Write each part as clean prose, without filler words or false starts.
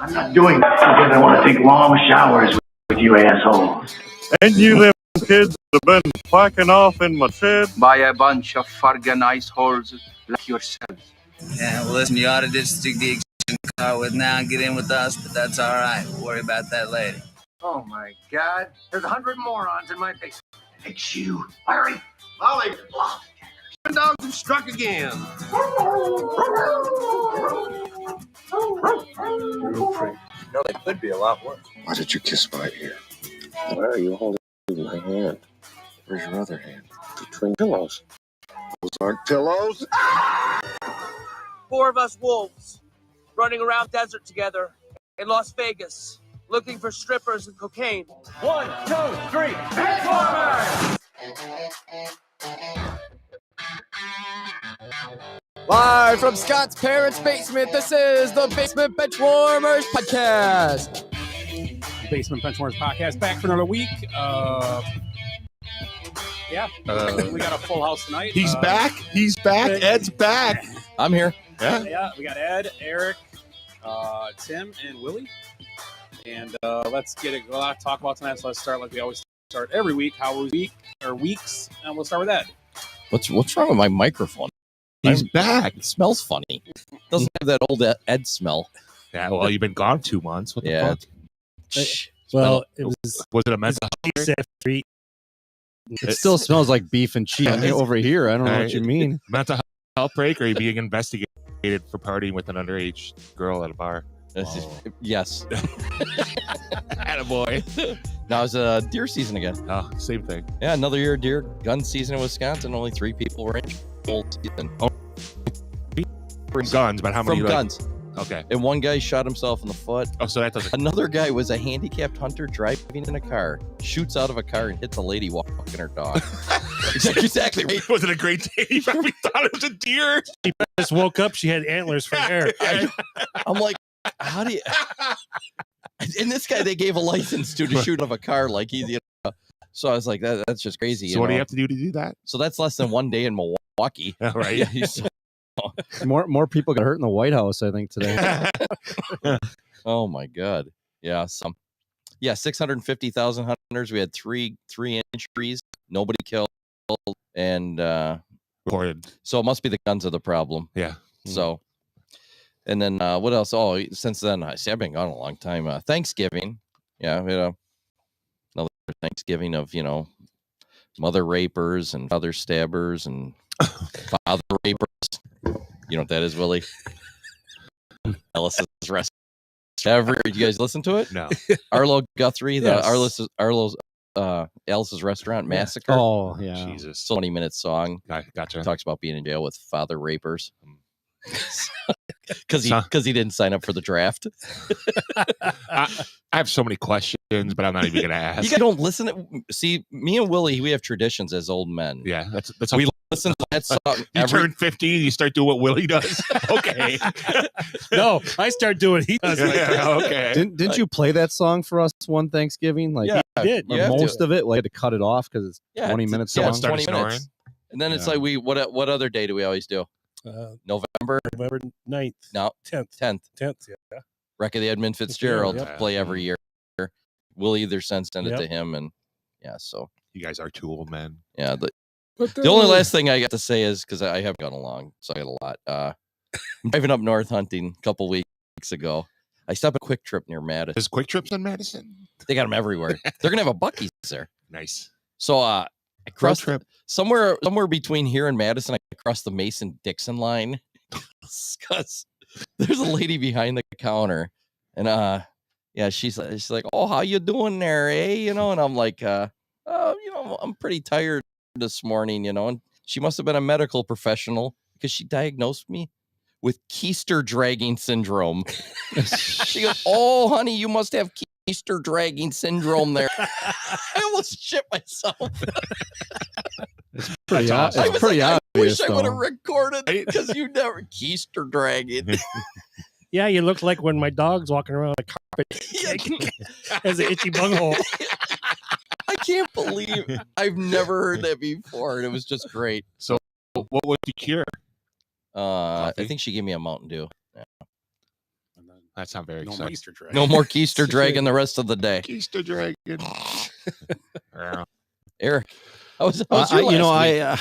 I'm not doing that because I want to take long showers with you assholes. And you little kids have been quacking off in my shed by a bunch of fucking iceholes like yourselves. Yeah, well, listen, you ought to just stick the car with now and get in with us, but that's all right. We'll worry about that later. Oh my God, there's 100 morons in my basement. It's you, Larry. Molly, dogs have struck again. No, they could be a lot worse. Why did you kiss my ear? Why are you holding my hand? Where's your other hand? Between pillows. Those aren't pillows. 4 of us wolves running around desert together in Las Vegas looking for strippers and cocaine. 1, 2, 3, Transformers! Live from Scott's parents' basement, this is the Basement Benchwarmers Podcast. Basement Benchwarmers Podcast back for another week. We got a full house tonight. He's back. He's back. Ed's back. I'm here. Yeah, we got Ed, Eric, Tim, and Willie. And let's get a lot to talk about tonight. So let's start like we always start every week. How was weeks? And we'll start with Ed. What's wrong with my microphone? He's back. It smells funny. Doesn't have that old Ed smell. Yeah, well, you've been gone 2 months. What the fuck? Well, it was a mental health treat? It still smells like beef and cheese over here. I don't know what you mean. Mental health break, or are you being investigated for partying with an underage girl at a bar? Yes. Attaboy. Now it's deer season again. Oh, same thing. Yeah, another year of deer gun season in Wisconsin. Only 3 people were in full season. From guns, but how many? From guns. Okay. And one guy shot himself in the foot. Oh, so that doesn't. Another guy was a handicapped hunter driving in a car, shoots out of a car and hits a lady walking her dog. Exactly right. Was it a great day? He probably thought it was a deer. She just woke up. She had antlers for hair. I'm like, how do you? And this guy, they gave a license to shoot out of a car like he's. So I was like, that's just crazy. So what do you have to do to do that? So that's less than 1 day in Milwaukee. All right. More people got hurt in the White House, I think, today. Oh my God. Yeah. 650,000 hunters. We had three injuries. Nobody killed. And reported. So it must be the guns are the problem. Yeah. So, and then what else? Oh, since then, I've been gone a long time. Thanksgiving. Yeah. We had another Thanksgiving of, mother rapers and father stabbers and father rapers. You know what that is, Willie? Ellis's rest. You guys listen to it? No. Arlo Guthrie, the Yes. Alice's Restaurant Massacre. Oh, yeah. Jesus. 20-minute song. Gotcha. Talks about being in jail with father rapers. Because he didn't sign up for the draft. I have so many questions, but I'm not even going to ask. You guys don't listen. See, me and Willie, we have traditions as old men. Yeah, that's we listen to that song. You turn 15, you start doing what Willie does. Okay. No, I start doing he does. Okay. Didn't you play that song for us one Thanksgiving? Like, Yeah, I did. Most of it, like, I had to cut it off because it's 20 minutes long. Started 20 minutes. And then it's like what other day do we always do? November 9th. No, 10th. Yeah. Wreck of the Edmund Fitzgerald Yep. play every year. We'll either send it to him, and so you guys are 2 old men. Yeah. The only last thing I got to say is because I haven't gone along, so I got a lot. I'm driving up north hunting a couple weeks ago. I stopped at Quick Trip near Madison. There's Quick Trips in Madison. They got them everywhere. They're gonna have a Buc-ee's there. Nice. So I crossed trip. somewhere between here and Madison. I crossed the Mason-Dixon line because there's a lady behind the counter, and she's like, "Oh, how you doing there, eh?" And I'm like, I'm pretty tired this morning, and she must have been a medical professional because she diagnosed me with keister dragging syndrome. She goes, "Oh, honey, you must have Easter dragging syndrome there. I almost shit myself. Pretty I was pretty like, I obvious. wish I would have though. recorded because you never keister dragging. Yeah, you look like when my dog's walking around the carpet has an itchy bunghole. I can't believe I've never heard that before, and it was just great. So, what was the cure? I think she gave me a Mountain Dew. Yeah. That's not very No exciting. Easter drag. No more keister dragging the rest of the day. Keister dragon. Yeah. Eric, how was your last week?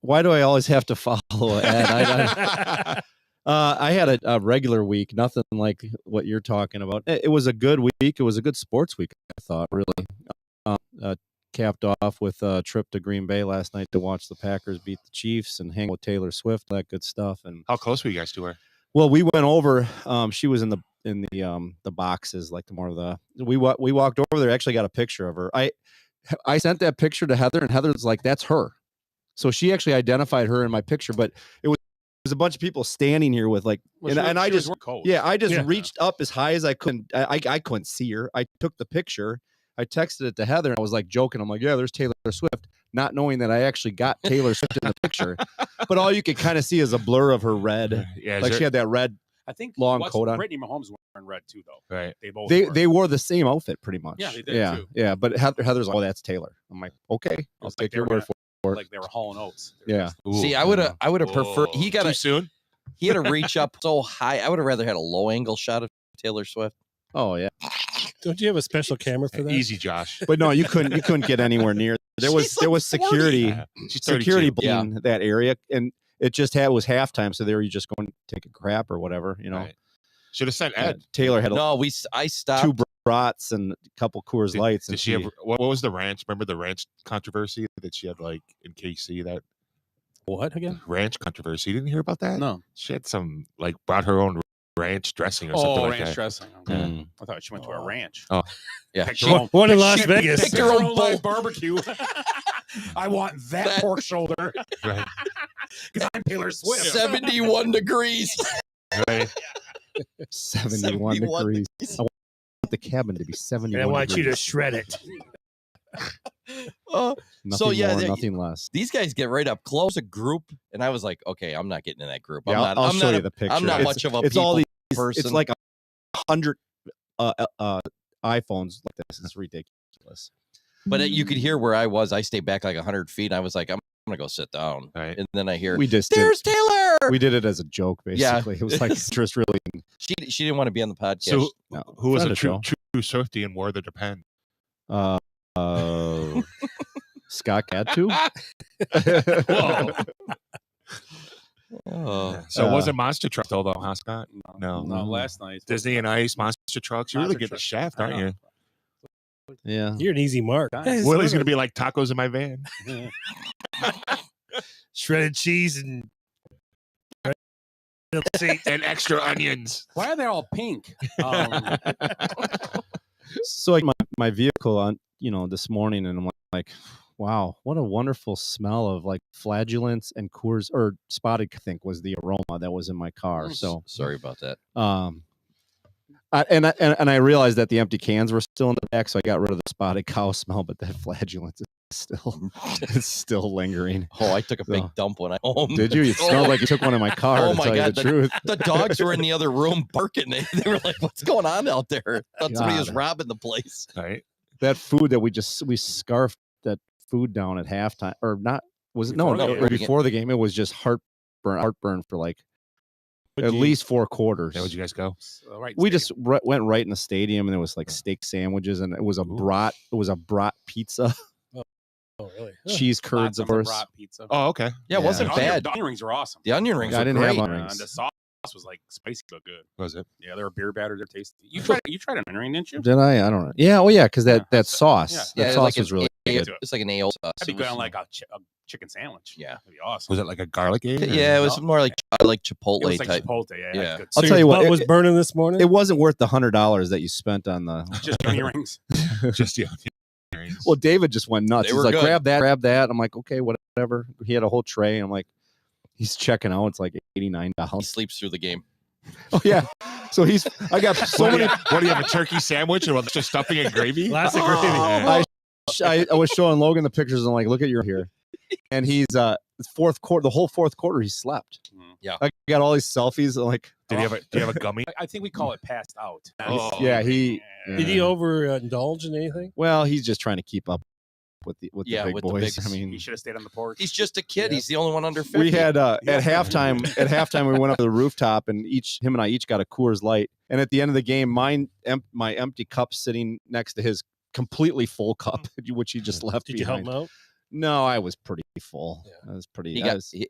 Why do I always have to follow Ed? I had a regular week, nothing like what you're talking about. It was a good week. It was a good sports week, I thought, really. Capped off with a trip to Green Bay last night to watch the Packers beat the Chiefs and hang with Taylor Swift, that good stuff. And How close were you guys to her? well, we went over. She was in the boxes, like we walked over there. Actually, got a picture of her. I sent that picture to Heather, and Heather's like, "That's her." So she actually identified her in my picture, but it was a bunch of people standing here with like, I just reached up as high as I could. I couldn't see her. I took the picture. I texted it to Heather, and I was like joking. I'm like, "Yeah, there's Taylor Swift," not knowing that I actually got Taylor Swift in the picture. But all you could kind of see is a blur of her red. Yeah, like she had that red. I think long coat on. Brittany Mahomes wearing red too, though. Right. They They wore the same outfit pretty much. Yeah, they did too. Yeah. But Heather's like, "Oh, that's Taylor." I'm like, "Okay, I'll take your word for it." Like they were hauling oats. Yeah. See, I would have preferred. He got too soon. He had to reach up so high. I would have rather had a low angle shot of Taylor Swift. Oh yeah. Don't you have a special camera for that? Easy, Josh. But no, you couldn't get anywhere near. There was security. Yeah. She's Security 32. in that area, and it was halftime, so they were just going to take a crap or whatever, Right. Should have sent Ed. Taylor had I stopped. 2 brats and a couple Coors Lights. Did she have what was the ranch? Remember the ranch controversy that she had, like in KC? That What again? ranch controversy. You didn't hear about that? No. She had some brought her own ranch dressing or something like ranch that. dressing. Okay. I thought she went to a ranch. Oh, yeah. Picked her own- One in Las she Vegas. Picked her own live barbecue. I want that pork shoulder Right. because I'm Taylor Swift. 71 degrees. Right. 71 degrees. I want the cabin to be 71. And I want you to degrees. shred it. Nothing yeah, more, they- nothing less. These guys get right up close, a group, and I was like, okay, I'm not getting in that group. Yeah, I'll show you the picture. I'm not It's- much of a It's all people these. person. It's like 100 iPhones like this. It's ridiculous. But you could hear where I was. I stayed back like 100 feet. And I was like, I'm gonna go sit down. Right. And then I hear, We just there's Taylor. we did it as a joke, Yeah. basically. It was like just really. She didn't want to be on the podcast. So No, who was friend a of true show. Swiftie and wore the Japan? Scott Gatu. Oh. So it wasn't Monster Truck though, huh, Scott? No. No, last night. Disney and Ice, Monster Trucks. You really Monster get the Truck. shaft, I aren't know. you? Yeah. You're an easy mark. Nice. Willie's gonna be like tacos in my van. Shredded cheese and And extra onions. Why are they all pink? So like my vehicle on this morning, and I'm like, wow, what a wonderful smell of like flagellants and Coors or Spotted, I think was the aroma that was in my car. So Sorry about that. I realized that the empty cans were still in the back, so I got rid of the Spotted cow smell, but that flagellants is still lingering. Oh, I took a big dump when I home. Did you? It smelled like you took one in my car. Oh to my tell you God, the truth. The dogs were in the other room barking. They were like, "What's going on out there?" Thought somebody was God. robbing the place. Right. That food that we scarfed that food down at halftime, or not? Was it Before no? the game. Before the game, it was just heartburn for like at least 4 quarters. Where'd you guys go? Right. We just went right in the stadium, and there was like steak sandwiches, and it was a brat. It was a brat pizza, Oh, really? cheese curds, of course. Pizza. Oh, okay. Yeah, it wasn't bad. The onion rings are awesome. The onion rings I were didn't great. have onion rings. And the sauce was like spicy but good. Was it? Yeah, they were beer battered. They're tasty. You tried an onion ring, didn't you? Did I? I don't know. Yeah. Oh, yeah. Because that sauce, yeah. that Yeah, sauce like was really good. It's like an ale sauce. That'd be It good was- on like a chicken sandwich. Yeah. That'd be awesome. Was it like a garlic egg? Yeah, it was No. more like Chipotle It was like type. Chipotle. Yeah. Yeah. Good I'll So tell you your what, butt was burning this morning. It wasn't worth the $100 that you spent on the. Just onion rings. Just the onion rings. Well, David just went nuts. They He's were like, good. grab that. I'm like, okay, whatever. He had a whole tray. I'm like, he's checking out. It's like $89. He sleeps through the game. Oh yeah. So I got so many. What do you have, a turkey sandwich or just stuffing and gravy? Lots of gravy. I was showing Logan the pictures and I'm like, look at your here. And he's fourth quarter, the whole fourth quarter, he slept. Yeah. I got all these selfies. I'm like, Do you have a gummy? I think we call it passed out. yeah, Did he overindulge in anything? Well, he's just trying to keep up with the big with the boys. bigs. I mean, He should have stayed on the porch. He's just a kid. He's the only one under 50. we had at halftime. At halftime, we went up to the rooftop, and him and I each got a Coors Light. And at the end of the game, my empty cup sitting next to his completely full cup, which he just left. Did you help behind. him out? No, I was pretty full. Yeah. I was pretty.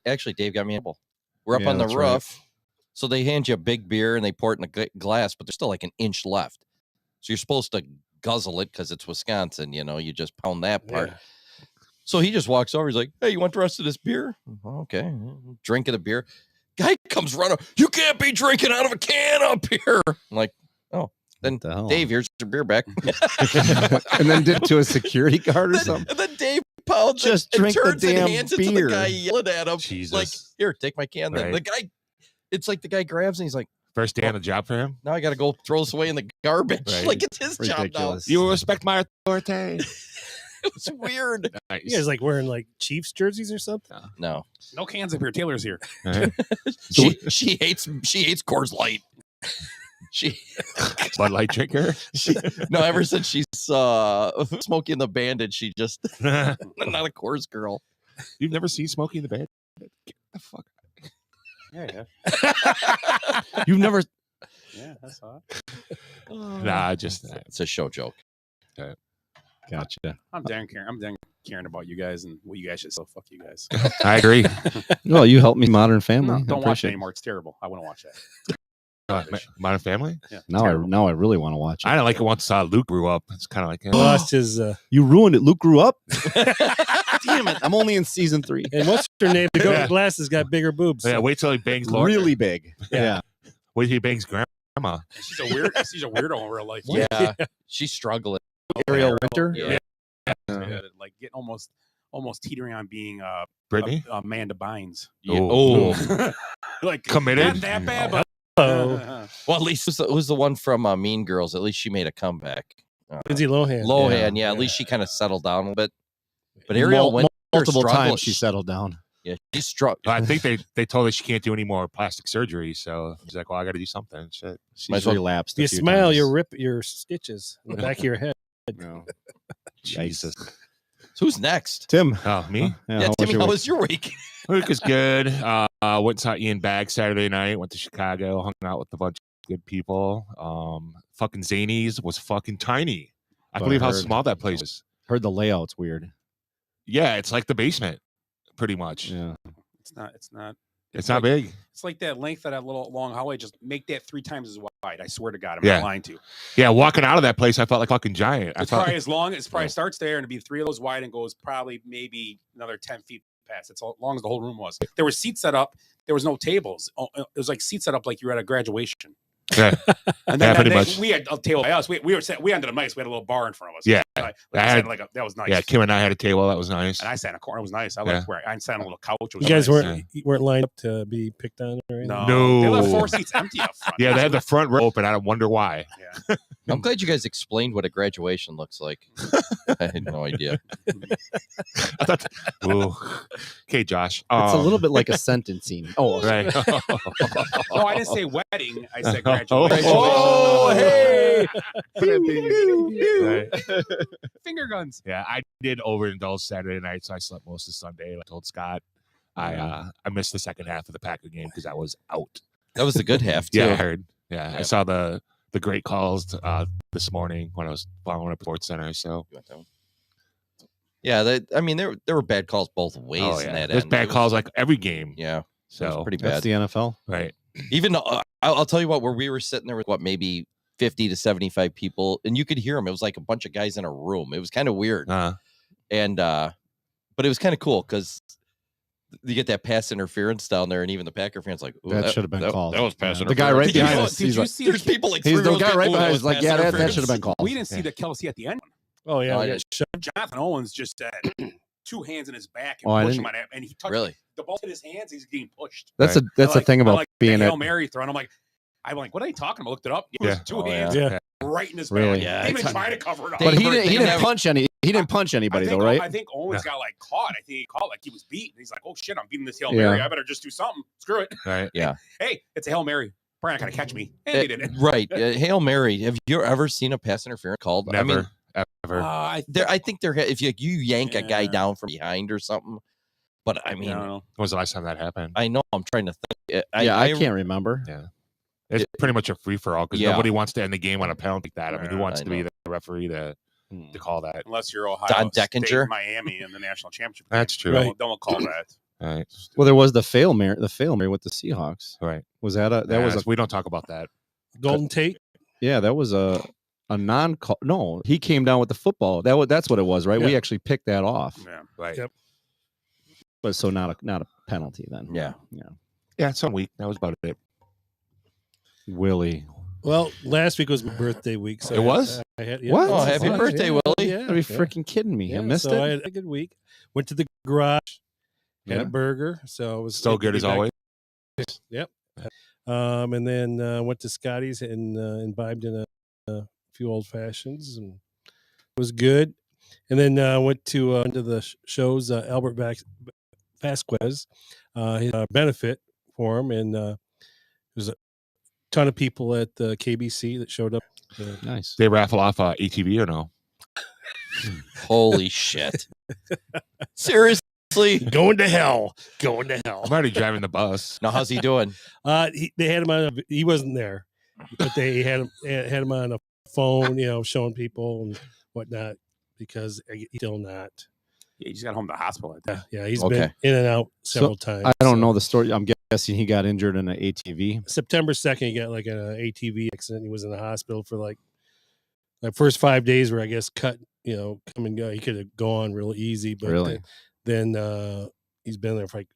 Actually, Dave got me a bowl. We're up Yeah, on the that's roof. right. So they hand you a big beer and they pour it in a glass, but there's still like an inch left. So you're supposed to guzzle it because it's Wisconsin. You just pound that part. Yeah. So he just walks over. He's like, "Hey, you want the rest of this beer?" Okay, drinking the beer. Guy comes running. You can't be drinking out of a can up here. I'm like, oh, then the hell? Dave, here's your beer back. And then did it to a security guard or something. And then Dave pounds Just it and drink the turns and damn hands it to the beer. guy yelling at him. Jesus. Like, here, take my can. Then Right. the guy, it's like the guy grabs and he's like, First day on the job for him. now I got to go throw this away in the garbage. Right. Like it's his Ridiculous. You will respect my authority. job now. It was weird. Nice. You guys like wearing like Chiefs jerseys or something? No, No cans up here. Taylor's here. she hates Coors Light. She Bud Light drinker. no, ever since she's Smokey and the Bandit, she just not a Coors girl. You've never seen Smokey in the Band? Get the fuck. Yeah. You've never. Yeah, that's hot. Nah, just It's a show joke. Gotcha. I'm done caring about you guys and what you guys should. So fuck you guys. I agree. Well, you helped me, Modern Family. No, don't watch it Appreciate anymore. It's terrible. I wouldn't watch that. Modern Family. Yeah, Now I really want to watch it. I didn't like it once Luke grew up. It's kind of like Lost his. You ruined it. Luke grew up. Damn it! I'm only in season 3. And what's her name? The girl Yeah. with glasses got bigger boobs. Yeah, wait till he bangs Laura. Really big. Yeah. Wait till he bangs grandma. She's a weirdo in real life. Yeah, she's struggling. Ariel Winter. Yeah. Like getting almost teetering on being Brittany. Amanda Bynes. Yeah. Oh. Oh, Like Committed? Not that bad, but Oh, well, at least who's the one from Mean Girls? At least she made a comeback. Lindsay Lohan. Lohan, yeah. At least she kind of settled down a little bit. But Ariel went multiple times. She settled down. Yeah, she's struck. I think they told her she can't do any more plastic surgery. So she's like, well, I got to do something. Shit. She's relapsed. If you a few smile, times. you rip your stitches in the back of your head. No. Jesus. So who's next? Tim. Oh, me? Yeah, Timmy, how was your week? Week was good. Went and saw Ian Bag Saturday night. Went to Chicago. Hung out with a bunch of good people. Fucking Zanies was fucking tiny. I But believe I how heard- small that place is. Heard the layout's weird. Yeah, it's like the basement, pretty much. Yeah. it's not. It's not big. It's like that length of that little long hallway. Just make that 3 times as wide. I swear to God, I'm Yeah. not lying to you. Yeah, walking out of that place, I felt like fucking giant. I It's felt probably as long. It's probably starts there and it'd be 3 of those wide and goes probably maybe another 10 feet past. It's as long as the whole room was. There were seats set up. There was no tables. It was like seats set up like you were at a graduation. yeah. And Yeah, then pretty much. we had a table by us. We ended up nice. We had a little bar in front of us. Yeah. Like I I had- said, like that was nice. Yeah, Kim and I had a table. That was nice. And I sat in a corner. It was nice. I Yeah. liked where I sat on a little couch. It was You guys nice. weren't lined up to be picked on or anything? No. They left No. 4 seats empty up front. Yeah, they had the front row open. I don't wonder why. Yeah. I'm glad you guys explained what a graduation looks like. I had no idea. I thought, ooh. Okay, Josh. It's a little bit like a sentencing. Oh, right. No, I didn't say wedding. I said Oh, graduation. oh, hey! Right. Finger guns. Yeah, I did overindulge Saturday night, so I slept most of Sunday. I told Scott I missed the second half of the Packer game because I was out. That was the good half, too. Yeah, I heard. Yeah, I Yep. saw the great calls this morning when I was following up Sports Center. So Yeah, there were bad calls both ways in that there's end. bad It was- calls like every game. Yeah, it was So pretty that's bad. the NFL. right. Even I'll tell you what, where we were sitting there with maybe 50 to 75 people, and you could hear them. It was like a bunch of guys in a room. It was kind of weird, and but it was kind of cool because you get that pass interference down there, and even the Packer fans like, "Ooh, That should have been called. That was pass Yeah. interference. The guy right Did you behind know- us, Did he's you like- see There's people like He's three the rows guy back, right "Ooh, behind us. was Like, pass yeah, that interference." should have been called. We didn't see the Kelsey at the end. Oh, yeah. Oh, I yeah. didn't- Jonathan Owens just had 2 hands in his back Oh, I and pushed him didn't- on it, and he touched Really? the ball hit his hands. He's getting pushed. That's Right. the thing I about like being the at Hail Mary throw. And I'm like, I'm like, what are you talking about? Looked it up. It was Yeah. two Oh, hands Yeah. right in his Really? back. Yeah, He didn't it's- even try to cover it up. But he They didn't never- punch any. He didn't punch anybody though, right? I think Owens got like caught. I think he caught like he was beat. He's like, oh shit, I'm beating this Hail Yeah. Mary. I better just do something. Screw it. Right. Yeah. Hey, it's a Hail Mary. Probably not gonna catch me. And he did it. Right. Hail Mary. Have you ever seen a pass interference called? I mean, Never. Ever. I I think if you yank a guy Yeah. down from behind or something. But I mean, don't know. When was the last time that happened? I know I'm trying to think. I can't remember. Yeah. It's pretty much a free for all because Yeah. nobody wants to end the game on a penalty like that. I mean, who wants I to be know. the referee to call that? Unless you're Ohio Don State, Deckinger? Miami in the national championship. That's game. true. Don't call that. Right. Well, there was the fail Mary with the Seahawks. Right. Was that a that was a we don't talk about that. Golden Tate. yeah, that was a non-call. No, he came down with the football. That's what it was, right? We Yeah. actually picked that off. Yeah. Right. Yep. But so not a penalty then. Yeah. Yeah, some week. That was about it. Willie. Well, last week was my birthday week. So It was? I had, What? Oh, happy birthday, Willie. Yeah. Are you freaking kidding me? I missed so it. I had a good week. Went to the garage, had Yeah. a burger. So it was Still good as always. Yep. And then went to Scotty's and imbibed in a few old fashions, and it was good. And then went to into the shows. Albert Vasquez, his benefit for him, and there's a ton of people at the KBC that showed up. Nice. They raffle off ATV or no? Holy shit. Seriously? Going to hell. Going to hell. I'm already driving the bus. Now, how's he doing? They had him on. He wasn't there, but they had him on a phone, showing people and whatnot, because he's still not. Yeah, he just got home to the hospital. I think. Yeah, he's Okay. been in and out several times. I don't so. know the story. I'm guessing he got injured in an ATV. September 2nd, he got like an ATV accident. He was in the hospital for like first 5 days where I guess come and go. He could have gone real easy, but Really? then he's been there for like.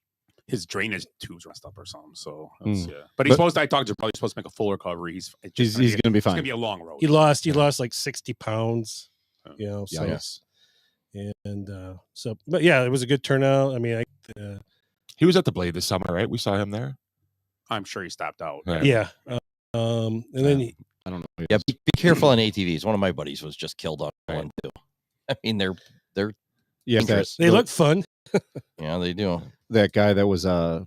His drainage tubes messed up or something. So, Mm. yeah. But he's supposed to. I talked to. Probably supposed to make a full recovery. He's He's going to be It's gonna fine. be a long road. He lost like 60 pounds, So, Yikes. and but yeah, it was a good turnout. I mean, He was at the Blade this summer, right? We saw him there. I'm sure he stopped out. Right. yeah. And then I don't know. Yeah, be careful on ATVs. One of my buddies was just killed on one too. I mean, they're Yeah, dangerous. they look fun. Yeah, they do. that guy that was a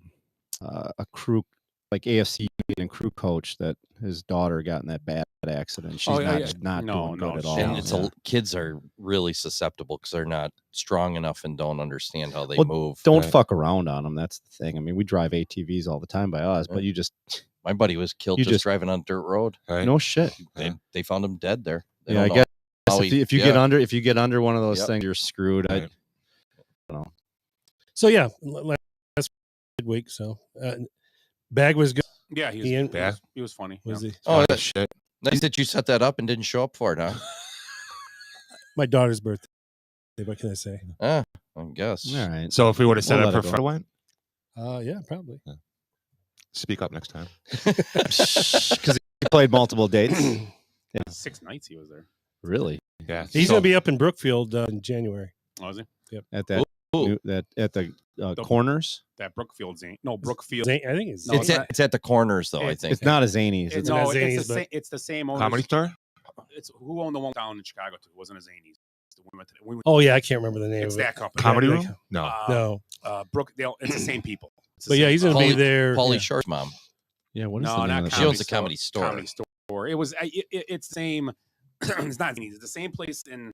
crew, like AFC and crew coach, that his daughter got in that bad accident. She's not doing good at all. And kids are really susceptible because they're not strong enough and don't understand how they Well, move. Don't fuck around on them. That's the thing. I mean, we drive ATVs all the time by us, but you just My buddy was killed You just just- driving on dirt road. Right. no shit. They found him dead there. They Yeah, I don't know guess how if you yeah. get under one of those Yep. things, you're screwed. Right. I don't know. So yeah, last good week. So Bag was good. Yeah, he was, Ian, Yeah. he was funny. Was yeah. he? Oh, that shit. nice that you set that up and didn't show up for it, huh? My daughter's birthday. What can I say? I guess. All right. So if we would have set We'll up let for it go. Fred went, Yeah, probably. speak up next time. Because he played multiple dates. 6 nights he was there. Really? Yeah. He's so- gonna be up in Brookfield in January. Oh, is he? At that Ooh. at the corners. That Brookfield Zane. No, Brookfield. I think it's. No, It's at the corners though. I think It's not a Zanies. It's no, not Zanies, it's, the but- same, it's the same owners. Comedy store? It's who owned the one down in Chicago too. It wasn't a Zanies. Oh yeah, I can't remember the name. It's of it. that company. Comedy Yeah, room? No. No, Brookdale. It's the same people. It's the but yeah, same he's gonna be Pauly- there. Pauly yeah. Short's mom. Yeah, what is No, the name not of the She owns a store. comedy store. Comedy store. It was. It's the same. It's not Zanies. It's the same place in.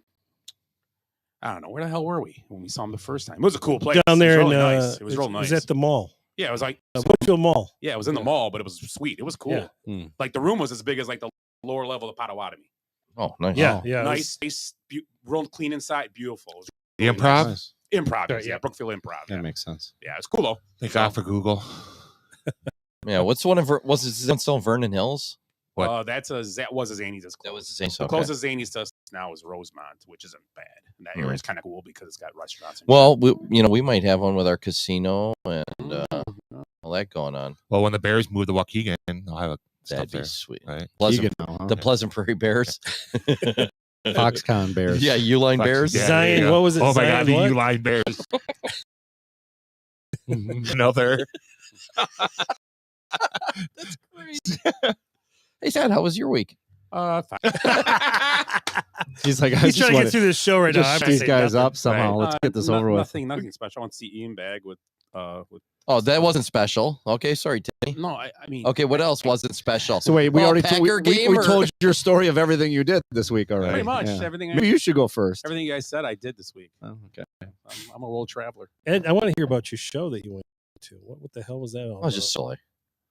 I don't know where the hell were we when we saw him the first time. It was a cool place. Down there it was in really nice. It was real It nice. was at the mall, Yeah, it was like Brookfield Mall. yeah, it was in the mall, but it was sweet. It was cool. Yeah. Like the room was as big as like the lower level of Potawatomi. Oh, nice. Yeah, yeah. it Nice, nice, real clean inside, beautiful. It was The really improv? nice. Improv, Right, yeah, yeah. Brookfield Improv. That Yeah, makes sense. yeah, it's cool though. Thank God for Google. Yeah. What's the one in was it one still in Vernon Hills? What? That was a Zanies. That's That close. was the same. The Okay. closest Zanies to us now is Rosemont, which isn't bad. And that area Mm. is kind of cool because it's got restaurants. And Well, we might have one with our casino and all that going on. Well, when the Bears move to Waukegan, I'll have a stuff That'd be there. sweet. Right. Pleasant, Keegan now, huh? the Pleasant Prairie Bears. Foxconn Bears. Yeah, Uline Fox- Bears. yeah, Zion, there you go. what was it? Oh my Zion God, the what? Uline Bears. Another. That's crazy. Hey, Dad, how was your week? Fine. He's like, I He's just trying to wanna get through this show right now. just I'm shut these saying guys nothing. up somehow. Let's get this over with. Nothing special. I want to see Ian Bag with. Oh, that wasn't special. Okay, sorry, Timmy. No, I mean. Okay, what else wasn't special? So wait, we Oh, already Packer we gamer. told your story of everything you did this week already. Pretty much Yeah. everything. Maybe you should go first. Everything you guys said, I did this week. Oh, okay. I'm a world traveler. Ed, I want to hear about your show that you went to. What the hell was that all I was about? just silly.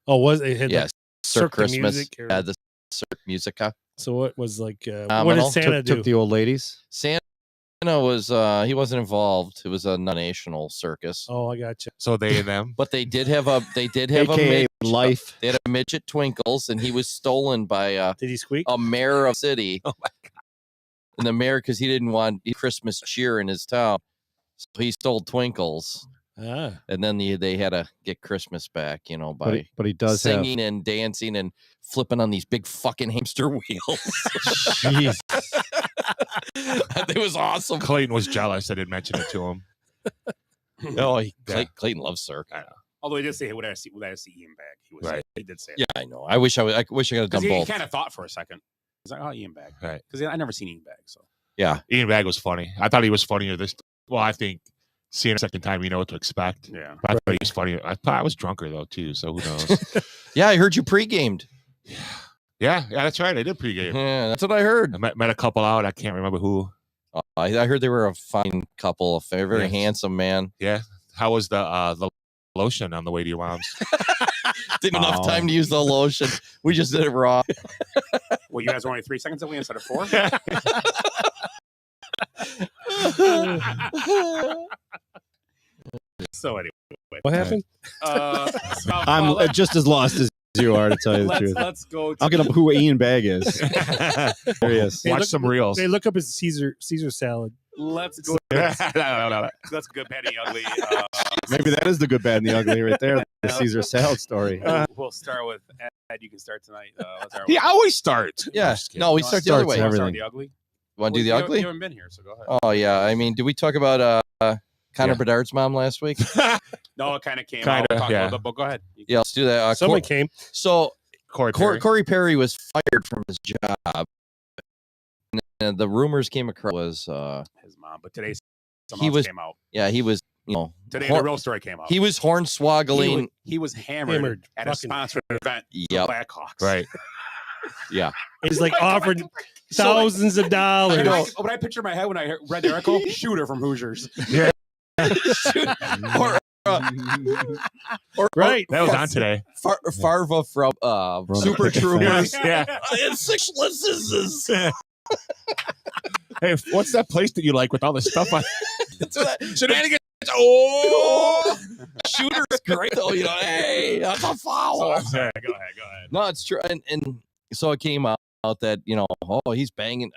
Oh, was it? Had Yes, like Sir Cirque Christmas. Music or- The Cirque Musica. So what was like? What Phenomenal. did Santa do? Took the old ladies. Santa was he wasn't involved. It was a non-national circus. Oh, I got you. So they and them. But they did have a AKA midget, life. They had a midget Twinkles, and he was stolen by Did he squeak? a mayor of the city. Oh my god! And the mayor, because he didn't want Christmas cheer in his town, so he stole Twinkles. Ah, And then they had to get Christmas back, you know, by But he does singing and dancing and flipping on these big fucking hamster wheels. Jeez. It was awesome. Clayton was jealous. I didn't mention it to him. Oh, Yeah. Clayton loves Cirque. Although he did say, "Would I see Ian Bag?" He was Right. He did say, Yeah, I know. I wish I could have because done he both. kind of thought for a second. He's like, "Oh, Ian Bag," Right. Because I never seen Ian Bag, so Yeah. Ian Bag was funny. I thought he was funnier this. Well, I think seeing a second time, you know what to expect. yeah. But I thought he was funnier. I was drunker though too, so who knows? Yeah, I heard you pre-gamed. yeah, that's right. I did pregame. Yeah, that's what I heard. I met a couple out. I can't remember who. I heard they were a fine couple, a very Yes. handsome man. Yeah. How was the lotion on the way to your mom's? Didn't have enough time to use the lotion. We just did it raw. Well, you guys were only 3 seconds away instead of 4. So anyway, what happened? I'm just as lost as you are, to tell you the truth. Let's go. I'll get up who Ian Bag is. There he is. Watch some reels. They look up his Caesar salad. Let's go. no. That's good, bad, and ugly. Maybe that is the good, bad, and the ugly right there. The Caesar salad story. We'll start with Ed. You can start tonight. Let's start He with- always starts. Yeah. No, we You start wanna the other starts way. every- Start everything. the ugly. Want to do the You ugly? haven't been here, so go ahead. Oh, yeah. I mean, did we talk about Connor Yeah. Bedard's mom last week? No, it kind of came Kinda, out. We'll talk yeah. about it, but go ahead. Yeah, let's do that. Someone came. So Corey Perry. Corey Perry was fired from his job. And the rumors came across was His mom, but today He something else was- came out. yeah, he was, you know, Today hor- the real story came out. he was hornswoggling. He was hammered at a Fucking- sponsored event. for Yep. Blackhawks. Right. Yeah. He's like offered thousands of dollars. You know, what I picture in my head when I read the article, shooter from Hoosiers. or, Right. That was on today. Farva from Super Troopers. Yeah. And sixlesses. Hey, what's that place that you like with all the stuff on? Shenanigans. Oh, shooter is great though. You know, hey, that's a foul. Go ahead. No, it's true. And so it came out that, you know, oh, he's banging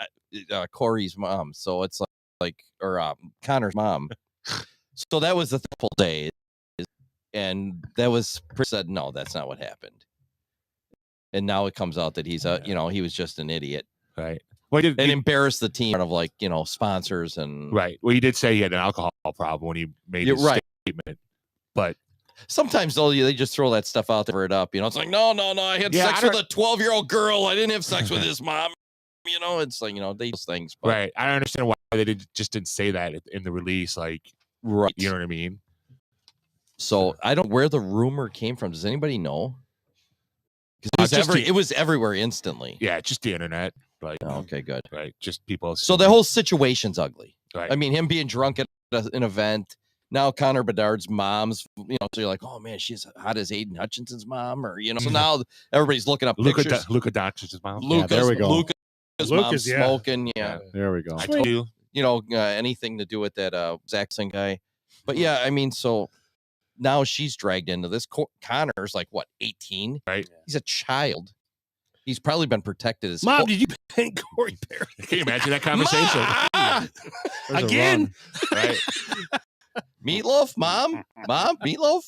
Corey's mom. So it's like Connor's mom. So that was the full day. And that was said, no, that's not what happened. And now it comes out that he's he was just an idiot. Right. Well, he did, And embarrassed the team in front of, like, you know, sponsors and right. Well, he did say he had an alcohol problem when he made his right. statement. But sometimes though they just throw that stuff out there it up. You know, it's like, no, I had Yeah, sex I with a 12-year-old girl. I didn't have sex with his mom. You know, it's like, you know, they those things. But, right. I don't understand why they didn't say that in the release. Like, right. you know what I mean? So I don't where the rumor came from. Does anybody know? Because it was everywhere instantly. Yeah, just the internet. Like, Oh, okay, good. right. Just people. So the whole situation's ugly. Right. I mean, him being drunk at an event. Now Connor Bedard's mom's, you know, so you're like, oh man, she's hot as Aiden Hutchinson's mom, or you know. So now everybody's looking up pictures. Luka Doncic's mom. Yeah, there we go. Lucas mom smoking, yeah. There we go. I told you. You know, anything to do with that Zaxxon guy. But yeah, I mean, so now she's dragged into this. Connor's like, what, 18? Right. He's a child. He's probably been protected as Mom, did you bang Corey Perry? Can you imagine that conversation? There's a Again? Right. Meatloaf, mom, meatloaf.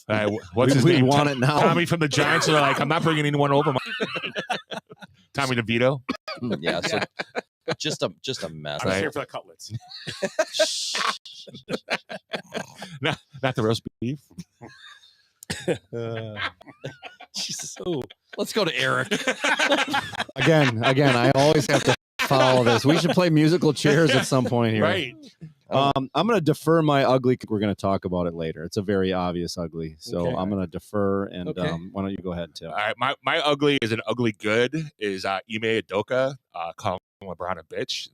What's his we name? want it now. Tommy from the Giants. Are like, I'm not bringing anyone over. Tommy DeVito. Yeah, so just a mess. I'm just here for the cutlets. Not the roast beef. Jesus. Let's go to Eric. Again, I always have to follow this. We should play musical chairs at some point here. Right. I'm going to defer my ugly. We're going to talk about it later. It's a very obvious ugly. So Okay. I'm going to defer. And Okay. why don't you go ahead, Tim? All right. My ugly is an ugly good is Ime Udoka calling LeBron a bitch.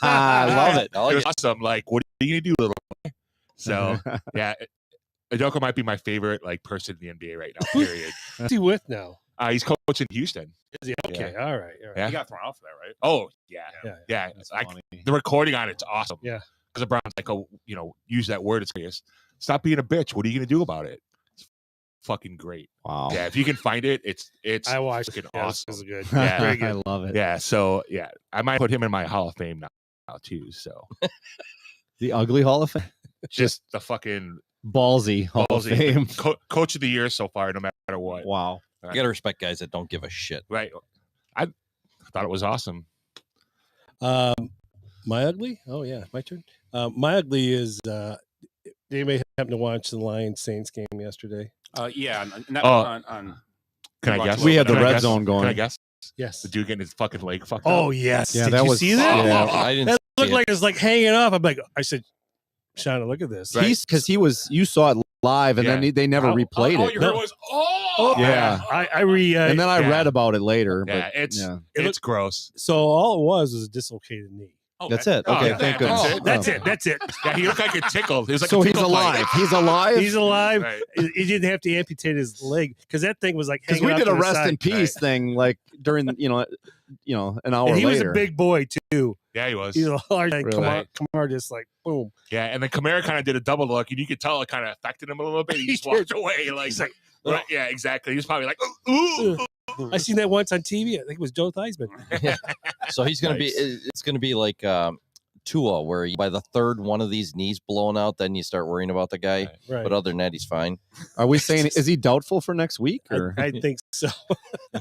I love it. I like It was it. awesome. Like, what are you going to do, little boy? So, yeah. Udoka might be my favorite person in the NBA right now, period. What's he with now? He's coaching Houston. Is he? Okay. All right. Yeah. He got thrown out for that, right? Oh, yeah. Yeah. Yeah. That's Like, funny. the recording on it's awesome. Yeah. Because LeBron's like, oh, use that word. It's serious. Stop being a bitch. What are you going to do about it? It's fucking great. Wow. Yeah. If you can find it, it's I watched freaking Yeah, awesome. This is good. Yeah. Very good. I love it. Yeah. So, yeah, I might put him in my Hall of Fame now too. So, The ugly Hall of Fame. just the fucking Ballsy Hall of ballsy Fame. coach of the year so far, no matter what. Wow. You gotta respect guys that don't give a shit. Right. I thought it was awesome. My ugly? Oh yeah, my turn. My ugly is anybody happen to watch the Lions Saints game yesterday? Yeah. On, Can I guess? We had the Can I red guess? zone going. Can I guess? Yes. The dude getting his fucking leg fucked Oh up. yes. Yeah, Did that you was- see that? yeah. I didn't That see looked it. like it was like hanging off. I'm like, I said, Shauna, look at this. Right. He's because you saw it live and then Yeah. they never replayed all it. you heard was, oh! Yeah. I And then I Yeah. read about it later. Yeah, But it's yeah. it's gross. So all it was a dislocated knee. That's it. Okay, yeah, thank that's goodness. it. That's it. That's it. Yeah, he looked like it tickled. It was like So a he's tickle alive. fight. He's alive. He's alive. Right. He didn't have to amputate his leg because that thing was like Because hanging we off did to a the rest side. in peace thing like during an hour And he was later. a big boy too. Yeah, he was. He's a large. And Really? Kamar just like boom. Yeah, and then Kamara kind of did a double look, and you could tell it kind of affected him a little bit. He just He walked did. away, like, He's like, right, yeah, exactly. He was probably like, ooh. I seen that once on TV. I think it was Joe Theismann. So he's gonna Nice. be. It's gonna be like Tua, where by the third one of these knees blown out, then you start worrying about the guy. Right. But other than that, he's fine. Are we saying is he doubtful for next week or I think so.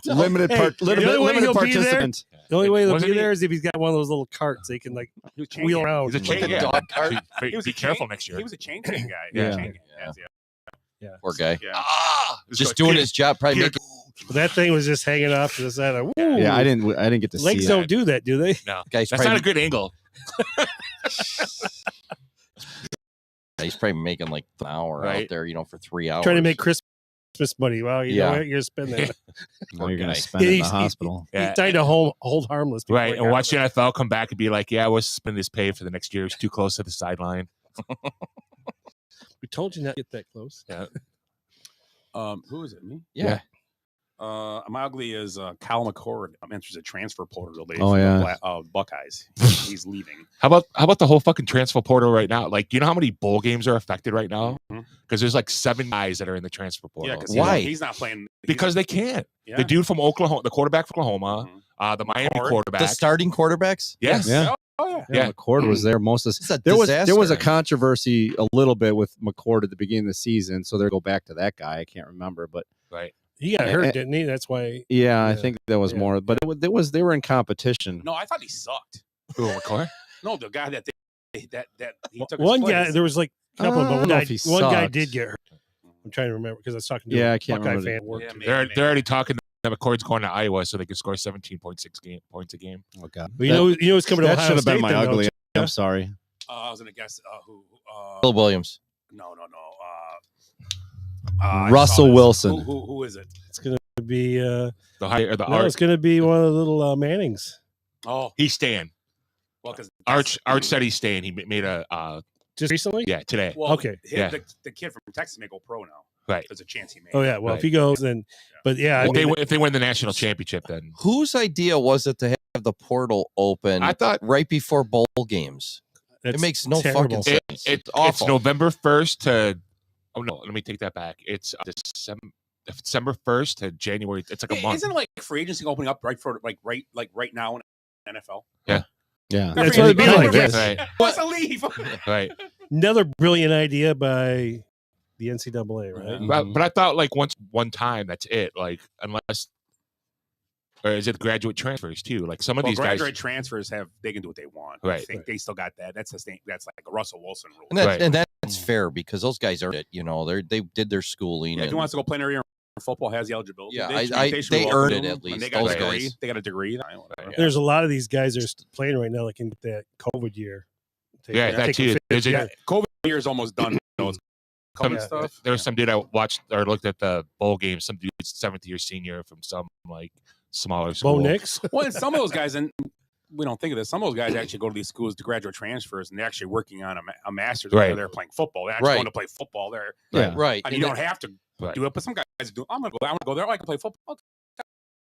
limited Hey, the only way limited he'll be there- participant? The only way they'll Wasn't be he- there is if he's got one of those little carts they can like He was chain wheel gang. around. He's a chain Like a gang. dog cart. Be, He was be a careful chain- next year. He was a chain gang guy. Yeah. Chain gang. Yeah. Poor guy. Yeah. Just doing his job. Probably making. But that thing was just hanging off to the side. Of, Yeah, I didn't get to Legs see don't it. do that, do they? No, Guy's that's probably, not a good angle. he's probably making like an hour Right. out there, for 3 hours. Trying to make Christmas money. Well, you know Yeah. what? You're spending that. Now you're going guy. to spend it in the He's- hospital. Yeah. He's trying to hold harmless. people Right, like and that. watch the NFL come back and be like, yeah, we'll spend this pay for the next year. It's too close to the sideline. We told you not to get that close. Yeah. Who is it? Me? Yeah. My ugly is Cal McCord enters a transfer portal today. Oh, for yeah. the Buckeyes. He's leaving. How about the whole fucking transfer portal right now? Like, you know how many bowl games are affected right now? Mhm. Because there's like 7 guys that are in the transfer portal. Yeah, because Why? he's not playing. Because they can't. Yeah. The dude from Oklahoma, the quarterback from Oklahoma, the Miami McCord. quarterback. The starting quarterbacks. Yes. Yeah. Oh yeah. Yeah. McCord was there most of It's a there was a disaster. controversy a little bit with McCord at the beginning of the season, so they'll go back to that guy. I can't remember, but Right. He got hurt, didn't he? That's why. yeah, I Yeah. think that was Yeah. more. But it was they were in competition. No, I thought he sucked. Who, McCord? No, the guy that he took One his guy, place. there was like a couple, I but don't one know guy, if he one guy sucked. did get hurt. I'm trying to remember because I was talking to Yeah, a I can't Buckeye remember fan. Worked. Yeah, with. maybe. They're already talking that McCord's going to Iowa so they can score 17.6 points a game. Oh God, But you know who's coming to that Ohio should have been State my then, don't ugly. you? I'm sorry. I was gonna guess who. Bill Williams. No. I Russell saw this. Wilson. Who is it? It's going to be. The high or the No, Arch. it's going to be one of the little Mannings. Oh, He's staying. well, because Arch said he's staying. He made a Just recently. yeah today. Well, Okay. Yeah. The kid from Texas may go pro now. Right. There's a chance he may. Oh yeah. Well, if Right. he goes, then. But yeah, I If mean, they win the national championship, then Whose idea was it to have the portal open I thought right before bowl games? that's It makes no terrible. fucking sense. It's it's awful. November 1st to. Oh no, let me take that back. It's December 1st to January. It's like a month. Isn't it like free agency opening up right now in NFL? Yeah, That's what it'd be like. Right. Yes. Right. What's a leave? Right. Another brilliant idea by the NCAA, right? Mhm. But I thought like one time that's it. Like unless or is it graduate transfers too? Like some of Well, these graduate guys. transfers they can do what they want. Right. I think they still got that. That's the thing. That's like a Russell Wilson rule. And, that, Right. and that's fair because those guys earned it. They did their schooling. Yeah, if and, he wants to go play in area football has the eligibility. Yeah, should they be earned welcome. it at And least. They got Those a degree. guys. They got a degree. Whatever. There's a lot of these guys that are playing right now, like in that COVID year. That too. COVID year is almost done. It's COVID stuff. There was some dude I watched or looked at the bowl game. Some dude, 7th year senior from some like smaller school. Bo Nix. Well, and some of those guys, and we don't think of this. Some of those guys actually go to these schools to graduate transfers, and they're actually working on a master's. Right. They're playing football. They're actually going to play football. They're right. And you don't have to do it, but some guys do. I'm gonna go there. I can play football.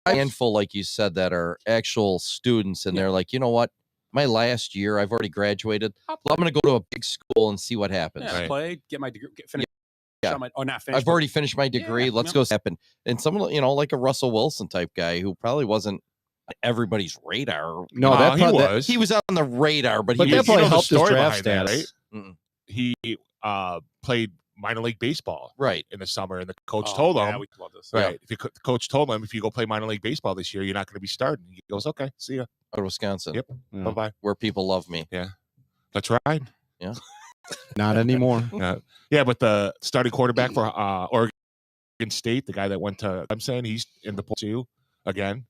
A handful, like you said, that are actual students, and they're like, you know what? My last year, I've already graduated. Well, I'm going to go to a big school and see what happens. Yeah, play, get my degree, finish. Yeah. Not finish. I've already finished my degree. Let's go happen. And someone, like a Russell Wilson type guy who probably wasn't on everybody's radar. No, he was. He was on the radar, but he that probably helped his draft status. right? He played minor league baseball in the summer, and the coach told him, we love this. right? The coach told him, if you go play minor league baseball this year, you're not going to be starting. He goes, okay, see ya. Out of Wisconsin. Yep. Yeah. Bye-bye. Where people love me. Yeah. That's right. Yeah. Not anymore. Yeah, but the starting quarterback for Oregon State, the guy that went to Clemson, he's in the pool too again.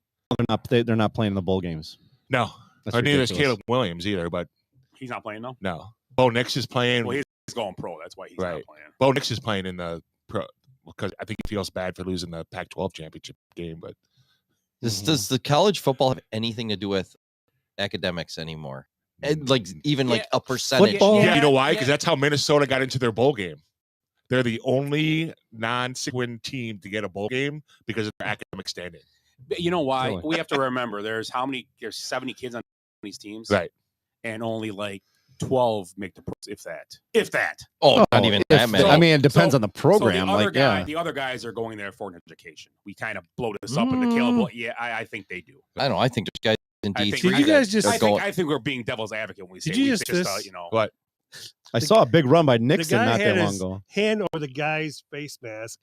They're not playing the bowl games. No. That's Or neither is ridiculous. Caleb Williams either, but He's not playing though. no. Bo Nix is playing. Well, he's going pro. That's why he's not playing. Bo Nix is playing in the pro because I think he feels bad for losing the Pac-12 championship game, but Does the college football have anything to do with academics anymore? And like even like a percentage. Yeah, you know why? Because that's how Minnesota got into their bowl game. They're the only non-win team to get a bowl game because of their academic standing. You know why? Really? We have to remember there's 70 kids on these teams, right? And only like 12 make the pros, if that. Oh, not even that many. I mean, it depends on the program. So the other like, guy, yeah. the other guys are going there for an education. We kind of blow this up in the Caleb. Yeah, I think they do. I don't know. I think there's guys in I D3. think- Did you guys just? I think we're being devil's advocate when we say Did you we just What? I saw a big run by The Nixon guy not had that long his ago. hand over the guy's face mask.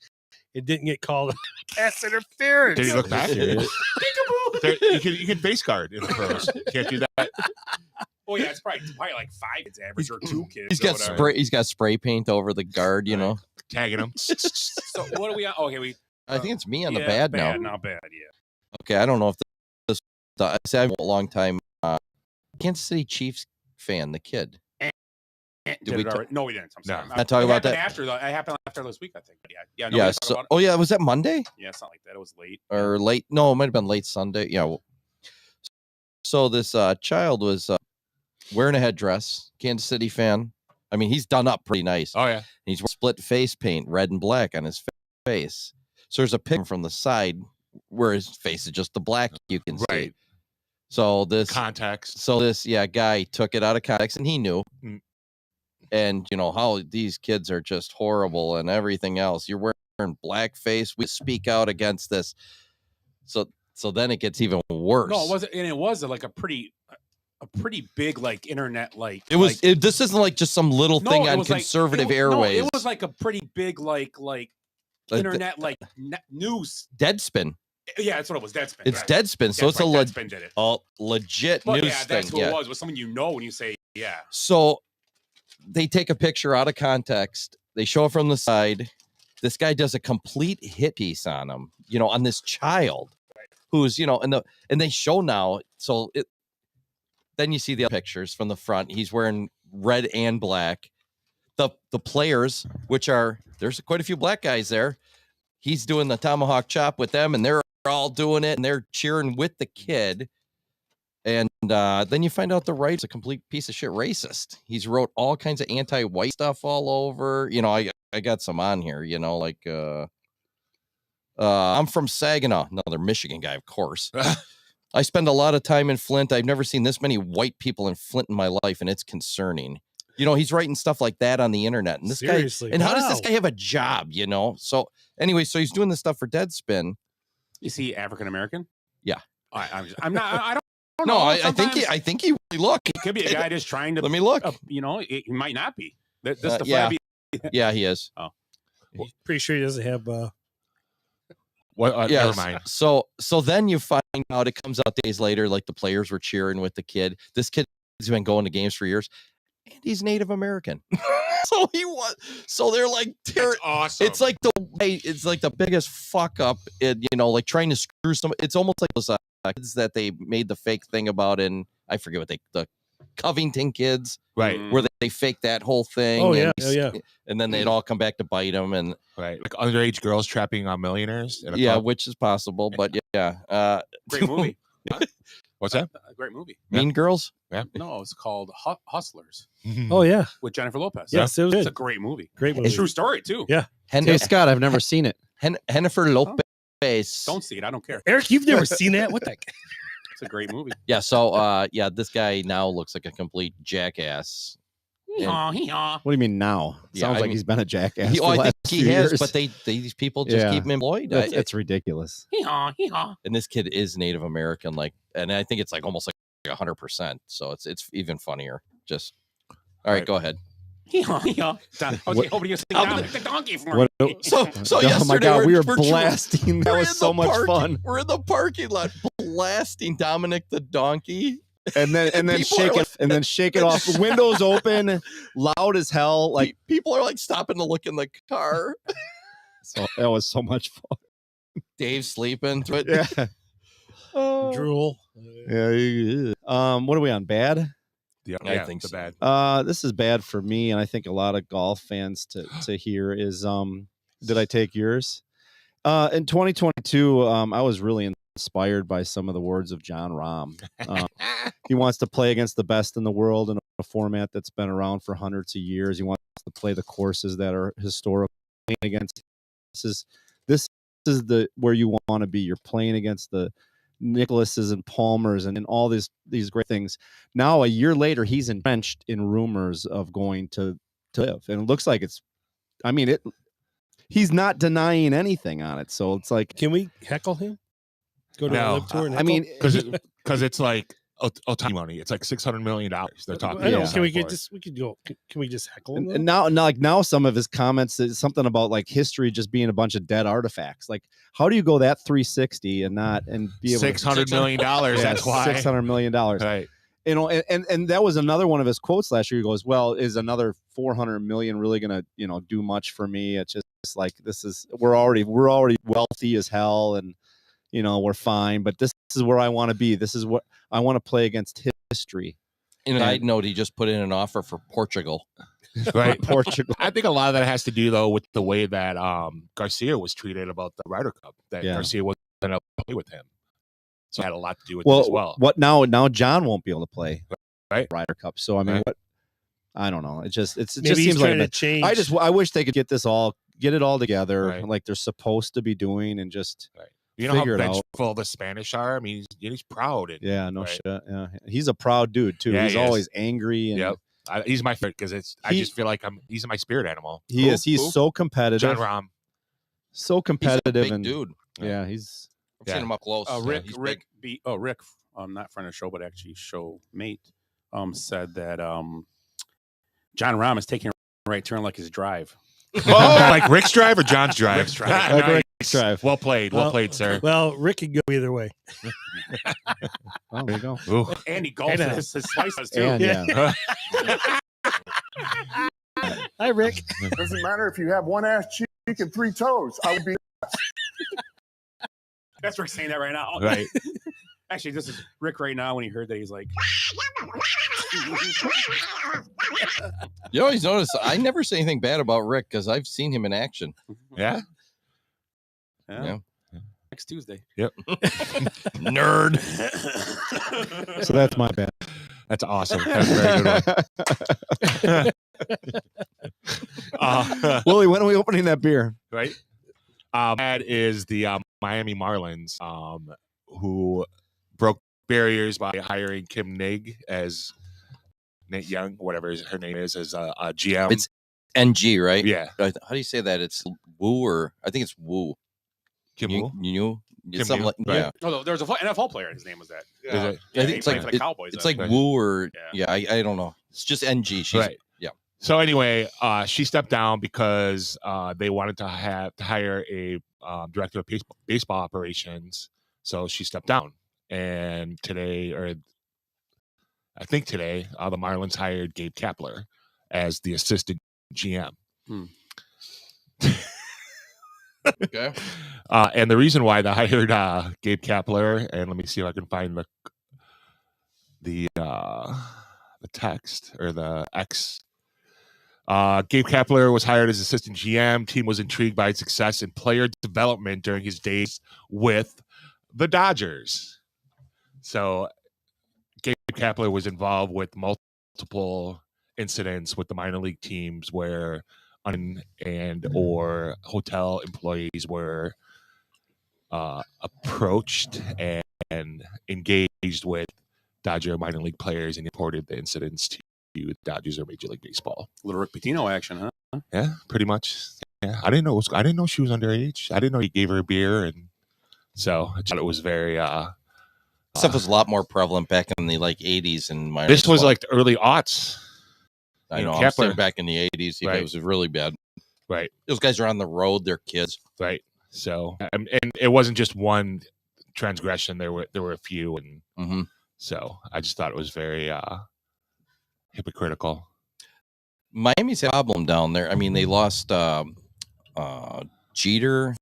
It didn't get called pass interference. Did he look back? Serious? You can face guard in the pros. Can't do that. Oh yeah, it's probably like 5 kids average or 2 kids. He's or got whatever. spray. He's got spray paint over the guard. You know. Tagging him. So what are we on? Okay, we. I think it's me on the yeah, bad now. Not bad. Yeah. Okay, I don't know if this. I said a long time. Kansas City Chiefs fan, the kid. Did we already? No, we didn't. I'm sorry. Not talk about that. It happened after this week, I think. Yeah. No, Yeah. we didn't talk So, about it. oh yeah, was that Monday Yeah, it's not like that. It was late. or late? No, it might have been late Sunday. Yeah. So this child was wearing a headdress. Kansas City fan. I mean, he's done up pretty nice. Oh yeah. He's split face paint, red and black on his face. So there's a picture from the side where his face is just the black you can see. Right. So this Context. So this guy took it out of context and he knew. Mm. And you know how these kids are just horrible and everything else. You're wearing blackface. We speak out against this. So then it gets even worse. No, it wasn't, and it was like a pretty big like internet like. It was. This isn't like just some little No, thing it on was like- conservative No, airways. it was like a pretty big like internet like news. Deadspin. Yeah, that's what it was. Deadspin. It's right. Deadspin. So That's it's right, a Deadspin did it. legit But news yeah, that's thing. who it was. Was someone you know when you say yeah. So they take a picture out of context. They show it from the side. This guy does a complete hit piece on him, on this child who's, and they show now. So then you see the pictures from the front. He's wearing red and black. The players, there's quite a few black guys there. He's doing the tomahawk chop with them and they're all doing it and they're cheering with the kid. And then you find out the right's a complete piece of shit racist. He's wrote all kinds of anti-white stuff all over. I got some on here, like I'm from Saginaw, another Michigan guy, of course. I spend a lot of time in Flint. I've never seen this many white people in Flint in my life, and it's concerning. He's writing stuff like that on the internet. And this Seriously, guy, and how does this wow. guy have a job, So anyway, so he's doing this stuff for Deadspin. Is he African American? Yeah. I'm not. I don't. No, know. I think he really look. It could be a guy just trying to. Let me look. He might not be. This the yeah. flabby. Yeah, he is. Oh, Pretty sure he doesn't have. What? Never mind. So then you find out, it comes out days later, like the players were cheering with the kid. This kid's been going to games for years, and he's Native American. So he was. So they're like, awesome. it's like the biggest fuck up. In, like trying to screw some. It's almost like those kids that they made the fake thing about in. I forget what the Covington kids, right? Where they fake that whole thing. Oh, and, yeah. And then they'd all come back to bite them, and right, like underage girls trapping on millionaires. In a yeah, club. which is possible, but yeah. Great movie. What's that? A great movie. Mean Girls. Yeah. No, it's called Hustlers Oh yeah. with Jennifer Lopez. Yes, it was It's good. a great movie. Great movie. True story too. Yeah. Hey, Scott, I've never seen it. Jennifer Lopez. Don't see it. I don't care. Eric, you've never seen that? What the? It's a great movie. Yeah. So this guy now looks like a complete jackass. Hee-haw, hee-haw. What do you mean now? Yeah, Sounds I like mean- he's been a jackass. I for the think last he few has, years. but these people just keep him employed. It's ridiculous. Hee-haw, hee-haw. And this kid is Native American, and I think it's like almost like 100%. So it's even funnier. Just all right, go ahead. Hee-haw, hee-haw. I was hoping you sing Dominic the Donkey for What- me. So Oh yesterday my God, we were we're blasting. That we're was in so the much fun. We're in the parking lot blasting Dominic the Donkey. And then People shake are it and then shake it off. Windows open, loud as hell. Like People are like stopping to look in the car. so, that was so much fun. Dave sleeping through it. Yeah. Drool. Yeah. What are we on? Bad? Yeah, I think the so. bad. This is bad for me, and I think a lot of golf fans to hear is did I take yours? In 2022, I was really inspired by some of the words of John Rahm. He wants to play against the best in the world in a format that's been around for hundreds of years. He wants to play the courses that are historical. Playing against this is the where you want to be. You're playing against the Nicholases and Palmers and all these great things. Now a year later, he's entrenched in rumors of going to live, and it looks like it's. I mean it. He's not denying anything on it, so it's like, can we heckle him? Go to No, a live tour. And I mean, because it's like Otani money. It's like $600 million. They're talking. I know. Yeah. Can we get just? We could go. Can we just heckle him? and now some of his comments is something about like history just being a bunch of dead artifacts. Like, how do you go that 360 and be able $600 million. That's why $600 million. Right. And that was another one of his quotes last year. He goes, "Well, is another 400 million really gonna do much for me? It's just like we're already wealthy as hell, and we're fine. But this is where I want to be. This is what I want to play against history." In a side note, he just put in an offer for Portugal. Right. Portugal. I think a lot of that has to do though with the way that Garcia was treated about the Ryder Cup. That Garcia wasn't able to play with him, so it had a lot to do with it as well. What now? John won't be able to play Ryder Cup. So I mean, Right. I don't know. It just Maybe seems he's like trying to change. I wish they could get it all together Right. like they're supposed to be doing, and just You know how figure it out. vengeful the Spanish are. I mean, he's proud. And, no right. shit. Yeah, he's a proud dude too. Yeah, He's he is. always angry, and Yep. He's my favorite because I just feel like he's my spirit animal. he is. He's so competitive. John Rahm. So competitive, Big and dude. yeah, he's. I've seen him up close. Rick, He's Rick, big. Rick, not friend of the show, but actually show mate, said that John Rahm is taking a right turn like his drive. Oh, like Rick's drive or John's drive? Rick's drive. Like Nice. Rick's drive. Well played. Well played, sir. Well, Rick could go either way. Oh, there you go. Ooh. And he golfs And, his slices too. And, yeah. Hi, Rick. Doesn't matter if you have one ass cheek and three toes. I would be. That's Rick saying that right now. Right. Actually, this is Rick right now when he heard that. He's like, You always notice I never say anything bad about Rick because I've seen him in action. Yeah. yeah. Next Tuesday. Yep. Nerd. So that's my bad. That's awesome. That's a very good one. Willie, when are we opening that beer? Right. That is the Miami Marlins, who broke barriers by hiring Kim Nig as Nate Young, whatever her name is, as a GM. It's NG, right? Yeah. How do you say that? It's Woo, or I think it's Woo. Kim You Woo? knew? Kim Something Woo, like, right. yeah. Oh, there was a NFL player. His name was that. Is it? I think it's he like played for the Cowboys. it's I like think. Woo, or Yeah. I don't know. It's just NG. She's Right. Yeah. So anyway, she stepped down because they wanted to hire a director of baseball operations. So she stepped down, and today, the Marlins hired Gabe Kapler as the assistant GM. Okay. And the reason why they hired Gabe Kapler, and let me see if I can find the text or the X. Gabe Kapler was hired as assistant GM. Team was intrigued by his success in player development during his days with the Dodgers. So Gabe Kapler was involved with multiple incidents with the minor league teams where or hotel employees were approached and engaged with Dodger minor league players and reported the incidents to the Dodgers or Major League Baseball. Little Rick Pitino action, huh? Yeah, pretty much. Yeah, I didn't know she was underage. I didn't know he gave her a beer, and so I thought it was very. Stuff was a lot more prevalent back in the like 80s and minor. This was like the early aughts. I know. Kepler. I'm saying back in the 80s, Right. it was really bad. Right. Those guys are on the road. They're kids. Right. So, and it wasn't just one transgression. There were a few, and so I just thought it was very hypocritical. Miami's a problem down there. I mean, they lost Jeter.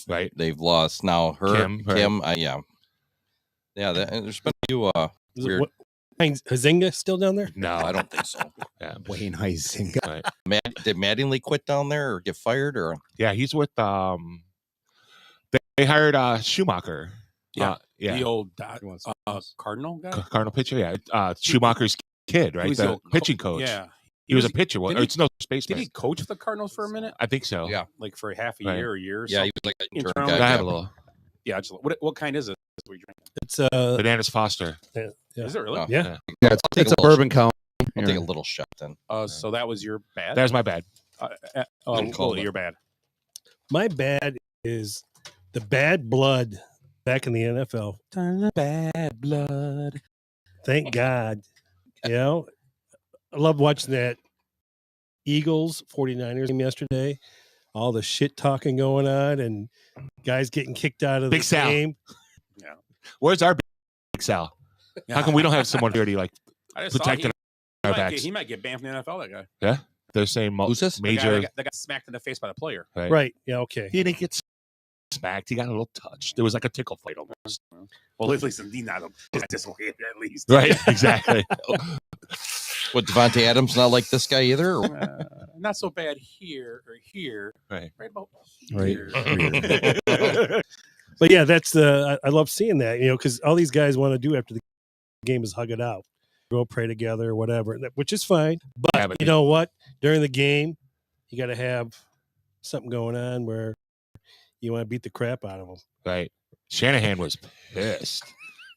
Right. They've lost now Kim. Yeah. There's been a few weird. Huizinga still down there? No, I don't think so. Yeah. Wayne Huizinga. Right. Did Mattingly quit down there or get fired? Or Yeah, he's with they hired Schumacher. Yeah. Yeah. The old Cardinal guy? Cardinal pitcher. Yeah. Schumacher's kid, right? Who's The the pitching coach. Yeah. He was a pitcher. didn't Or he- it's no spaceman. Did he coach for the Cardinals for a minute? I think so. Yeah. Like for half a Right. year or a year or yeah, he something? was like an Interim intern guy. I guy. have a little. Yeah, just, what kind is it? We drink? It's Bananas Foster. yeah. Is it really? Oh. Yeah. Yeah, it's a bourbon count. I'll take a little shot then. So that was your bad? That was my bad. Willie, your bad. My bad is the bad blood back in the NFL. Bad blood. Thank God. You know, I love watching that Eagles 49ers game yesterday. All the shit talking going on and guys getting kicked out of Big the Sal. game. Yeah. Where's our Big Sal? How come we don't have someone here to like I just saw protecting our backs? he might get banned from the NFL, that guy. Yeah, they're saying Who's this? major. That got smacked in the face by the player. Right. Yeah. Okay. He didn't get smacked. He got a little touch. There was like a tickle fight almost. Well, at least he's not dislocated, at least. Right. Exactly. What, Devontae Adams not like this guy either? Or? Not so bad here or here. Right. Right about Right. here. But yeah, that's I love seeing that, you know, because all these guys want to do after the game is hug it out, go pray together or whatever, which is fine. But, Yeah, but you know what? During the game, you got to have something going on where you want to beat the crap out of them. Right. Shanahan was pissed.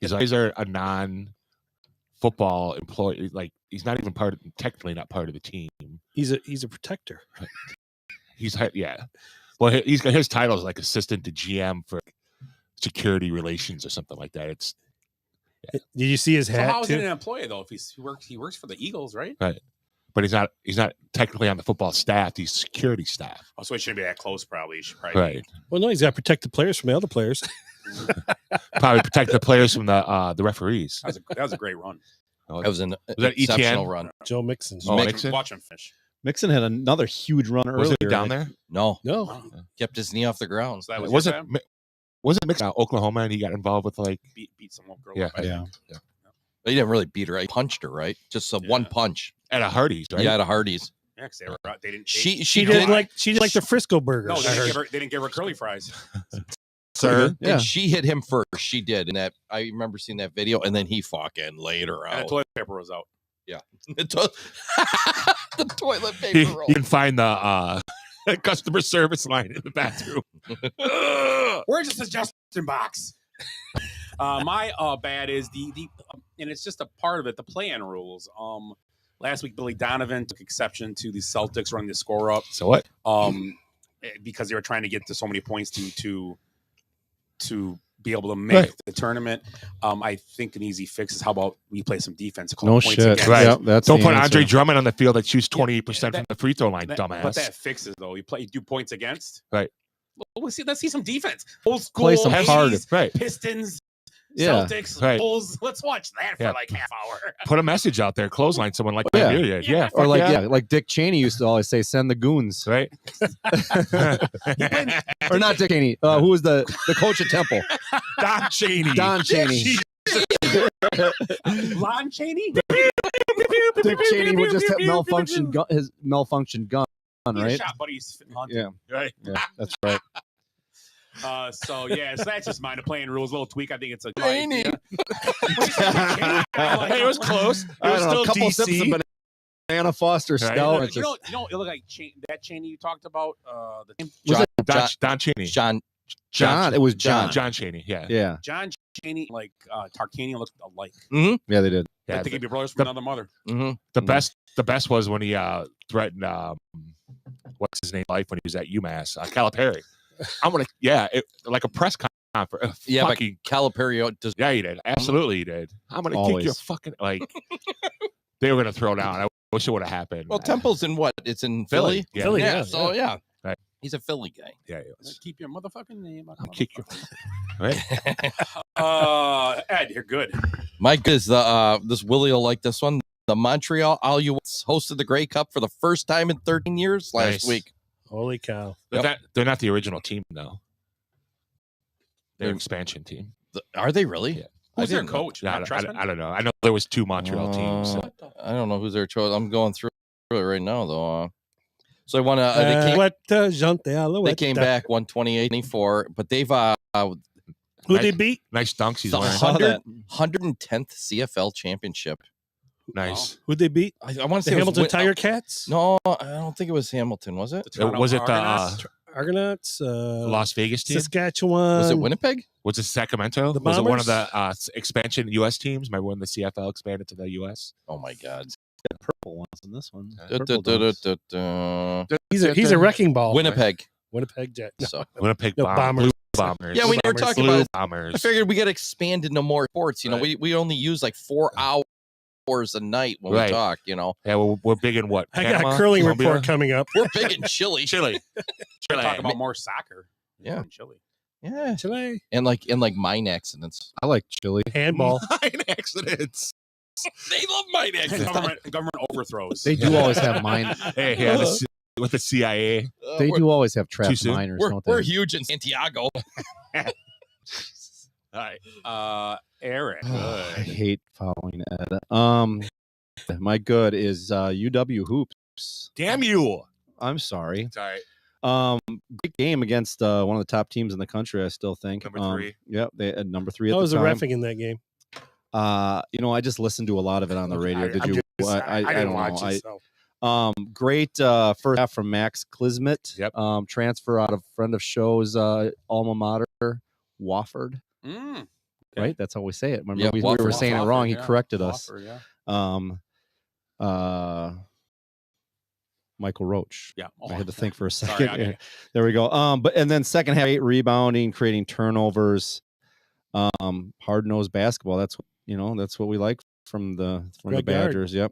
He's like, these are a non-football employee. Like he's not even technically not part of the team. He's a protector. Yeah. Well, he's got his title is like assistant to GM for security relations or something like that. It's Did you see his So hat how is he too? an employee though? If he works for the Eagles, right? right. But he's not technically on the football staff. He's security staff. Oh, so he shouldn't be that close. Probably. He should probably Right. Well, no, he's got to protect the players from the other players. Probably protect the players from the referees. That was a great run. That was an that exceptional ETN? run. Joe Mixon. Oh, Mixon? Watch him fish. Mixon had another huge run earlier. Was it down there? No, No, kept his knee off the ground. So that was Wasn't Mixon Oklahoma and he got involved with like beat some girl. Yeah. up, I think. But he didn't really beat her. He punched her, right? Just one punch. at a Hardee's, right? Yeah, at a Hardee's. Yeah, 'cause they didn't. She she did didn't like the Frisco burgers. No, I they didn't, heard. they didn't give her curly fries. Sir. Yeah. And she hit him first. She did, and that I remember seeing that video. And then he fucking laid her And the out. toilet paper was out. Yeah, the toilet paper You roll. can find the customer service line in the bathroom. Where's the suggestion box? My bad is the and it's just a part of it. The play-in rules. Last week Billy Donovan took exception to the Celtics running the score up. So what? Because they were trying to get to so many points to be able to make the tournament. I think an easy fix is how about we play some defense? Call No points shit. against. Right. Yep, that's Don't the put answer. Andre Drummond on the field that shoots 28% that- from the free throw line, But dumbass. that fixes though. You do points against. Right. Well, let's see some defense. Old school Play some hard. 80s Right. Pistons Yeah. Celtics, Right. Bulls. Let's watch that for Yeah. like half hour. Put a message out there, clothesline someone like Yeah. that. Yeah, yeah. Or fuck like yeah. like Dick Cheney used to always say, "Send the goons." Right. Or not Dick Cheney. Who was the coach at Temple? Don Cheney. Don Cheney. Lon Chaney. Dick Cheney would just have his malfunctioned gun, right? Shot buddies. Yeah. Right. Yeah, that's right. So that's just minor playing rules, little tweak. I think it's a good Cheney. idea. Hey, it was close. It I was don't know, still a couple sips DC. of Banana Foster Right. Stout. You know, it looked like that Cheney you talked about. Was it Don Cheney. John? It was John. John Cheney. Yeah. Yeah. John Cheney, like Tarkanian, looked alike. Yeah, they did. I think he'd be brothers from another mother. The best was when he threatened what's his name life when he was at UMass, Calipari. I'm gonna like a press conference. Yeah, fucking, but Calipari does. yeah, he did. Absolutely, he did. I'm gonna kick your Always. fucking like. They were gonna throw down. I wish it would have happened. Well, Temple's in what? It's in Philly. Yeah. Philly, Yeah. yeah. So yeah, Right. he's a Philly guy. Yeah, he was. Keep your motherfucking name. I'll kick your. Right. Ed, you're good. Mike is the this Willie will like this one. The Montreal Alouettes hosted the Grey Cup for the first time in 13 years last Nice. week. Holy cow. They're not the original team though. They're an expansion team. Are they really? Yeah. Who's their didn't know. coach? I Not Trestman? don't know. I know there was 2 Montreal teams. I don't know who's their choice. I'm going through it right now though. So I want to. They They came back 128-24, but they've Who they beat? Nice dunks he's the wearing. 110th CFL championship. Nice. Who they beat? I want to The say Hamilton it was Tiger Cats? No, I don't think it was Hamilton. Was it? Was it the Argonauts? Las Vegas team? Saskatchewan. Was it Winnipeg? Was it Sacramento? The Was it one of the Bombers? expansion U.S. teams? Remember when the CFL expanded to the U.S.? Oh my God! Purple ones in this one. He's a wrecking ball. Winnipeg. Winnipeg Jet. No. So Winnipeg No, Bombers. Bombers. Blue Bombers. yeah, we were talking Blue about it. Bombers. I figured we got to expand into more sports. You know, Right. we only use like 4 hours a night when Right. we talk. You know, Yeah, we're big in what? I got Panama? a curling Colombia? report coming up. we're big in Chile. Chile. Chile. Talk about more soccer. Yeah. In Chile. Yeah, Chile. and like mine accidents. I like chili. Handball. Mine accidents. They love mine accidents. Government overthrows. They do always have mine. Hey, yeah, with the CIA. They we're, do always have Too trapped soon? miners, We're, don't they? we're huge in Santiago. All right. Eric. I hate following Ed. My good is UW Hoops. Damn you. I'm sorry. It's all right. Big game against one of the top teams in the country. I still think Number 3. Yep, they had number 3 at That the was a time. reffing in that game. I just listened to a lot of it on the radio. Did you? I didn't don't watch know. it. So. Great first half from Max Klismet. Yep. Transfer out of friend of shows alma mater, Wofford. Okay. Right, that's how we say it. Remember, Yeah, we were Wofford. saying it Wofford, wrong. He yeah. corrected us. Wofford, yeah. Michael Roach. Yeah. I had to think for a Sorry, second. I got it. There we go. And then second half, 8 rebounding, creating turnovers. Hard-nosed basketball. That's what we like from the Greg Gard. Badgers. Yep.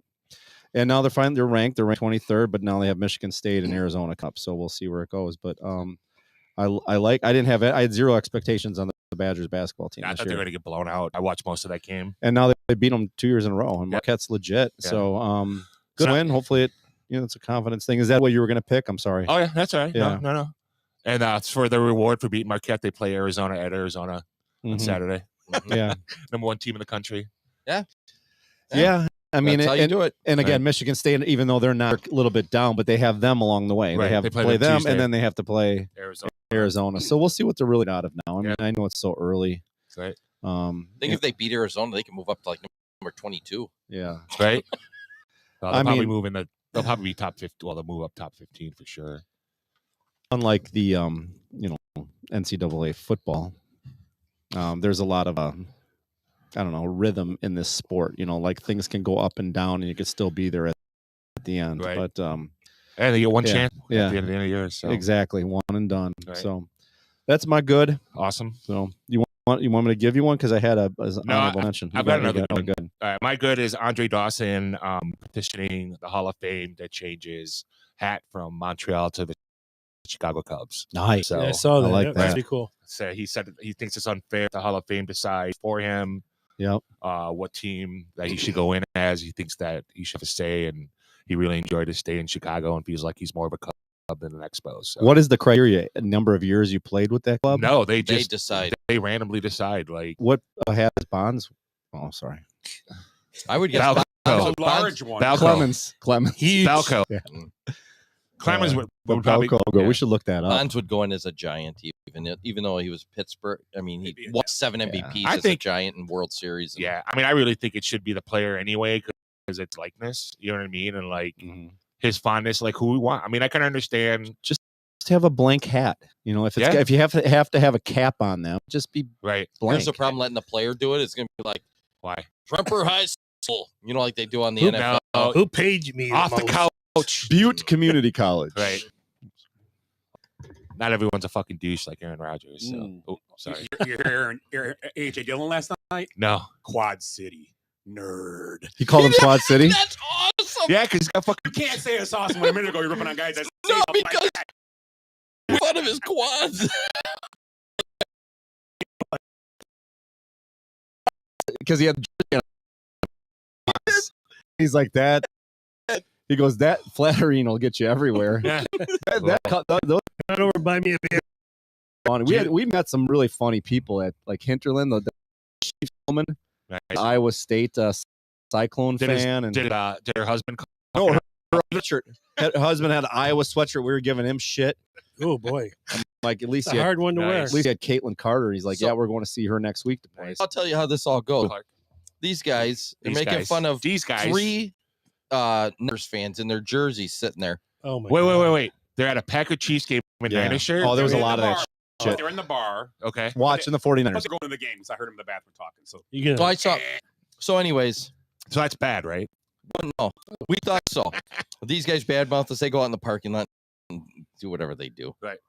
And now they're ranked 23rd, but now they have Michigan State and Arizona Cup. So we'll see where it goes. But I had 0 expectations on the Badgers basketball team I this thought they were year. going to get blown out. I watched most of that game. And now they beat them 2 years in a row, and Marquette's legit. Yeah. So good So- win. Hopefully it's a confidence thing. Is that what you were going to pick? I'm sorry. Oh, yeah, that's all right. Yeah. No. And it's for the reward for beating Marquette. They play Arizona at Arizona on Mhm. Saturday. Yeah. Number 1 team in the country. Yeah. I mean, That's how you and, do it. and again, Right. Michigan State, even though they're not a little bit down, but they have them along the way. Right. They have They to play play them them, Tuesday. and then they have to play Arizona. Arizona. So we'll see what they're really out of now. I mean, Yeah. I know it's so early. Right. I think if they beat Arizona, they can move up to like number 22. Yeah. Right. They'll I probably mean- move in the. They'll probably be top 50. Well, they'll move up top 15 for sure. Unlike the NCAA football, there's a lot of rhythm in this sport. Like things can go up and down, and you could still be there at the end. Right. But And they get one Yeah, chance yeah. at the end of the year. So exactly, one and done. Right. So that's my good. awesome. So you want me to give you one because I had as an No, honorable mention. I've got another Oh, one. good. All right, my good is Andre Dawson petitioning the Hall of Fame that changes hat from Montreal to the Chicago Cubs. Nice. So Yeah, I saw that. I like That's that. pretty cool. so he said he thinks it's unfair the Hall of Fame decide for him Yep. what team that he should go in as. He thinks that he should have to stay, and he really enjoyed his stay in Chicago and feels like he's more of a Cub than an Expos. So. What is the criteria? A number of years you played with that club? No, they They just decide. They randomly decide. Like What has Bonds? Oh, sorry. I would guess Balco. That's a large one. Balco. Clemens. Balco. Yeah. Clemens would probably Balco go. yeah. We should look that up. Bonds would go in as a Giant, even though he was Pittsburgh. I mean, he won 7 MVPs I as think- a Giant in World Series. Yeah, I mean, I really think it should be the player anyway because it's likeness. You know what I mean? And like his fondness, like who we want. I mean, I can understand. Just have a blank hat. You know, if it's Yeah. if you have to have a cap on them, just be Right. blank. Here's the problem: letting the player do it. It's going to be like Why? Tremper High School, like they do on the Who- NFL. no. Who paid me Off the most? couch. Butte Community College. Right. Not everyone's a fucking douche like Aaron Rodgers. So. Mm. Oh, sorry. You're AJ Dillon last night? No. Quad City. Nerd. He called him Quad City. That's awesome. Yeah, because he's got fucking. You can't say it's awesome when a minute ago you're ripping on guys that say No, stuff like because that. one of his quads. Because he had. He's like that. He goes, that flattering will get you everywhere. Yeah. Those Not over by me a beer. funny. We met some really funny people at like Hinterland, the Chiefs woman, Nice. Iowa State Cyclone Did, fan, and did her husband call? no, her sweatshirt. Her husband had an Iowa sweatshirt. We were giving him shit. Oh boy, Like at least it's he a had, hard one to wear. at least he had Caitlin Carter. He's like, So- yeah, we're going to see her next week to play. I'll tell you how this all goes. Clark. These guys, they're These making guys. fun of These guys. 3 Niners fans in their jerseys sitting there. Oh my. Wait. They're at a Packer Chiefs game in Yeah. Niners shirt. Oh, there was a They're in lot the of that bar. shit. They're in the bar. Okay. Watching the But 49ers. they're going to the game, so I heard him in the bathroom talking. So You So I gonna? saw. So, anyways, So that's bad, right? no, we thought so. These guys badmouth us. They go out in the parking lot and do whatever they do. Right.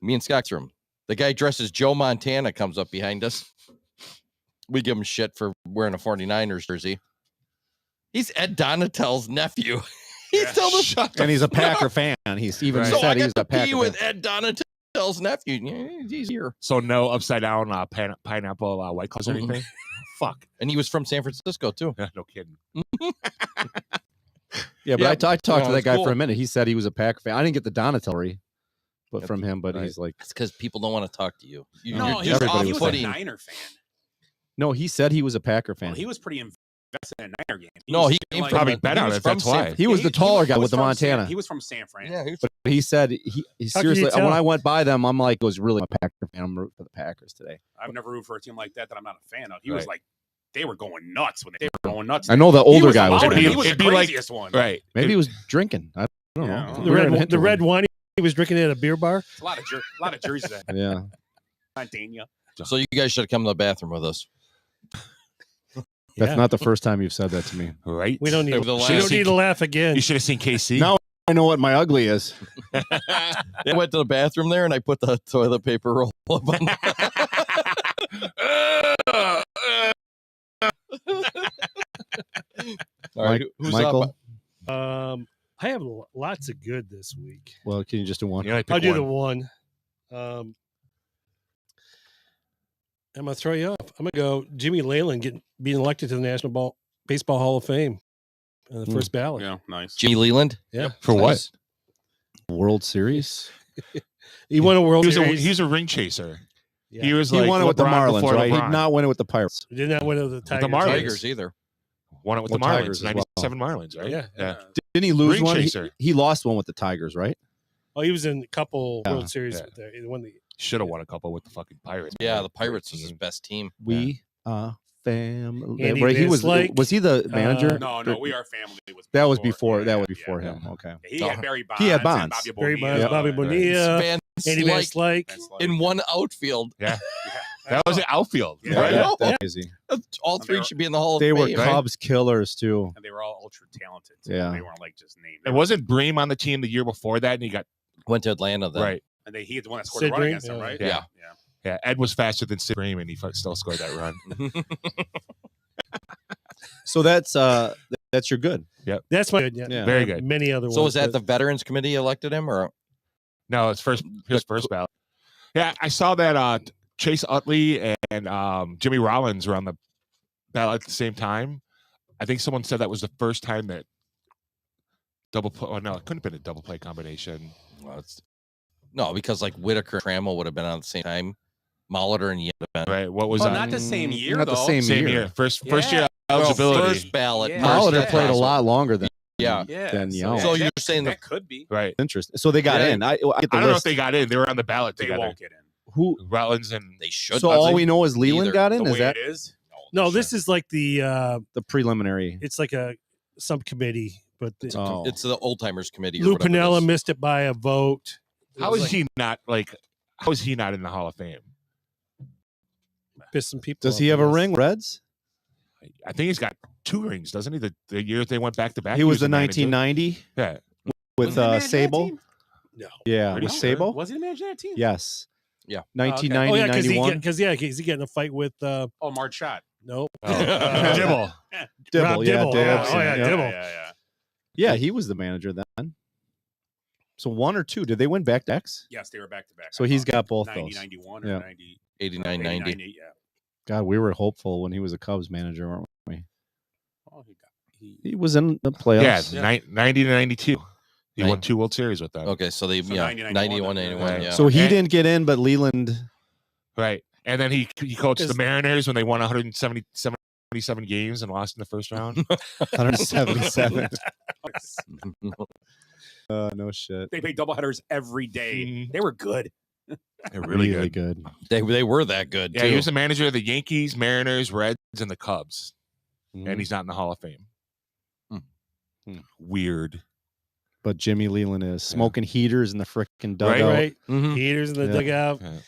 Me and Scott's room. The guy dressed as Joe Montana comes up behind us. We give him shit for wearing a 49ers jersey. He's Ed Donatel's nephew. He's Yeah, still the shut the And he's a fuck up. Packer fan. He's even Right. So I said got he's to a Packer be fan. with Ed Donatel's nephew. Yeah, he's here. So no upside down pineapple white claws or Mm-mm. anything. Fuck. And he was from San Francisco, too. No kidding. Yeah, but Yeah. I talked to No, that it's guy cool. for a minute. He said he was a Packer fan. I didn't get the Donatelli, but Yep. from him. But Right. he's like, It's because people don't want to talk to you. You're no, just he was everybody a was off-putting. Niner fan. no, he said he was a Packer fan. Well, he was pretty invested in a Niner game. No, was he came like- from Probably the- bet he on was it. from That's San- why. He was the taller guy was with the from San- Montana. he was from San Fran. Yeah, he was But he said he How can you seriously. tell? When I went by them, I'm like, it was really a Packer fan. I'm rooting for the Packers today. I've never rooted for a team like that I'm not a fan of. He was Right. like, they were going nuts when they were going nuts. I know the He older guy was. about it. drinking. He was the It'd be like- craziest one. Right. Maybe he was drinking. I don't Yeah. know. The We were in the red Hinterland. wine he was drinking at a beer bar. It's a lot of jerseys. That Yeah. Montana. So you guys should have come to the bathroom with us. That's Yeah. not the first time you've said that to me. Right. We don't need. Over the We last- don't need to laugh again. You should have seen KC. Now I know what my ugly is. I went to the bathroom there and I put the toilet paper roll up on. All right, who's Michael. up? I have lots of good this week. Well, can you just do one? You only pick I'll do the one. one. I'm gonna throw you off. I'm gonna go Jimmy Leyland being elected to the National Baseball Hall of Fame on the first ballot. Yeah, nice. Jimmy Leland. Yeah, For what? Nice. World Series. he won a World He was a, Series. he was a ring chaser. Yeah. He was He like won it with the LeBron Marlins, before right? He LeBron. did not win it with the Pirates. He did not win it with the Tigers. Marlins. Tigers either. Won it with Well, the Marlins. Tigers as well. 97 Marlins, right? Yeah. Didn't he lose Ring one? chaser. He lost one with the Tigers, right? Oh, he was in a couple Yeah. World Series Yeah. with there. He won the. Should have won a couple with the fucking Pirates. Yeah, the Pirates was his best team. We family. Andy Right, he was. Van Slyke, Was he the manager? No, we are family. That was before. yeah, That was yeah, before yeah. him. Okay. He had Barry Bonds. He had and Bonds. Bobby Barry Bonilla. Bonds, Bobby Yeah. Bonilla, Van Andy Van Slyke Slyke. in one outfield. Yeah. That was an outfield. Yeah. Right? Yeah, Yeah. that's crazy. All three should be in the Hall of They Fame. were right? Cubs killers too. And they were all ultra talented. Yeah. They weren't like just named. And wasn't Bream on the team the year before that? And he got Went to Atlanta then. right. And he had the one that scored Sid a run Bream? against him, right? Yeah. Yeah, Ed was faster than Sid Bream, and he still scored that run. So that's your good. That's my good. Yeah. Yeah. Very I have good. Many other ones. So was that but the Veterans Committee elected him, or No, it's his first ballot. Yeah, I saw that Chase Utley and Jimmy Rollins were on the ballot at the same time. I think someone said that was the first time that double play. Oh no, it couldn't have been a double play combination. Well, no, because like Whitaker and Trammell would have been on at the same time. Molitor and Yedvin. Right. What was not the same year, Not though. the same year. First year eligibility. First ballot. Yeah. Molitor played a lot longer than Yeah. than Young. So you're saying that could be Right. Interesting. So they got Yeah. in. I get the I don't know if list. they got in. They were on the ballot they together. won't get in. Who? Rollins and they should. So all we know is Leland Either. got in. The Is way that it is. No, this is like the preliminary? it's like a subcommittee, but Oh. It's the old timers committee. Lou or whatever it Piniella is. missed it by a vote. how is he not how is he not in the Hall of Fame? Pissed some people. Does off, he have I a guess. ring? Reds? I think he's got 2 rings, doesn't he? The year they went back to back. He was the manager. 1990 Yeah. with Was he managing that Sable. team? No. Yeah, Pretty with sure. Sable. Was he managing that team? Yes. Yeah. 1990, Oh yeah, because 91. he's getting a fight with Oh, Marge Schott. no Dibble. Dibble, Rob yeah, Dibble. Dibs, Oh yeah, yeah. Dibble. Yeah. Yeah, he was the manager then. So 1 or 2. Did they win back to X? Yes, they were back to back. So he's got both 90, those. 91 or Yeah. 90, 89, 90. 90, yeah. God, we were hopeful when he was a Cubs manager, weren't we? Oh, he He was in the playoffs. Yeah, 90 to 92. He Nine- won 2 World Series with them. Okay, so they So 90, 90, 91, 91, 91, yeah. So he And- didn't get in, but Leland. Right. And then he coached the Because- Mariners when they won 177 games and lost in the first round. 177. No shit. they played doubleheaders every day. Mhm. They were good. They're really, good. good. They were that good Yeah, too. he was the manager of the Yankees, Mariners, Reds, and the Cubs. Mhm. And he's not in the Hall of Fame. Weird. But Jimmy Leland is smoking heaters in the frickin' dugout. Right. Mhm. Heaters in the Yeah. dugout, Yeah.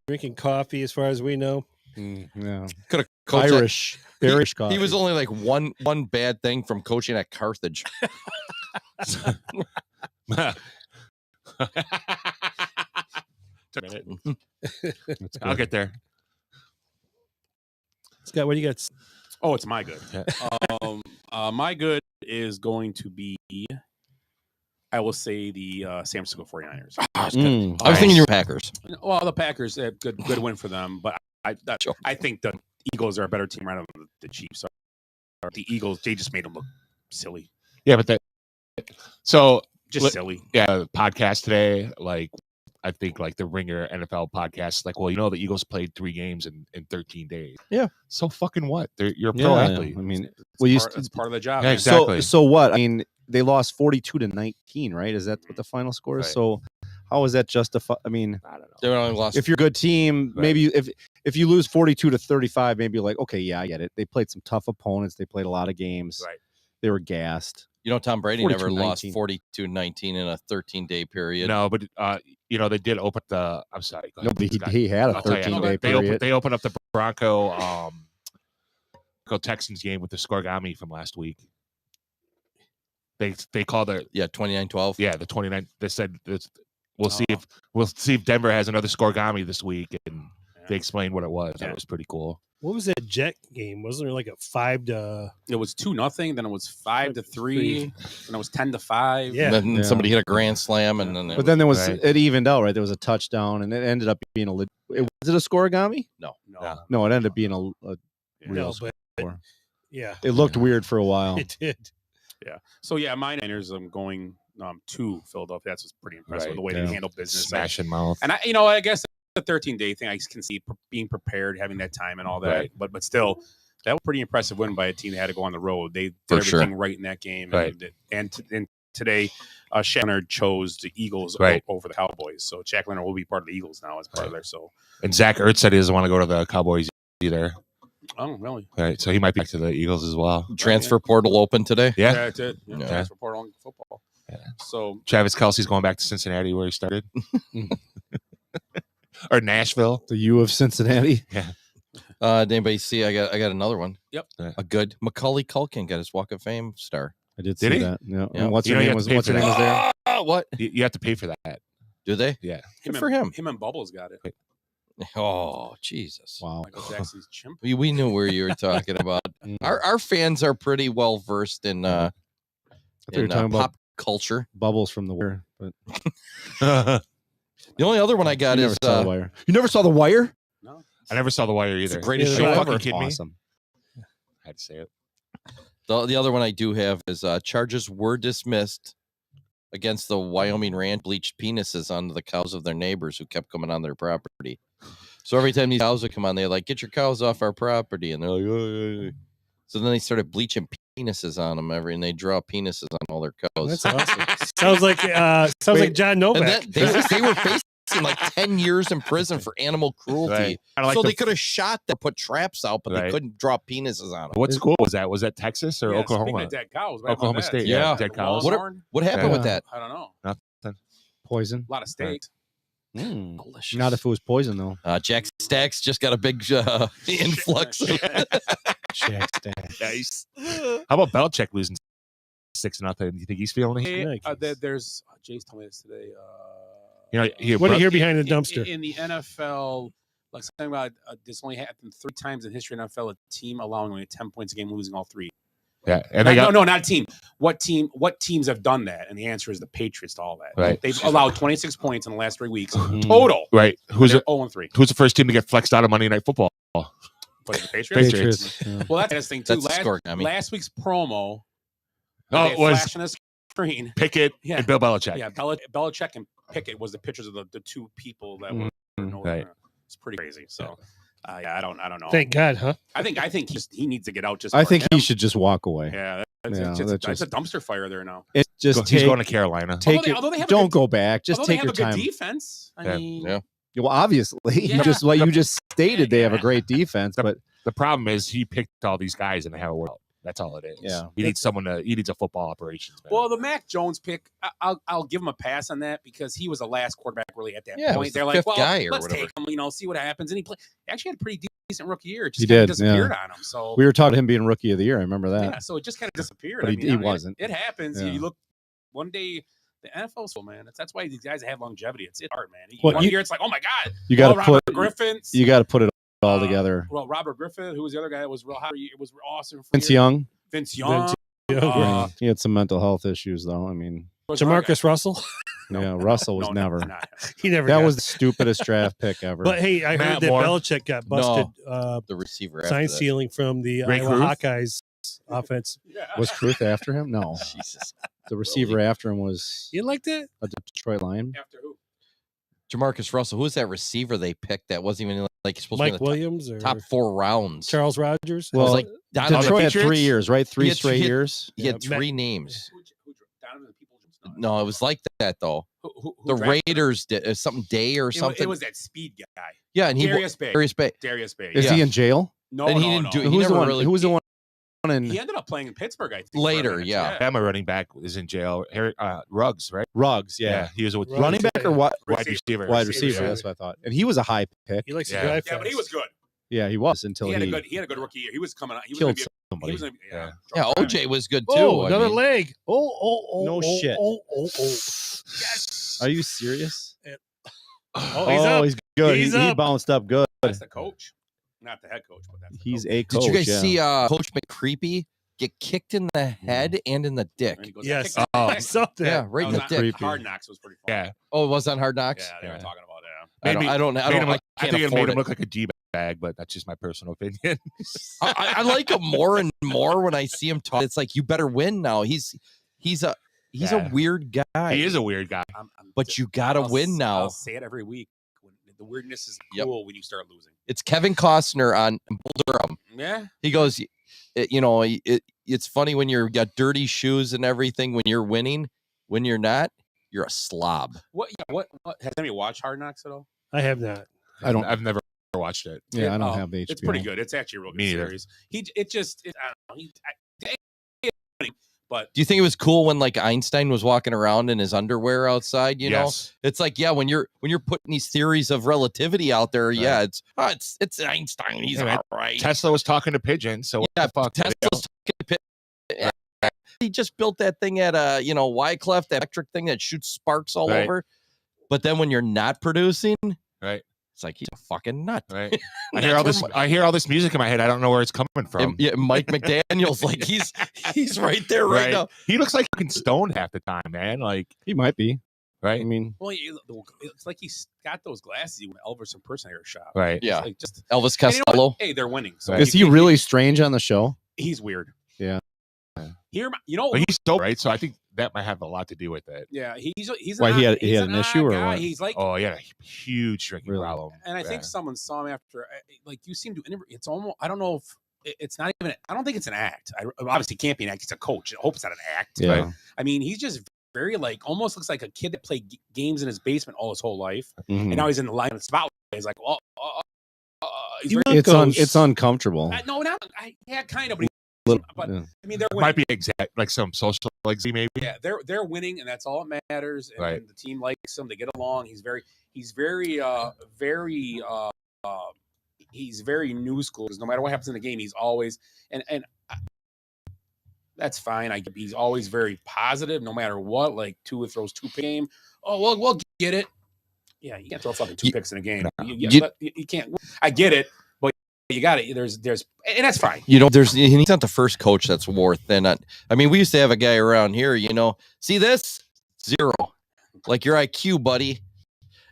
drinking coffee, as far as we know. Yeah. Could have coached at- Irish coffee. He was only like one bad thing from coaching at Carthage. Took a minute. I'll get there. Scott, what do you got? Oh, it's my good. Yeah. My good is going to be, I will say, the San Francisco 49ers. I was thinking you were Packers. Well, the Packers, good win for them, but Sure. I think the Eagles are a better team right than the Chiefs are. The Eagles, they just made them look silly. Yeah, but so Just Look- silly. yeah, podcast today, I think the Ringer NFL podcast, well, the Eagles played 3 games in 13 days. Yeah. So fucking what? You're a pro athlete. I mean, It's part of the job. Yeah, man. exactly. So what? I mean, they lost 42-19, right? Is that what the final score is? Right. So how is that justified? I mean, I don't know. They only lost. if you're a good team, Right. maybe if you lose 42-35, maybe you're like, okay, yeah, I get it. They played some tough opponents. They played a lot of games. Right. They were gassed. Tom Brady never lost 42-19. 42-19 in a 13-day period. No, but they did open the. I'm sorry. Go No, ahead, but Scott. he had a I'll tell you. 13-day They period. opened up the Bronco Texans game with the scorigami from last week. They called it Yeah, 29-12. the 29. They said we'll see if Denver has another scorigami this week, and they explained what it was. Yeah. It was pretty cool. What was that Jet game? Wasn't there like a 5-? It was 2-0, then it was 5-3, and it was 10-5. Yeah. And then Yeah. somebody hit a grand slam, and then But then there was Right. it evened out, right? There was a touchdown, and it ended up being was it a scorigami? No. No, it ended up being a Yeah. real No, but score. yeah, It looked weird for a while. it did. Yeah. So yeah, my Niners. I'm going to Philadelphia. That's what's pretty impressive Right, the way yeah. they handle business. Smashing mouth. And I guess the 13-day thing, I can see being prepared, having that time and all that. Right. But still, that was a pretty impressive win by a team that had to go on the road. They did For sure. everything right in that game. Right. And today, Shaq Leonard chose the Eagles Right. over the Cowboys. So Shaq Leonard will be part of the Eagles now as part of their. So And Zach Ertz said he doesn't want to go to the Cowboys either. oh really? Right, so he might be back to the Eagles as well. Transfer portal open today. Yeah. That's it. Yeah. Yeah. That's report on football. Yeah. So Travis Kelsey's going back to Cincinnati where he started, or Nashville. The U of Cincinnati. Yeah. Did anybody see? I got another one. Yep. A good Macaulay Culkin got his Walk of Fame star. I did Did see he? that. Yeah. Yeah. And what's You her know you name have to was pay what's her for name was there? Ah, what? You have to pay for that. Do they? Yeah. Good for him. Him and Bubbles got it. Oh, Jesus. Wow. Michael Jackson's chimp. We knew where you were talking about. Our fans are pretty well versed in I thought you were talking pop culture. Bubbles from the Wire. But The only other one I got you is never saw the Wire. You never saw the Wire? No. I never saw The Wire it's either. the greatest Yeah, show right. ever. Fucking kidding me? Awesome. I had to say it. The other one I do have is charges were dismissed against the Wyoming ranch bleached penises onto the cows of their neighbors who kept coming on their property. So every time these cows would come on, they're like, "Get your cows off our property," and they're like, "Oh." So then they started bleaching penises on them and they draw penises on all their cows. That's awesome. sounds like John Novak. And then they were facing like 10 years in prison for animal cruelty. Right. Kinda like so the- they could have shot them, put traps out, but they Right. couldn't draw penises on them. What school was that? Was that Texas or Yeah, speaking Oklahoma? of dead cows, what happened Oklahoma with that? State. Yeah. Dead cows. Longhorn? What happened with that? I don't know. Nothing. Poison. A lot of steak. Delicious. Not if it was poison, though. Jack Stacks just got a big influx. of- Jack Stack. Nice. How about Belichick losing 6-0? Do you think he's feeling it? Hey, Nice. there's Jace told me this today. You know, he What do you hear behind the dumpster? In the NFL, like something about this only happened 3 times in history of NFL, a team allowing only 10 points a game, losing all 3. Yeah, and they got No, not a team. What teams have done that? And the answer is the Patriots to all that. Right. They've allowed 26 points in the last 3 weeks Mm. total. right. Who's They're it? 0-3. Who's the first team to get flexed out of Monday Night Football? What is the Patriots? Patriots. Yeah. Well, that's interesting too. That's the score, Gummy. Last week's promo. Oh, they it was flashed on the screen. Pickett Yeah. and Bill Belichick. Yeah, Belichick and Pickett was the pictures of the 2 people that were. Right. It's pretty crazy. So, yeah, I don't know. Thank God, huh? I think he needs to get out. Just I for think him. he should just walk away. Yeah, Yeah, it's that's a dumpster fire there now. It's just He's take, going to Carolina. take Although it. although they have a Don't good- go back. Just although take your they have a time. good defense. I Yeah. mean, Yeah. Well, obviously, Yeah. just like you just stated, they have a great defense, but The problem is he picked all these guys and they haven't worked out. That's all it is. Yeah. He needs he needs a football operations man. Well, the Mac Jones pick, I'll give him a pass on that because he was the last quarterback really at that Yeah, it was point. the They're like, fifth well, guy or let's whatever. take him, see what happens. And he actually had a pretty decent rookie year. It just He kind of did, disappeared on him. So we were talking about him being rookie of the year. I remember that. yeah, so it just kind of disappeared. But I he mean, wasn't. It happens. Yeah. You look one day. The NFL's so man. That's why these guys have longevity. It's hard, man. Well, One you- year it's like, oh my god, You got to Robert put Griffins. You got to put it all together. Well, Robert Griffin, who was the other guy that was real hot. It was awesome. For Vince years. Young. Vince Young. Yeah. He had some mental health issues, though. I mean, was another guy. Jamarcus Russell. yeah, Russell was No, never. not him. He never. That got was the stupidest draft pick ever. But hey, I Matt heard that Moore. Belichick got busted The receiver. sign after that. stealing from the Ray Iowa Cruz? Hawkeyes offense. Yeah. Was Truth after him? No. Jesus. The receiver after him was You like that? a Detroit Lion. After who? Jamarcus Russell. Who was that receiver they picked that wasn't even like supposed to be Mike in the Williams or top 4 rounds? Charles Rogers? It was Well, like Donovan Detroit had Patriots? 3 years, right? 3 He had- straight he had- years. He had Yeah, Matt- 3 names. Who Donovan Peoples? No, it was like that though. Who The drafted him? Raiders did something Day or It something. was that speed guy. Yeah, and he Darius Bay. Darius Bay. Darius Bay. Is Yeah. he in jail? No, And he no, didn't no. do- He Who's the never one? really- Who was the one? In He ended up playing in Pittsburgh, I think. for a Later, minute. yeah. Bama running back is in jail. Ruggs, right? Ruggs, yeah. He was a Ruggs. Running back or what? wide receiver. Wide receiver. That's what I thought. And he was a high pick. He likes Yeah. to drive Yeah, fast. but he was good. Yeah, he was until He he, had a good rookie year. He was coming out. He was killed gonna be somebody. He was gonna be, Yeah. Yeah, OJ was good too. Oh, I another mean, leg. Oh. No oh, shit. Oh. Are you serious? Oh, he's up. He's good. He's he up. bounced up good. That's the coach, not the head coach, but that's the He's coach. a coach. Did you guys yeah. see Coach McCreepy get kicked in the head and in the dick? And he goes, Yes. "I kicked Oh. that I back." saw that. Yeah, right That in was the on- dick. Creepy. Hard Knocks was pretty fun. Yeah. Oh, it was on Hard Knocks. Yeah, they were Yeah. talking about that. I Made me- don't made I him look- can't think it made afford him it. look like a D bag, but that's just my personal opinion. I like him more and more when I see him talk. It's like you better win now. He's a Yeah. weird guy. He is a weird guy. But you gotta win now. I'll say it every week. The weirdness is Yep. cool when you start losing. It's Kevin Costner on Bull Durham. Yeah. He goes, it's funny when you've got dirty shoes and everything when you're winning. When you're not, you're a slob. What has anybody watched Hard Knocks at all? I have not. I've never watched it. Yeah, I don't Oh, have HBO. It's pretty good. It's actually a real good Me neither. series. I don't know. But Do you think it was cool when like Einstein was walking around in his underwear outside? You know, Yes. it's like when you're putting these theories of relativity out there. Yeah, it's Einstein. He's Yeah, man. all right. Tesla was talking to pigeons, so what Yeah, the fuck? Tesla's he just built that thing at Wyclef, that electric thing that shoots sparks all Right. over. But then when you're not producing, Right. It's like he's a fucking nut. Right. I hear all this music in my head. I don't know where it's coming from. Yeah, Mike McDaniel's like he's right there right now. He looks like fucking stoned half the time, man. Like He might be. right. I mean, Well, it's like he's got those glasses when Elvis impersonator shop. Right. Yeah. Like just Elvis and you know Costello. what? Hey, they're winning. So Right. is he really strange on the show? He's weird. Yeah. Here, you know, But he's so right. So I think that might have a lot to do with it. yeah, he's Why, an he odd- had- he he's had an odd issue or guy. what? He's like, Oh, yeah, a huge drinking Really? problem. and I think someone saw him after. Like you seem to. It's almost. I don't know if it's not even. I don't think it's an act. Obviously, it can't be an act. He's a coach. I hope it's not an act. Yeah. But, I mean, he's just very like almost looks like a kid that played games in his basement all his whole life, Mhm. and now he's in the line of the spotlight. He's like, well, he's You very, want It's uncomfortable. no, not yeah, kind of. But Yeah. I mean, they're It winning. might be exact like some social legacy, maybe. Yeah, they're winning, and that's all that matters. And, Right. the team likes him; they get along. He's very new school. Because no matter what happens in the game, he's always and that's fine. He's always very positive, no matter what. Like throws two game. Oh, well, we'll get it. Yeah, you can't throw fucking two picks in a game. You can't. I get it, but you got it. There's, and that's fine. You know, he's not the first coach that's worth. And I mean, we used to have a guy around here. You know, see this 0, like your IQ, buddy.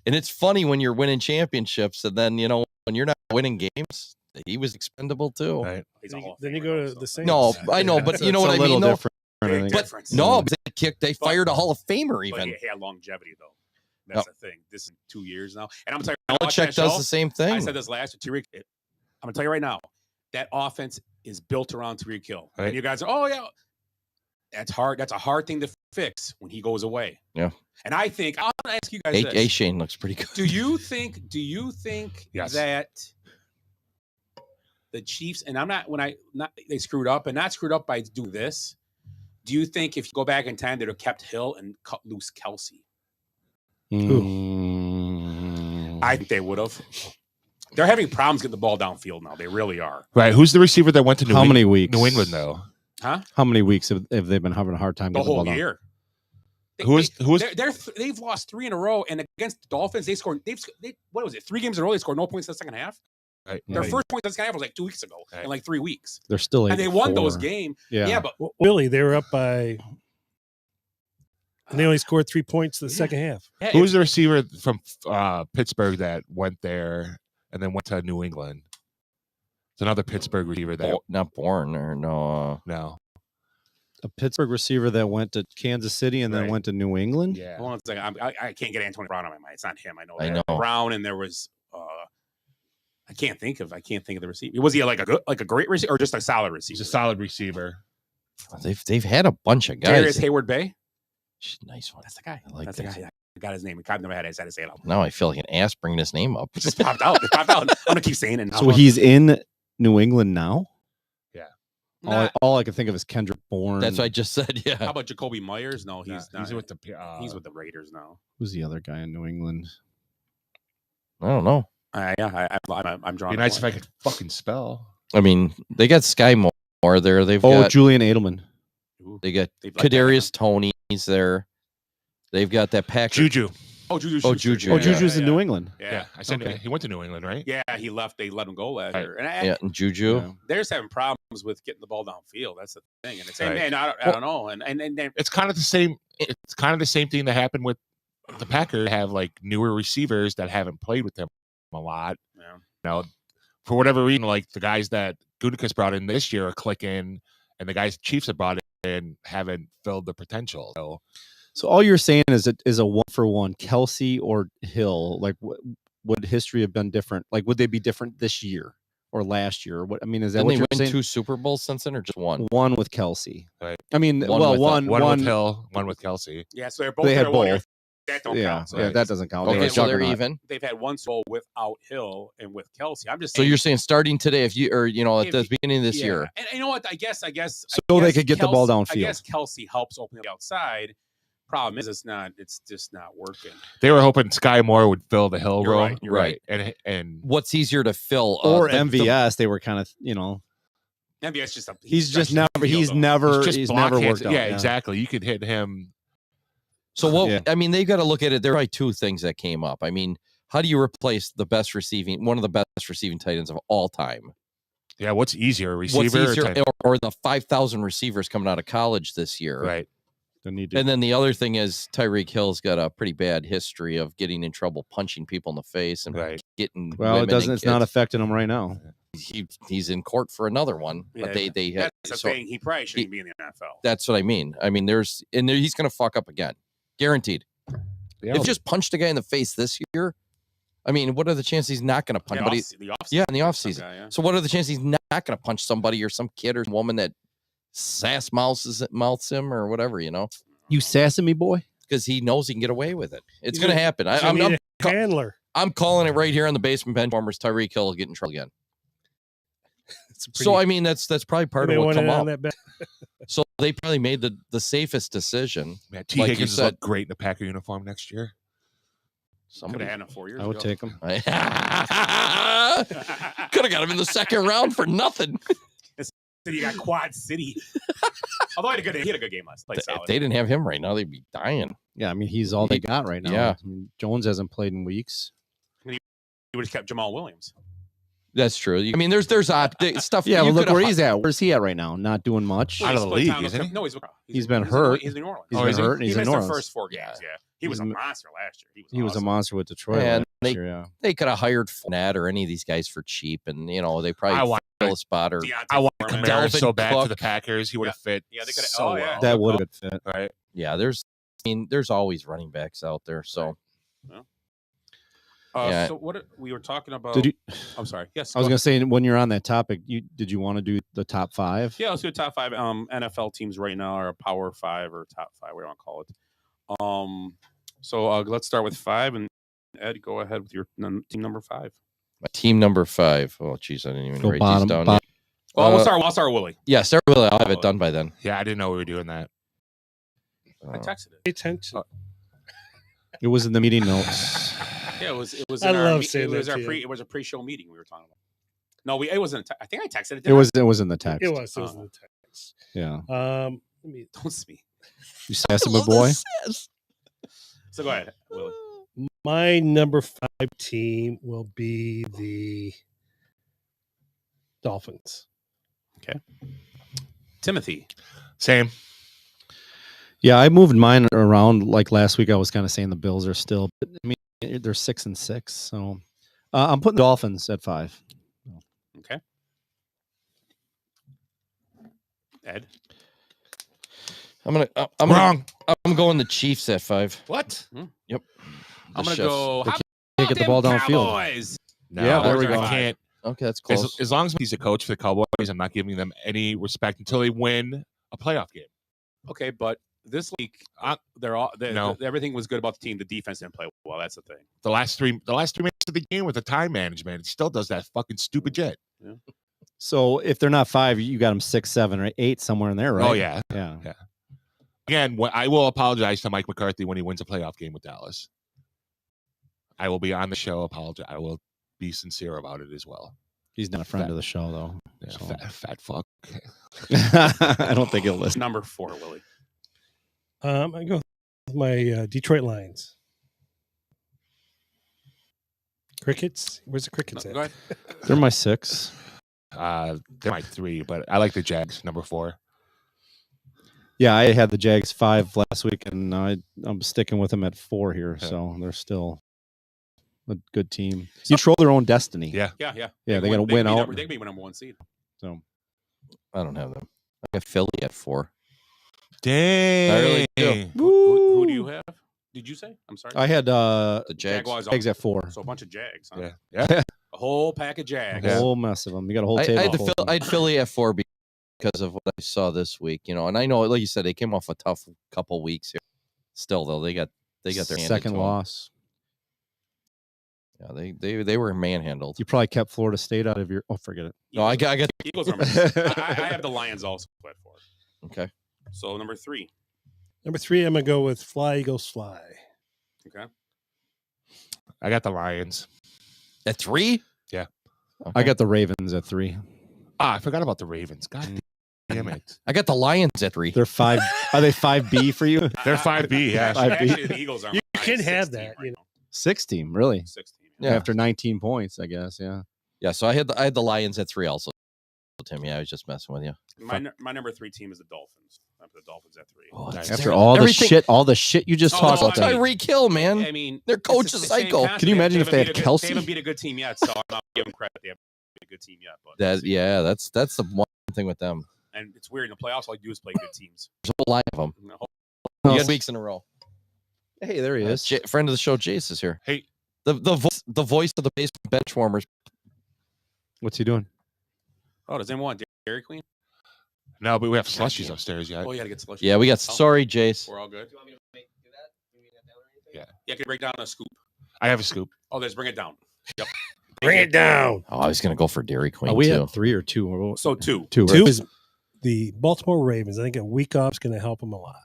And it's funny when you're winning championships, and then you know when you're not winning games, he was expendable too. Right. Then you go to the Saints. No, I know, but you know what I mean. Though? Different, I Big think. difference. No, but they fired a Hall of Famer But even. he had longevity though. That's the thing. This is 2 years now, and I'm telling you, Belichick does the same thing. I said this last year. Tyreek, I'm gonna tell you right now, that offense is built around Tyreek Hill. Right. And you guys are, oh yeah, that's hard. That's a hard thing to fix when he goes away. Yeah. And I think I'll ask you guys this. Shane looks pretty good. Do you think Yes. that the Chiefs, and they screwed up, and not screwed up by doing this? Do you think if you go back in time, they'd have kept Hill and cut loose Kelsey? I think they would have. They're having problems getting the ball downfield now. They really are. Right. Who's the receiver that went to How many weeks? New England though? Huh? How many weeks have they been having a hard time The getting the whole ball down? year. They've lost 3 in a row, and against the Dolphins, what was it? 3 games in a row. They scored no points in the second half. Right. Their Right. first points in the second half was like 2 weeks ago, in like 3 weeks, They're still and they won 8-4. those games. Yeah, but Willie, they were up by, and they only scored 3 points in the second half. yeah, Who's the receiver from Pittsburgh that went there and then went to New England? It's another Pittsburgh receiver that Not born or no. no. A Pittsburgh receiver that went to Kansas City and then Right. went to New England. Yeah. hold on a second. I can't get Antonio Brown on my mind. It's not him. I know. I that. know. Brown, and there was. I can't think of the receiver. Was he like a great receiver or just a solid receiver? He's a solid receiver. They've had a bunch of guys. Darius Hayward Bay. Nice one. That's the guy. I like That's the that. guy. I got his name. I never had to say it out. Now I feel like an ass bringing his name up. It just popped out. It popped out. I'm gonna keep saying it. Now. So he's in New England now. Yeah. All I can think of is Kendrick Bourne. That's what I just said. How Yeah. about Jacoby Myers? No, he's not. He's with the He's with the Raiders now. Who's the other guy in New England? I don't know. I'm drawing. Be nice if I could fucking spell. I mean, they got Sky Moore there. They've got Julian Edelman. they got They've liked that Kadarius Toney's there. They've got that Packard. Juju. Oh, Juju. Oh, Schuster. Juju. Oh, Yeah. Juju's in New England. Yeah. I said Okay. he went to New England, right? Yeah, he left. They let him go last Right. year. And Yeah, and Juju. Yeah. they're just having problems with getting the ball downfield. That's the thing. And it's Right. man, I don't know. And It's kind of the same. It's kind of the same thing that happened with the Packers. Have like newer receivers that haven't played with him a lot. yeah. You know, for whatever reason, like the guys that Gutekunst brought in this year are clicking, and the guys Chiefs have brought in haven't filled the potential. So all you're saying is it is a 1-for-1 Kelsey or Hill. Like, would history have been different? Like, would they be different this year or last year? Or what I mean is that Didn't what they you're win saying? 2 Super Bowls since then, or just one? One with Kelsey. Right. I mean, One well, with, one One with Hill, one with Kelsey. Yeah, so they're both They had there 1 year. both. That don't Yeah, count. So yeah, that doesn't count. Okay, They're a so they're juggernaut. even. they've had 1 Super Bowl without Hill and with Kelsey. I'm just So saying, you're saying starting today, if you or at If the you- beginning of this yeah. year, And you know what? I guess. So they could get the ball Kelsey- I downfield. guess Kelsey helps open the outside. Problem is, it's just not working. They were hoping Sky Moore would fill the Hill You're role, right, you're right. And what's easier to fill? Or the- MVS, they were kind of, MVS just he's just stretches the never, field, he's though. never, just he's block never hands. worked out. Yeah, exactly. You could hit him. So what? Yeah. I mean, they've got to look at it. There are 2 things that came up. I mean, How do you replace one of the best receiving tight ends of all time? Yeah, what's easier, a receiver What's easier, or tight end? or the 5,000 receivers coming out of college this year? Right. And then the other thing is Tyreek Hill's got a pretty bad history of getting in trouble, punching people in the face, and getting. Well, women and it's not kids. affecting him right now. He's in court for another one, but they had. That's the thing. He probably shouldn't be in the NFL. That's what I mean. I mean, he's going to fuck up again, guaranteed. Yeah. If he just punched a guy in the face this year, I mean, what are the chances he's not going to punch somebody? In the offseason. So what are the chances he's not going to punch somebody or some kid or woman that sass mouths him or whatever, you know? You sassing me, boy? Because he knows he can get away with it. It's going to happen. I'm a handler. I'm calling it right here on the Basement Benchwarmers. Tyreek Hill will get in trouble again. Pretty, so I mean, that's probably part of what come up. That So they probably made the safest decision. Man, T. like Higgins you said, look great in a Packer uniform next year. Somebody could have had him 4 years I would ago. take him. Could have got him in the second round for nothing. You got Quad City. Although he had a good game last night. If they didn't have him right now, they'd be dying. Yeah, I mean, he's all they got right now. Yeah. I mean, Jones hasn't played in weeks. He would have kept Jamal Williams. That's true. I mean, there's stuff. Yeah, you but look coulda where hi- he's at. Where's he at right now? Not doing much. Out of the league, isn't he? No, He's been hurt. He's in New Orleans. He's been hurt, and He he's in missed New the Orleans. first 4 games. Yeah, he was a monster last year. He was a monster with Detroit And last year. Yeah, they could have hired Fournette or any of these guys for cheap, and they probably fill a spot or I want Foreman. Kamara Delvin so bad for Cook. the Packers. He would have fit. Yeah, they coulda- so oh, yeah. well. that would have fit. Right. yeah. There's always running backs out there. So Yeah. So what we were talking about? Did you? I'm sorry. Yes, I was go going to say, when you're on that topic, did you want to do the top 5? Yeah, let's do top 5 NFL teams right now, or Power 5 or top 5, whatever you want to call it. So let's start with 5, and Ed, go ahead with your team number 5. my team number 5. Oh, geez, I didn't even Go write bottom, these down. bottom. Well, I'll start with Willie. Yeah, start with I'll have it done by then. Yeah, I didn't know we were doing that. I texted it. Pay attention. It was in the meeting notes. Yeah, it was. I in our love me- saying it was that our to pre. you. It was a pre-show meeting we were talking about. No, it wasn't. I think I texted it. It didn't I? was in the text. It was in the text. Yeah. Let me. Don't speak. You sassing my boy? So go ahead, Willie. My number 5 team will be the Dolphins. Okay. Timothy. Same. Yeah, I moved mine around. Like last week, I was kind of saying the Bills are still. But, I mean, they're 6-6, so I'm putting Dolphins at 5. Okay. Ed. I'm going the Chiefs at 5. What? Yep. I'm The gonna Chiefs. go. They How can't get the about ball them downfield. Cowboys? No, Yeah, there we I go. can't. Okay, that's close. As long as he's a coach for the Cowboys, I'm not giving them any respect until they win a playoff game. Okay, but this week, everything was good about the team. The defense didn't play well. That's the thing. The last three minutes of the game with the time management, it still does that fucking stupid shit. Yeah. So if they're not 5, you got them 6, 7, or 8 somewhere in there, right? Oh yeah. Yeah. Again, I will apologize to Mike McCarthy when he wins a playoff game with Dallas. I will be on the show. Apologize. I will be sincere about it as well. He's not a friend of the show, though. Yeah, So. fat fuck. I don't think he'll listen. Number 4, Willie. I go with my Detroit Lions. Crickets? Where's the Crickets at? Go ahead. They're my 6. They're my 3, but I like the Jags, number 4. Yeah, I had the Jags 5 last week, and I'm sticking with them at 4 here. Yeah. So they're still a good team. Control their own destiny. Yeah. Yeah. Yeah, they got to win out. They can be number 1 seed. So I don't have them. I got Philly at 4. Dang. I really do. Who do you have? Did you say? I'm sorry. I had The Jags. Jaguars Jags at 4. So a bunch of Jags. Huh? Yeah. A whole pack of Jags. A whole mess of them. You got a whole I table. had, full of them. I had Philly at 4 because of what I saw this week, and I know, like you said, they came off a tough couple weeks here. Still, though, they got their handed second to 'em. loss. Yeah, they were manhandled. You probably kept Florida State out of your. Oh, forget it. No, I got Eagles are. I have the Lions also at 4. okay. So number 3. Number 3, I'm going to go with Fly, Eagles, Fly. Okay. I got the Lions. At 3? Yeah. Okay. I got the Ravens at 3. I forgot about the Ravens. God damn it. I got the Lions at 3. They're 5. Are they 5B for you? They're 5B. Yeah. Five B. Actually, the Eagles are. You my can have 16 that, right you know. now. 6 team, really. 6 team. Yeah. After 19 points, I guess. Yeah. Yeah, so I had the Lions at 3 also. Tim, yeah, I was just messing with you. My number 3 team is the Dolphins. I put the Dolphins at 3. Oh, Nice. After all the shit you just Oh, talked no, about. Tyreek Hill, man. I mean, their coach it's is the same psycho. concept. Can you imagine if they had haven't beat Kelsey? They haven't beat a good team yet, so I'm not giving them credit. They haven't beat a good team yet. But That's the one thing with them. and it's weird in the playoffs. All you do is play good teams. There's a whole line of them. No, You got weeks in a row. Hey, there he is. Friend of the show, Jace is here. Hey, The voice of the basement bench warmers. What's he doing? Oh, does anyone want Dairy Queen? no, but we have slushies upstairs yet. Oh, you got to get slushie. Yeah, we got. Oh, Sorry, Jace. We're all good. Yeah. Yeah, can you break down a scoop? I have a scoop. Oh, let's bring it down. Yep. Bring it down. Oh, I was gonna go for Dairy Queen we too. had 3 or 2. So 2. 2. Two Right? is the Baltimore Ravens. I think a week off is going to help them a lot.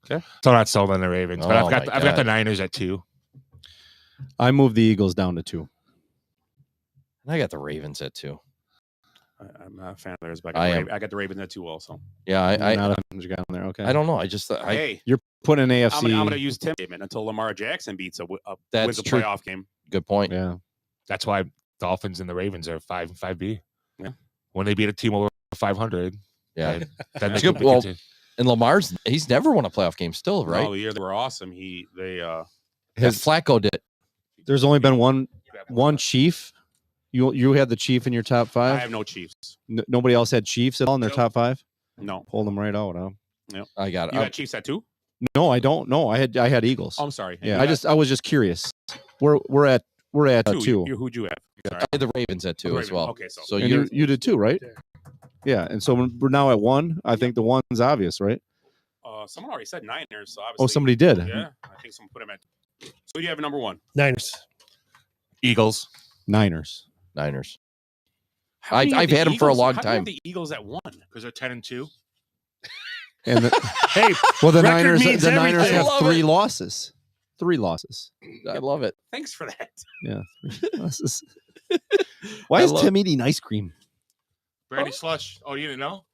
So I'm not sold on the Ravens, but Oh I've got the God. Niners at 2. I moved the Eagles down to 2. I got the Ravens at 2. I'm not a fan of theirs, but I I got the Ravens at 2 also. Yeah, I Not a you got on there. Okay. I don't know. I just Hey, You're putting an I'm AFC. going to use Tim's statement until Lamar Jackson wins That's a true. playoff game. good point. Yeah. That's why Dolphins and the Ravens are 5 and 5B. Yeah. When they beat a team over 500, Yeah, then That's they good. can Well, continue. and He's never won a playoff game still, right? No, the year they were awesome. They Flacco did. There's only been one Chief. You had the Chief in your top 5. I have no Chiefs. Nobody else had Chiefs at all in their top 5. No. Pull them right out. Huh? I got it. You got Chiefs at 2? No, I don't. No, I had Eagles. Oh, I'm sorry. Yeah, I was just curious. We're at 2. Who'd you have? Sorry. I had the Ravens at 2 as Ravens. well. Okay, so And you did too, right? Yeah, and so we're now at 1. I think the 1's obvious, right? Someone already said Niners, so obviously. Oh, somebody did. Yeah, I think someone put him at. So who do you have at number 1? Niners. Eagles. Niners. How do you have I've the had them for a Eagles- long how do you have time. the Eagles at 1. Because they're 10 and 2. And Hey, well, the record Niners means Niners everything. have Love 3 it. losses. 3 losses. I love it. Thanks for that. Yeah. 3 losses. Why is Tim eating ice cream? Brandy Slush. Oh, you didn't know?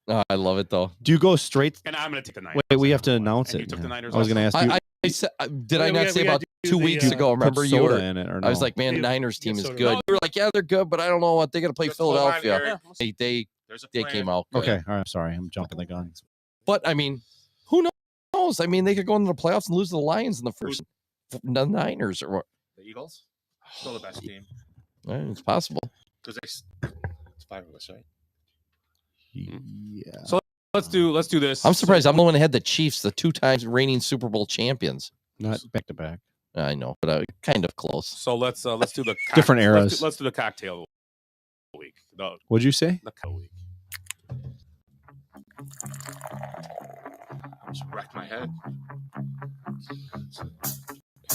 Oh, I love it though. Do you go straight? And I'm going to take the Niners. Wait, we have to at number 1. announce And it. You took the Yeah. Niners. I was going to ask you. I said, did I We not got- say we about gotta do 2 the, weeks ago? Put Remember you soda were? in it, or I was no? like, man, Yeah, Niners get team is soda. good. You were like, yeah, they're good, but I don't know what they're gonna play Let's hold on, Philadelphia. Eric. There's a They plan. came out good. Okay, all right. I'm sorry, I'm jumping the gun. But I mean, who knows? I mean, they could go into the playoffs and lose to the Lions in the first. The Niners or what? The Eagles? Still the best team. It's possible. Because it's 5 of us, right? Yeah. So let's do this. I'm surprised. I'm the one that had the Chiefs, the 2 times reigning Super Bowl champions. Not back to back. I know, but kind of close. So let's do the Different eras. Let's do the cocktail week. What'd you say? The cocktail week. I just wrecked my head.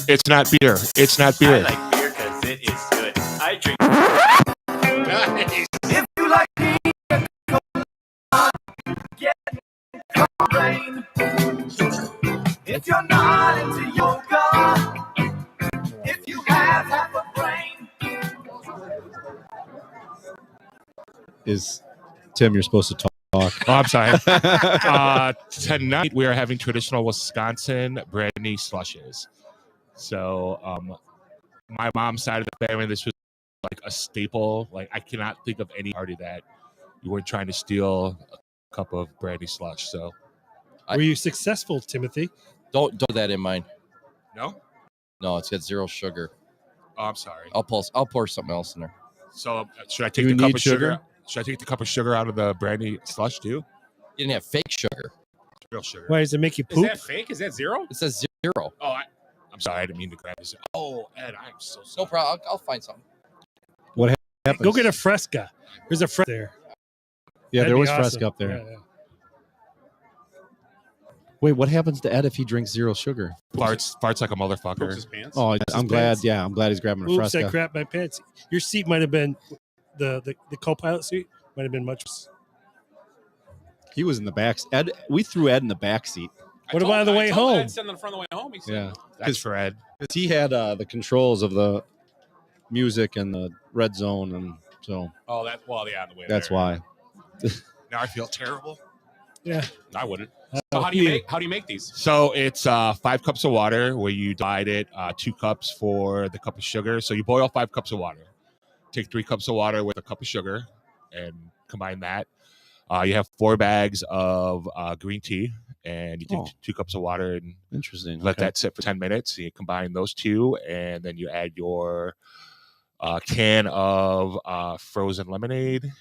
It's not beer. It's not beer. I like beer because it is good. I drink. Nice. If you like me, get complain. If you're not into yoga, if you have half a brain. Is Tim? You're supposed to talk. Oh, I'm sorry. Tonight we are having traditional Wisconsin brandy slushes. So, my mom's side of the family, this was like a staple. Like, I cannot think of any party that you weren't trying to steal a cup of brandy slush. So, Were you successful, Timothy? Don't do that in mine. no. No, it's got 0 sugar. Oh, I'm sorry. I'll pour something else in there. So, should I take You the cup need of sugar? Should I take the cup of sugar out of the brandy slush too? You didn't have fake sugar. Real sugar. Why does it make you Is poop? that fake? Is that 0? It says 0. Oh, I'm sorry. I didn't mean to grab this. Oh, Ed, I'm so sorry. No problem. I'll find something. What happens? Go get a Fresca. There's a Fresca there. Yeah, That'd there be was awesome. Fresca up there. Yeah, yeah. Wait, what happens to Ed if he drinks 0 sugar? Farts like a Poops motherfucker. his pants. Oh, his I'm glad. pants. Yeah, I'm glad he's grabbing a Oops, Fresca. I crap my pants. Your seat might have been the co-pilot seat might have been much. He was in the back. Ed, we threw Ed in the back seat. What about on the way home? Ed sitting in front of the way home. He said, Yeah, That's for Ed. because he had the controls of the music and the red zone, and so "Oh, yeah, on the way." that's there. why. Now I feel terrible. Yeah. I wouldn't. So how do you make these? So it's 5 cups of water where you divide it 2 cups for the cup of sugar. So you boil 5 cups of water. Take 3 cups of water with a cup of sugar and combine that. You have 4 bags of green tea, and you take 2 cups of water and let that sit for 10 minutes. You combine those two, and then you add your can of frozen lemonade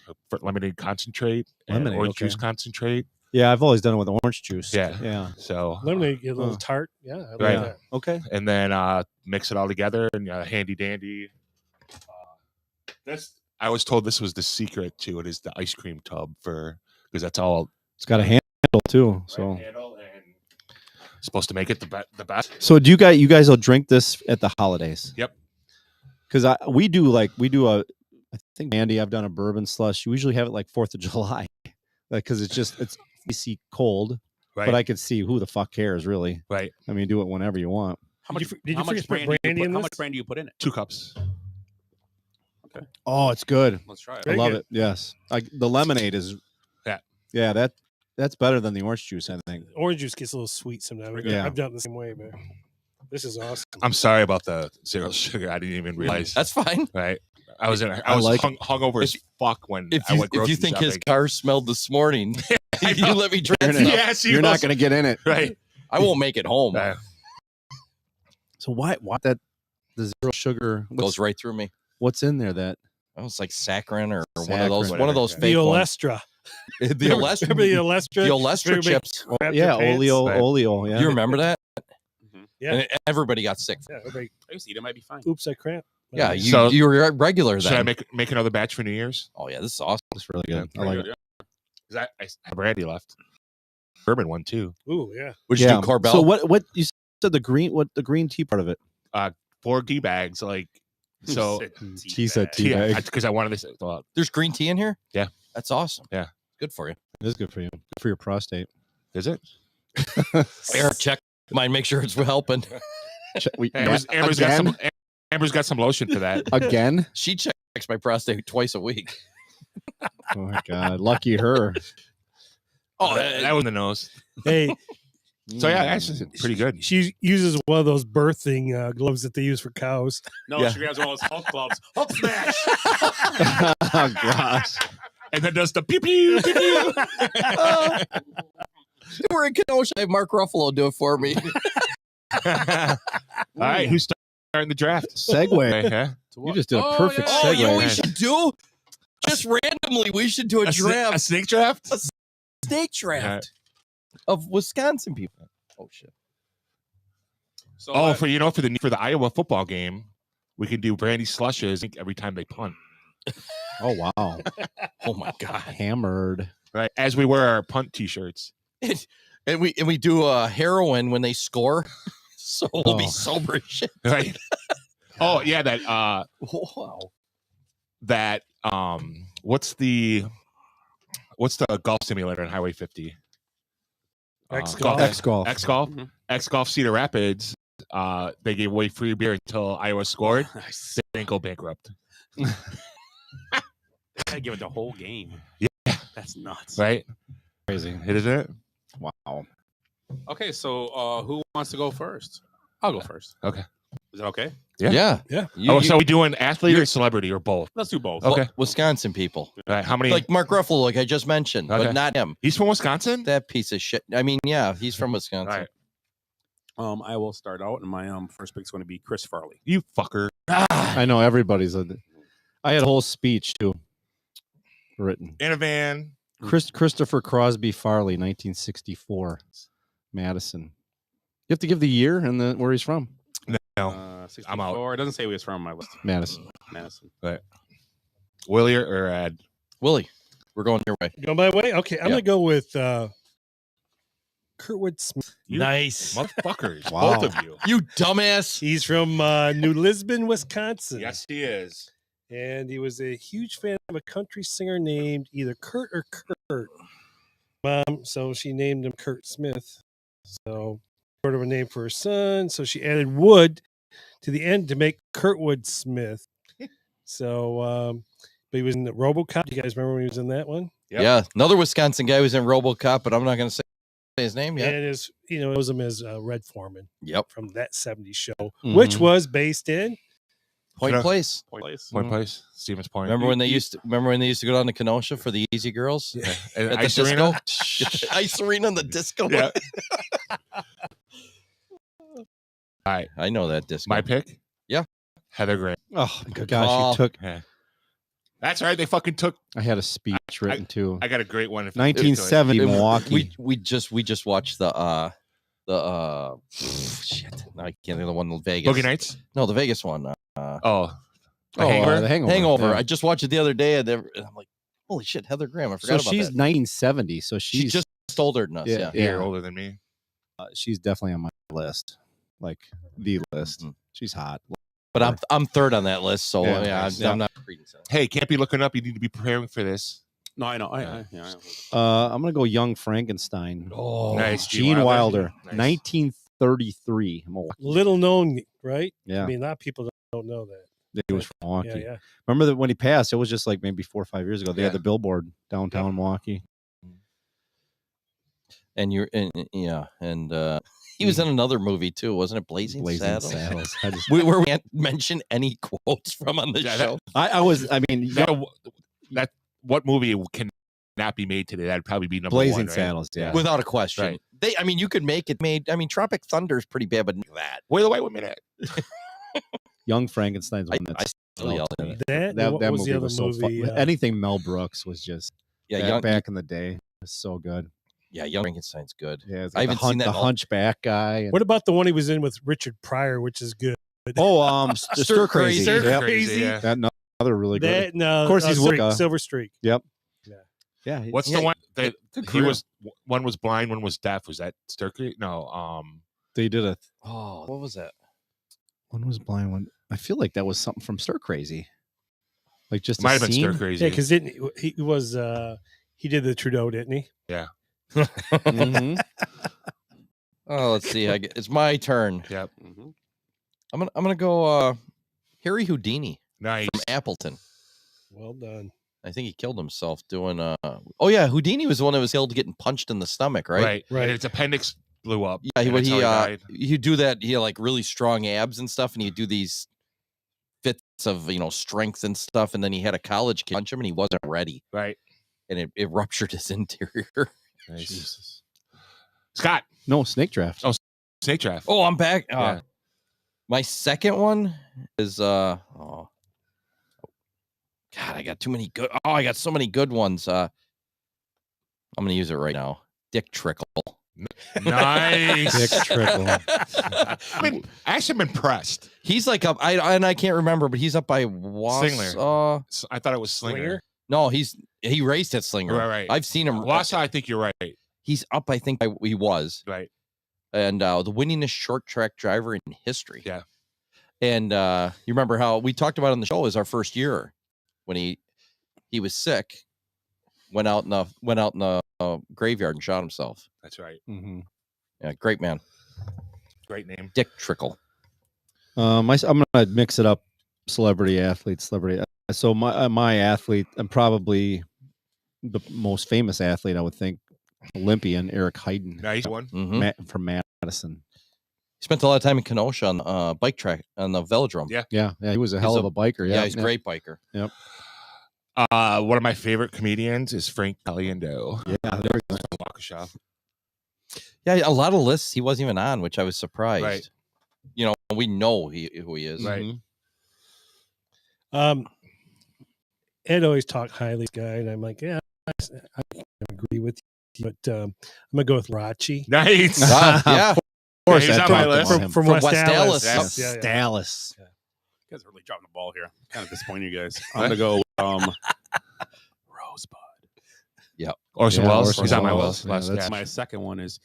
concentrate, and orange juice concentrate. Yeah, I've always done it with orange juice. Yeah. So lemonade get a little tart. Yeah, I like right. that. Okay. And then mix it all together and handy dandy. I was told this was the secret to it is the ice cream tub because that's all. It's got a handle too, so handle and supposed to make it the best. So do you guys will drink this at the holidays? Yep. Because we do I think Andy, I've done a bourbon slush. You usually have it like 4th of July, like because it's icy cold. Right. But I could see who the fuck cares really. Right. I mean, do it whenever you want. How much Did you brandy in how this? much brandy do you put in it? 2 cups. Okay. Oh, it's good. Let's try it. I love it. Yes. The lemonade is. Yeah. That's better than the orange juice, I think. Orange juice gets a little sweet sometimes. Yeah. I've done it the same way, but this is awesome. I'm sorry about the 0 sugar. I didn't even realize. That's fine. Right. I was hungover as fuck when I went grocery if you think shopping. his car smelled this morning, you let me drink it. Yes, You're not going to get in it. Right. I won't make it home. So why the 0 sugar Goes right through me. What's in there that? Oh, it's like saccharin or Saccharin. one of those The fake ones. Olestra. The Olestra. Remember the Olestra? The Olestra chips. Yeah, oleo. Yeah. You remember that? Yeah. And everybody got sick. Yeah, everybody, I used to eat it. Might be fine. oops, I cramped. Yeah, you were regular Should I then. make another batch for New Year's? Oh yeah, this is awesome. It's really good. I like it. Because I have brandy left. Bourbon one too. Ooh, yeah. Would you do Corbel? So what you said the green tea part of it? 4 tea bags, like so. She said tea bag. Because I wanted this. There's green tea in here? Yeah. That's awesome. Yeah. Good for you. It is good for you. Good for your prostate. Is it? Eric, check mine. Make sure it's helping. Amber's got some lotion for that. Again? She checks my prostate twice a week. Oh my god, lucky her. Oh, that was in the nose. Hey. So yeah, that's pretty good. She uses one of those birthing gloves that they use for cows. No, she grabs one of those Hulk gloves. Hulk smash! Oh gosh. And then does the pew pew pew pew. We're in Kenosha. I have Mark Ruffalo do it for me. All right, who's starting the draft? Segue. Yeah. You just did a perfect Oh, segue. you know what we should do? Just randomly, we should do a draft. A snake draft? A snake draft of Wisconsin people. Oh shit. So for the Iowa football game, we can do brandy slushes every time they punt. Oh wow. Oh my god. Hammered. Right. As we wear our punt t-shirts. And we do heroin when they score. So we'll be sober as shit. Right. Oh yeah, that wow. That what's the golf simulator on Highway 50? X-Golf. X-Golf. X-Golf. Mhm. X-Golf Cedar Rapids. They gave away free beer until Iowa scored. Nice. They didn't go bankrupt. I give it the whole game. Yeah. That's nuts. Right? Crazy. Isn't it? Wow. Okay, so who wants to go first? I'll go first. Okay. Is that okay? Yeah. So we doing athlete or celebrity or both? Let's do both. Okay. Wisconsin people. All right. How many? Like Mark Ruffalo, like I just mentioned, Okay. but not him. He's from Wisconsin? That piece of shit. I mean, yeah, he's from Wisconsin. Right. I will start out, and my first pick is going to be Chris Farley. You fucker. I know everybody's. I had a whole speech too written. In a van. Christopher Crosby Farley, 1964, Madison. You have to give the year and where he's from. No, 64. I'm out. It doesn't say who he's from on my list. Madison. Right. Willie or Ed? Willie, we're going your way. Go my way? Okay, I'm Yeah. going to go with Kurtwood Smith. You Nice. Motherfuckers. Wow. Both of you. You dumbass. He's from New Lisbon, Wisconsin. Yes, he is. And he was a huge fan of a country singer named either Kurt or Kurt. Mom, so she named him Kurt Smith. So, sort of a name for her son. So she added Wood to the end to make Kurtwood Smith. So, but he was in the RoboCop. Do you guys remember when he was in that one? Yep. Yeah. Another Wisconsin guy was in RoboCop, but I'm not going to say his name, yeah. And his, knows him as Red Foreman. Yep. From that 70s show, which was based in Point Place. Point Place. Stevens Point. Remember when they used to go down to Kenosha for the Easy Girls? Yeah. At Ice the Arena? disco? Ice Arena and the disco. Yeah. All right. I know that disco. My pick? Yeah. Heather Graham. Oh, Good gosh, call. you took. Yeah. That's right. They fucking took. I had a speech written too. I got a great one. 1970 Milwaukee. We just watched the shit. I can't think of the one in Vegas. Boogie Nights? No, the Vegas one. The Hangover. The Hangover. Yeah. I just watched it the other day, and I'm like, holy shit, Heather Graham. I forgot So about she's that. 1970. So she's just older than us. Yeah. A year older than me. She's definitely on my list, like the list. Mm-hmm. She's hot. But I'm third on that list, so Yeah. I'm not reading it. Hey, can't be looking up. You need to be preparing for this. No, I know. I know. I'm gonna go Young Frankenstein. Oh, nice. Gene Wilder, Nice. 1933. Milwaukee. little known, right? Yeah. I mean, a lot of people don't know that. He was from Milwaukee. Yeah, yeah. Remember that when he passed, it was just like maybe 4 or 5 years ago. They had the billboard downtown Milwaukee. And he was in another movie too, wasn't it? Blazing Saddles. I just, we can't mention any quotes from on the show. What movie can not be made today? That'd probably be number Blazing one, right? Saddles, yeah. Without a question. Right. You could make it made. I mean, Tropic Thunder is pretty bad, but that. Where the white women at? Young Frankenstein's one that's still yell at it. That that was movie the other was so movie. fun. Anything Mel Brooks was just back in the day was so good. Yeah, Young Frankenstein's good. Yeah, I haven't seen that. The Hunchback guy. And, What about the one he was in with Richard Pryor, which is good? Stir Crazy. Stir Yep. Crazy. Yeah. That another really good. No, of course, he's Silver Streak. Yep. Yeah. Yeah. What's the one that he career. was? One was blind, one was deaf. Was that Stir Crazy? No. They did a. Oh, what was that? One was blind. One. I feel like that was something from Stir Crazy. Like just might a have been scene. Stir Crazy. Yeah, because he was he did the Trudeau, didn't he? Yeah. Mhm. Oh, let's see. It's my turn. Yep. I'm gonna go Harry Houdini Nice. from Appleton. Well done. I think he killed himself doing. Oh yeah, Houdini was the one that was killed getting punched in the stomach, right? Right. And its appendix blew up. Yeah, and that's how he died. he'd do that. He had like really strong abs and stuff, and he'd do these fits of strength and stuff. And then he had a college kid punch him, and he wasn't ready, Right. and it ruptured his interior. Nice. Jesus. Scott. No, Snake Draft. Oh, Snake Draft. Oh, I'm back. Yeah. My second one is God, I got too many good. Oh, I got so many good ones. I'm gonna use it right now. Dick Trickle. Nice. Dick Trickle. I'm impressed. He's like up. I can't remember, but he's up by Wausau. I thought it was Slinger. No, he raced at Slinger. Right. I've seen him. Wausau, I think you're right. He's up. I think he was Right. and the winningest short track driver in history. Yeah. And you remember how we talked about it on the show is our first year when he was sick, went out in the graveyard and shot himself. That's right. Mm-hmm. Yeah, great man. Great name. Dick Trickle. I'm gonna mix it up. Celebrity. So my athlete, I'm probably the most famous athlete, I would think, Olympian Eric Heiden. Nice one. Mm-hmm. From Madison. He spent a lot of time in Kenosha on bike track on the velodrome. Yeah. He was a hell of a biker. Yeah, he's a great biker. Yep. One of my favorite comedians is Frank Caliendo. Yeah, there we go. Waukesha. Yeah, a lot of lists he wasn't even on, which I was surprised. Right. We know who he is. Right. Ed always talked highly of this guy, and I'm like, yeah, I agree with you, but I'm gonna go with Rachi. Nice. Yeah. Of course, he's I on my talked list. about him. From West Dallas. Yes. Yeah. Dallas. You guys are really dropping the ball here. Kind of disappointing, you guys. I'm gonna go Rosebud. Yeah. Orson Welles. Orson He's on my Welles. list. Yeah, that's- My second one is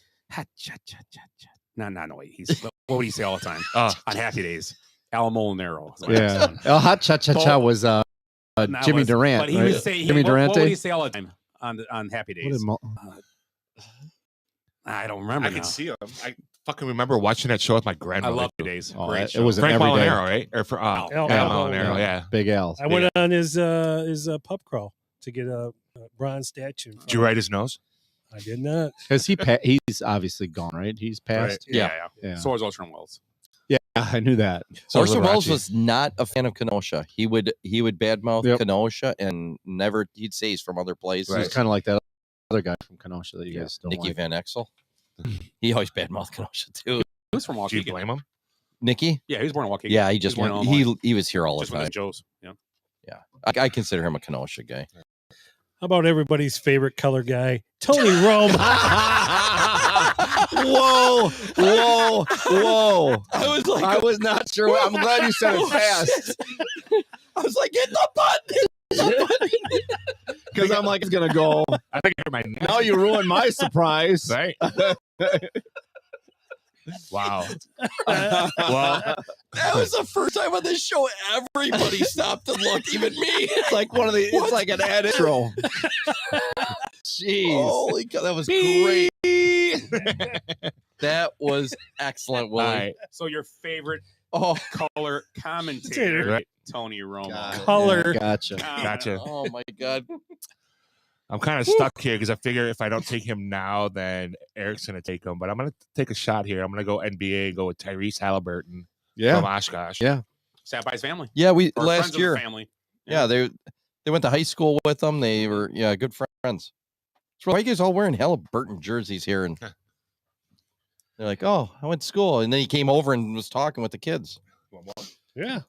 No, wait. What would he say all the time? Oh. On Happy Days. Al Molinaro. Yeah. El Hot Cha Cha Cha was Jimmy Durant. But he right? would say, Jimmy what Durante. would he say all the time on Happy What Days? did I don't remember I now. can see him. I fucking remember watching that show with my I grandmother. love Happy Days. Oh, Great it show. was an Frank everyday. Molinaro, right? Or for Al Molinaro, yeah. Big Al. I went on his pub crawl to get a bronze statue. Did you write his nose? I did not. Because he's obviously gone, right? He's passed. Yeah. Yeah. So is Orson Welles. Yeah, I knew that. Orson Welles was not a fan of Kenosha. He would badmouth Kenosha and he'd say he's from other places. He's kind of like that other guy from Kenosha that you guys don't Nicky like. Van Exel. He always badmouthed Kenosha too. He was from Waukegan. Do you blame him? Nicky? Yeah, he was born in Waukegan. Yeah, he just born in went. Illinois. He was here all the Just went time. to Joe's. Yeah. Yeah, I consider him a Kenosha guy. How about everybody's favorite color guy, Tony Rome? Whoa! I was not sure. I'm glad you said it fast. I was like, hit the button. Because I'm like, it's gonna go. I think I might. Now you ruined my surprise. Right. Wow. Well, that was the first time on this show everybody stopped and looked, even me. It's like one of the. It's like an ad intro. Jeez. Holy God, that was great. That was excellent, Willie. right. So your favorite Oh, color commentator, Right. Tony Romo. Color. Yeah, gotcha. Gotcha. oh my God. I'm kind of stuck here because I figure if I don't take him now, then Eric's going to take him. But I'm going to take a shot here. I'm going to go NBA and go with Tyrese Halliburton from Oshkosh. Yeah. Sat by his family. Yeah, we Or last friends of the year. family. Yeah, they went to high school with them. They were good friends. So why are you guys all wearing Halliburton jerseys here? And they're like, "Oh, I went to school," and then he came over and was talking with the kids. Yeah.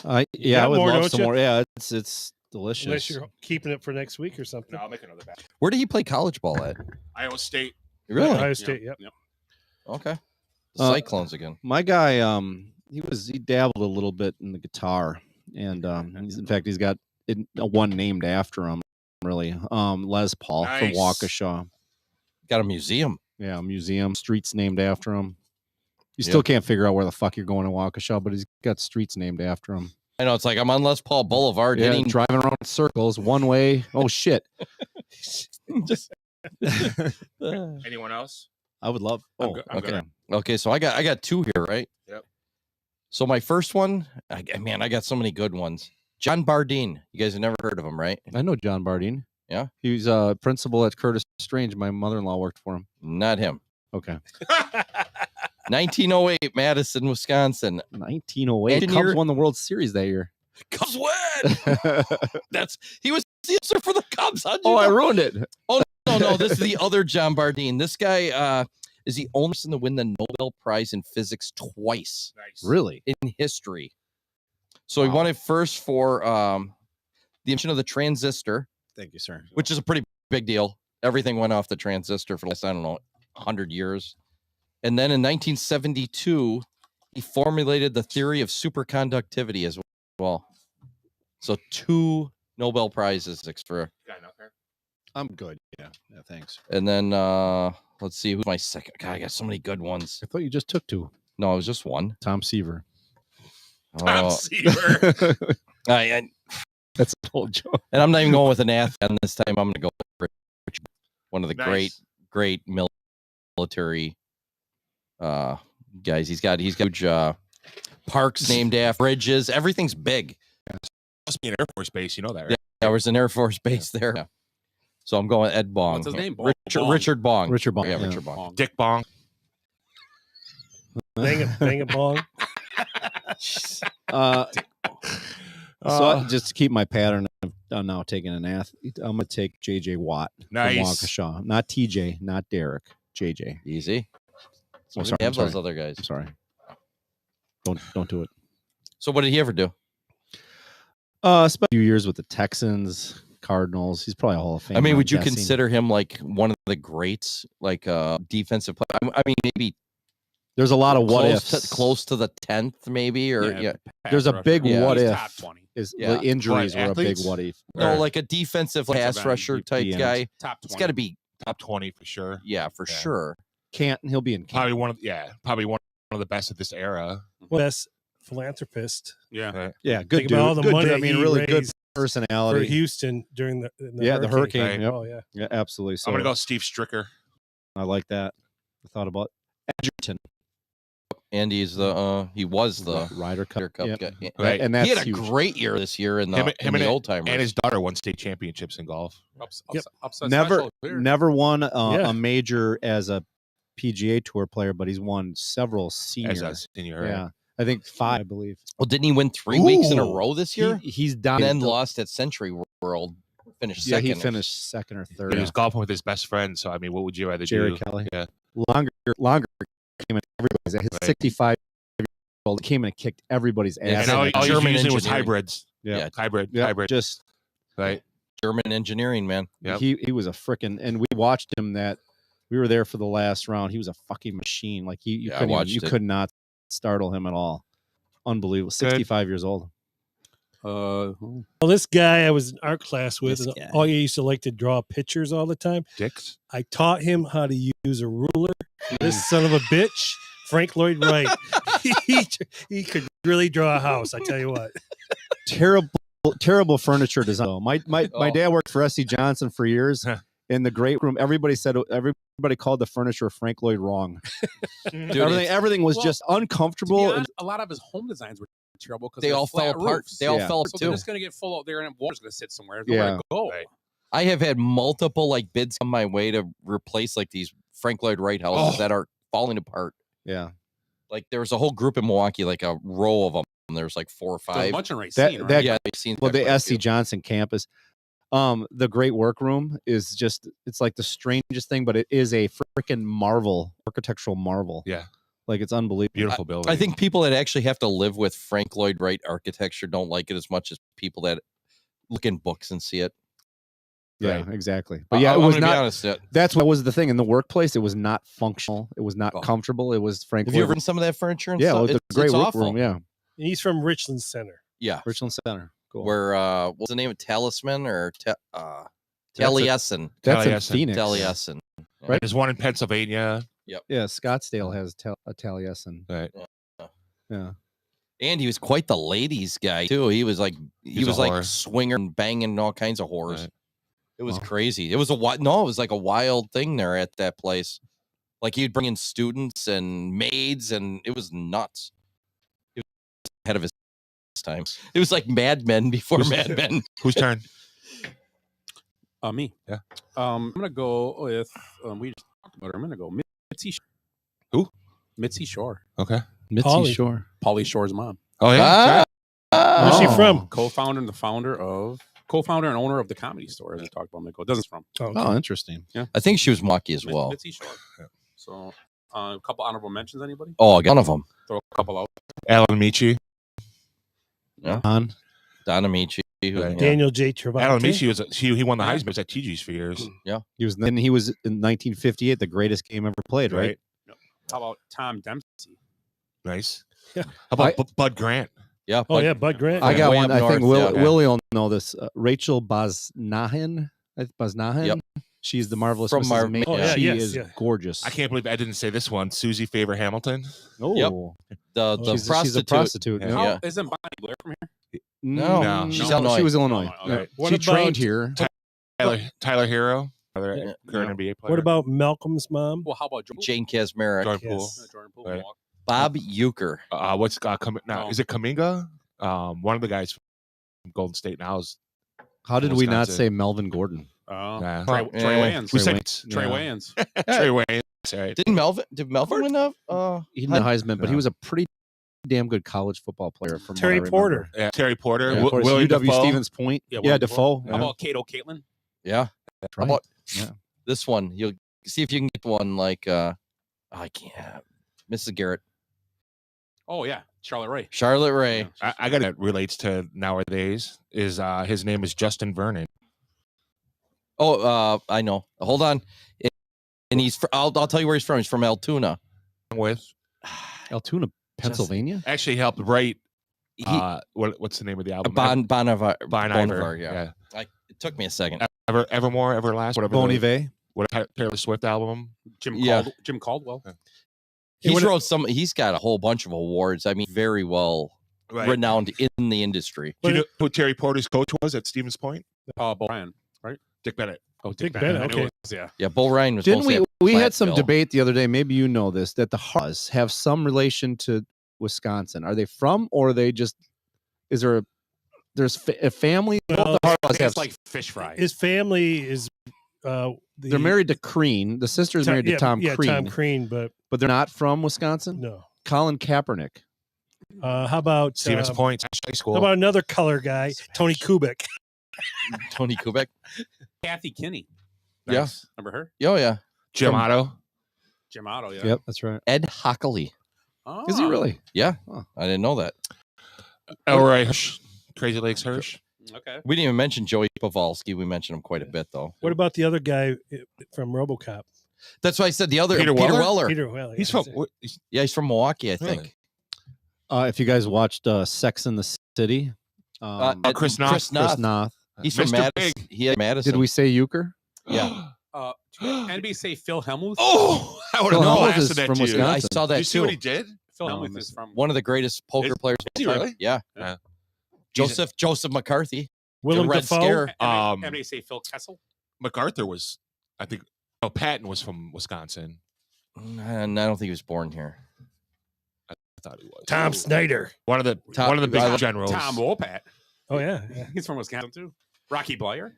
I got would more, love don't some you? more. Yeah, it's delicious. Unless you're keeping it for next week or something. No, I'll make another batch. Where did he play college ball at? Iowa State. Really? Ohio State. Yep. Okay. The Cyclones again. My guy, he dabbled a little bit in the guitar, and he's got one named after him. Really, Les Paul from Nice. Waukesha. Got a museum. Yeah, museum, streets named after him. You still can't figure out where the fuck you're going in Waukesha, but he's got streets named after him. I know, it's like I'm on Les Paul Boulevard Yeah, hitting driving around in circles, one way. Oh shit! just Anyone else? I would love. I'm Oh, good- I'm okay. good. Okay, so I got two here, right? Yep. So my first one, I got so many good ones. John Bardeen. You guys have never heard of him, right? I know John Bardeen. Yeah? He was principal at Curtis Strange. My mother-in-law worked for him. Not him. Okay. 1908, Madison, Wisconsin. 1908. Engineer- Cubs won the World Series that year. Cubs win. He was the answer for the Cubs. How'd you Oh, I know? ruined it. Oh no, this is the other John Bardeen. This guy is the only person to win the Nobel Prize in physics twice Nice. Really? in history. So he won it first for the invention of the transistor, Thank you, sir. which is a pretty big deal. Everything went off the transistor for the last, 100 years. And then in 1972, he formulated the theory of superconductivity as well. So 2 Nobel Prizes for. Got enough here? I'm good. Yeah, thanks. And then let's see, who's my second? God, I got so many good ones. I thought you just took 2. No, it was just one. Tom Seaver. Tom Seaver. That's a whole joke. And I'm not even going with an athlete this time. I'm going to go with Richard, one of the Nice. great military guys. He's got huge parks named after bridges. Everything's big. Must be an Air Force base. You know that, right? Yeah, there was an Air Force base there. Yeah. So I'm going Ed Bong. What's his name? Richard Bong. Richard Bong. Yeah, Yeah. Richard Bong. Dick Bong. Bang it bong. So just to keep my pattern of now taking an athlete, I'm gonna take JJ Watt Nice. from Waukesha. Not TJ, not Derek. JJ. Easy. So Oh, we sorry, have I'm sorry. those other guys. I'm sorry. Don't do it. So what did he ever do? Spent a few years with the Texans, Cardinals. He's probably a Hall of Fame. I mean, I'm would you guessing. consider him like one of the greats, like defensive player? I mean, maybe There's a lot of what ifs. close to the 10th, maybe, or yeah. There's a big Yeah. what He's if. top 20. Is Yeah. the injuries What, were a big athletes? what if. No, like a defensive pass end, rusher type DN. guy. Top 20. It's got to be, Top 20 for sure. yeah, for Yeah. sure. Canton. He'll be in Canton. Probably one of the best at this era. Best philanthropist Yeah. Yeah, good Think dude. about all the Good money dude. I mean, he really good raised for personality. Houston during the The hurricane. Right. Yep. Oh yeah. Yeah, absolutely. So I'm gonna go Steve Stricker. I like that. I thought about Edgerton. Andy's the he was the Ryder Cup, Cup yep. guy. Right. And that's he had a huge. great year this year in the Him in the old timers. and his daughter won state championships in golf. Upset never special here. never won Yeah. a major as a PGA Tour player, but he's won several senior. As a senior, Yeah, right? I think 5, I believe. Well, didn't he win 3 weeks in a Ooh. row this year? He's And dominated. then lost at Century World. Finished Yeah, second. he finished second or third. He was golfing with his best friend. So I mean, what would you rather Jerry do? Kelly. Yeah. Longer came in everybody's. His Right. 65-year-old came in and kicked everybody's Yeah, ass. And all he was German using was engineering. hybrids. Yeah. Hybrid. Just Right. German engineering, man. Yep. he was a freaking, and we watched him we were there for the last round. He was a fucking machine. Like you Yeah, I couldn't even, watched you it. could not startle him at all. Unbelievable. 65 years old. Well, this guy I was in art class with, This and guy. all you used to like to draw pictures all the time. Dicks. I taught him how to use a ruler. This son of a bitch, Frank Lloyd Wright. he could really draw a house. I tell you what. Terrible furniture design. though. My Oh. dad worked for S.C. Johnson for years. In the great room, everybody called the furniture Frank Lloyd wrong. Dude, everything was Well, just To be uncomfortable. honest, a lot of his home designs were terrible because they all fell apart. They all Yeah. fell So apart they're too. just going to get full out there and water's going to sit somewhere. Yeah. Nowhere to go. Right. I have had multiple like bids come my way to replace like these Frank Lloyd Wright houses that are falling apart. Yeah. Like there was a whole group in Milwaukee, like a row of them. There's like 4 or There's a 5. bunch in Racine, That- right? that- Yeah, they've seen Well, the quite a S.C. few. Johnson campus, the great workroom is just, it's like the strangest thing, but it is a freaking marvel, architectural marvel. Yeah. Like it's unbelievable. Beautiful building. I think people that actually have to live with Frank Lloyd Wright architecture don't like it as much as people that look in books and see it. Yeah, Right. exactly. But yeah, it I'm was gonna be not, honest. that's what was the thing in the workplace. It was not functional. It was not Oh. comfortable. It was Frank. Have you Lloyd- ever seen some of that furniture? And Yeah, it stuff? was the great it's workroom. awful. Yeah. And he's from Richland Center. Yeah. Richland Center. Cool. Where what's the name of Talisman or That's Taliesin? That's in Taliesin. Phoenix. Taliesin. Right. There's one in Pennsylvania. Yeah, Scottsdale has a Taliesin. Right. Yeah. And he was quite the ladies guy too. He was like He's a like whore. swinger and banging all kinds of whores. Right. It was Wow. crazy. It was it was like a wild thing there at that place. Like he'd bring in students and maids, and it was nuts. It was ahead of his times. It was like Mad Men before Mad Men. Whose turn? Me. Yeah. I'm gonna go with we just talked about her. I'm gonna go Mitzi. Who? Mitzi Shore. Okay. Mitzi Pauly. Shore. Pauly Shore's mom. Oh yeah. Where's she from? Co-founder and co-founder and owner of the Comedy Store, as we talked about. Michael Doesn't from. Oh, Oh, interesting. I think she was Milwaukee as well. Mitzi Shore. So a couple honorable mentions. Anybody? Oh, I got one of them. Throw a couple out. Alan Michi. On. Donna Michi. who- Right. yeah. Daniel J. Travaglia. Alan Michi he won the Heisman at TG's for years. He was in 1958, the greatest game ever played, right? How about Tom Dempsey? Nice. Yeah. How about Bud Grant? Yeah. Oh, yeah, Bud Grant. I got Way one. up I think north, yeah. Willie will know this. Rachel Basnahan. Basnahan. Yep. She's the marvelous From Mrs. Maisel. Oh, yeah, she yes, is yeah. gorgeous. I can't believe I didn't say this one. Susie Favor Hamilton. Oh, The she's prostitute. a prostitute. Yeah. Yeah. How isn't Bonnie Blair from here? No, she's Illinois. She was Illinois. Oh, okay. Right. What She about- trained here. Tyler Hero, another Yeah. current NBA player. What about Malcolm's mom? Well, how about Jane Kasmerick. Jordan Poole? Yes. Jordan Poole? Right. Milwaukee. Bob Euchre. What's now? Oh. Is it Kaminga? One of the guys from Golden State now is How did we not Wisconsin. say Melvin Gordon? Nah. Trey Yeah. Wayans. We Trey said Wayans. Trey Yeah. Wayans. Trey Wayne. Right. Did Melvin win a He didn't the Heisman, but he No. was a pretty damn good college football player. From Terry what I remember. Porter. Yeah, Terry Porter. Yeah, of course, Willie UW Defoe. Stevens Point. Yeah, Yeah, Willie Defoe. How Yeah. about Kato Caitlin? Yeah. That's How right. about Yeah. this one? You'll see if you can get one like I can't. Mrs. Garrett. Oh yeah, Charlotte Ray. Charlotte Ray. I got it. Relates to nowadays. Is his name is Justin Vernon. Oh, I know. Hold on. And he's I'll tell you where he's from. He's from Altoona. With Altoona, Pennsylvania. actually helped write. He What's the name of the album? Bonivar. Iver, Yeah. It took me a second. Evermore, Everlast, whatever. Bon the- Iver. What Taylor Swift album? Yeah. Jim Caldwell. He's got a whole bunch of awards. I mean, very well renowned in the industry. Do you know who Terry Porter's coach was at Stevens Point? Bo Ryan, right? Dick Bennett. Oh, Dick Bennett, I knew okay. it was, yeah. Yeah, Bull Ryan was Didn't mostly we? We had some Platteville. debate the other day. Maybe you know this, that the Harlaws have some relation to Wisconsin. Are they from, or are they just? Is there a family? Well, the Harlaws have. It's like fish fry. His family is They're married to Crean. The sister is married to Tom Crean. Tom Crean, but they're not from Wisconsin. no. Colin Kaepernick. How about Stevens Point High School. How about another color guy, Tony Kubik? Tony Kubek. Kathy Kinney. Yeah. Remember her? Oh yeah. Jim Otto. Jim Otto, yeah. Yep, that's right. Ed Hockley. Oh. Is he really? Yeah. I didn't know that. Elroy Hirsch. Crazy Legs Hirsch. Okay. We didn't even mention Joey Pavolsky. We mentioned him quite a bit though. What about the other guy from RoboCop? That's why I said the other Peter Weller? Peter Weller. He's yeah, from. Yeah, he's from Milwaukee, I Really? think. If you guys watched Sex in the City, Chris Noth. Chris Noth. Chris Noth. He's from Mr. Madison. Big. He had Madison. Did we say Euchre? Yeah. Anybody say Phil Hellmuth? Oh, I would Phil have Hellmuth blasted is that from dude. Wisconsin. I saw that Did you see too. what he did? Phil No, Hellmuth I is from One of the greatest poker Is- players. is he of all time. really? Yeah. Yeah. Joseph McCarthy. Willem the Red Dafoe? Scare. Anybody say Phil Kessel? MacArthur was, I think. Oh, Patton was from Wisconsin. And I don't think he was born here. I thought he was. Tom Snyder. One of the Tom- big generals. Tom Wopat. Oh yeah. He's from Wisconsin too. Rocky Blyer.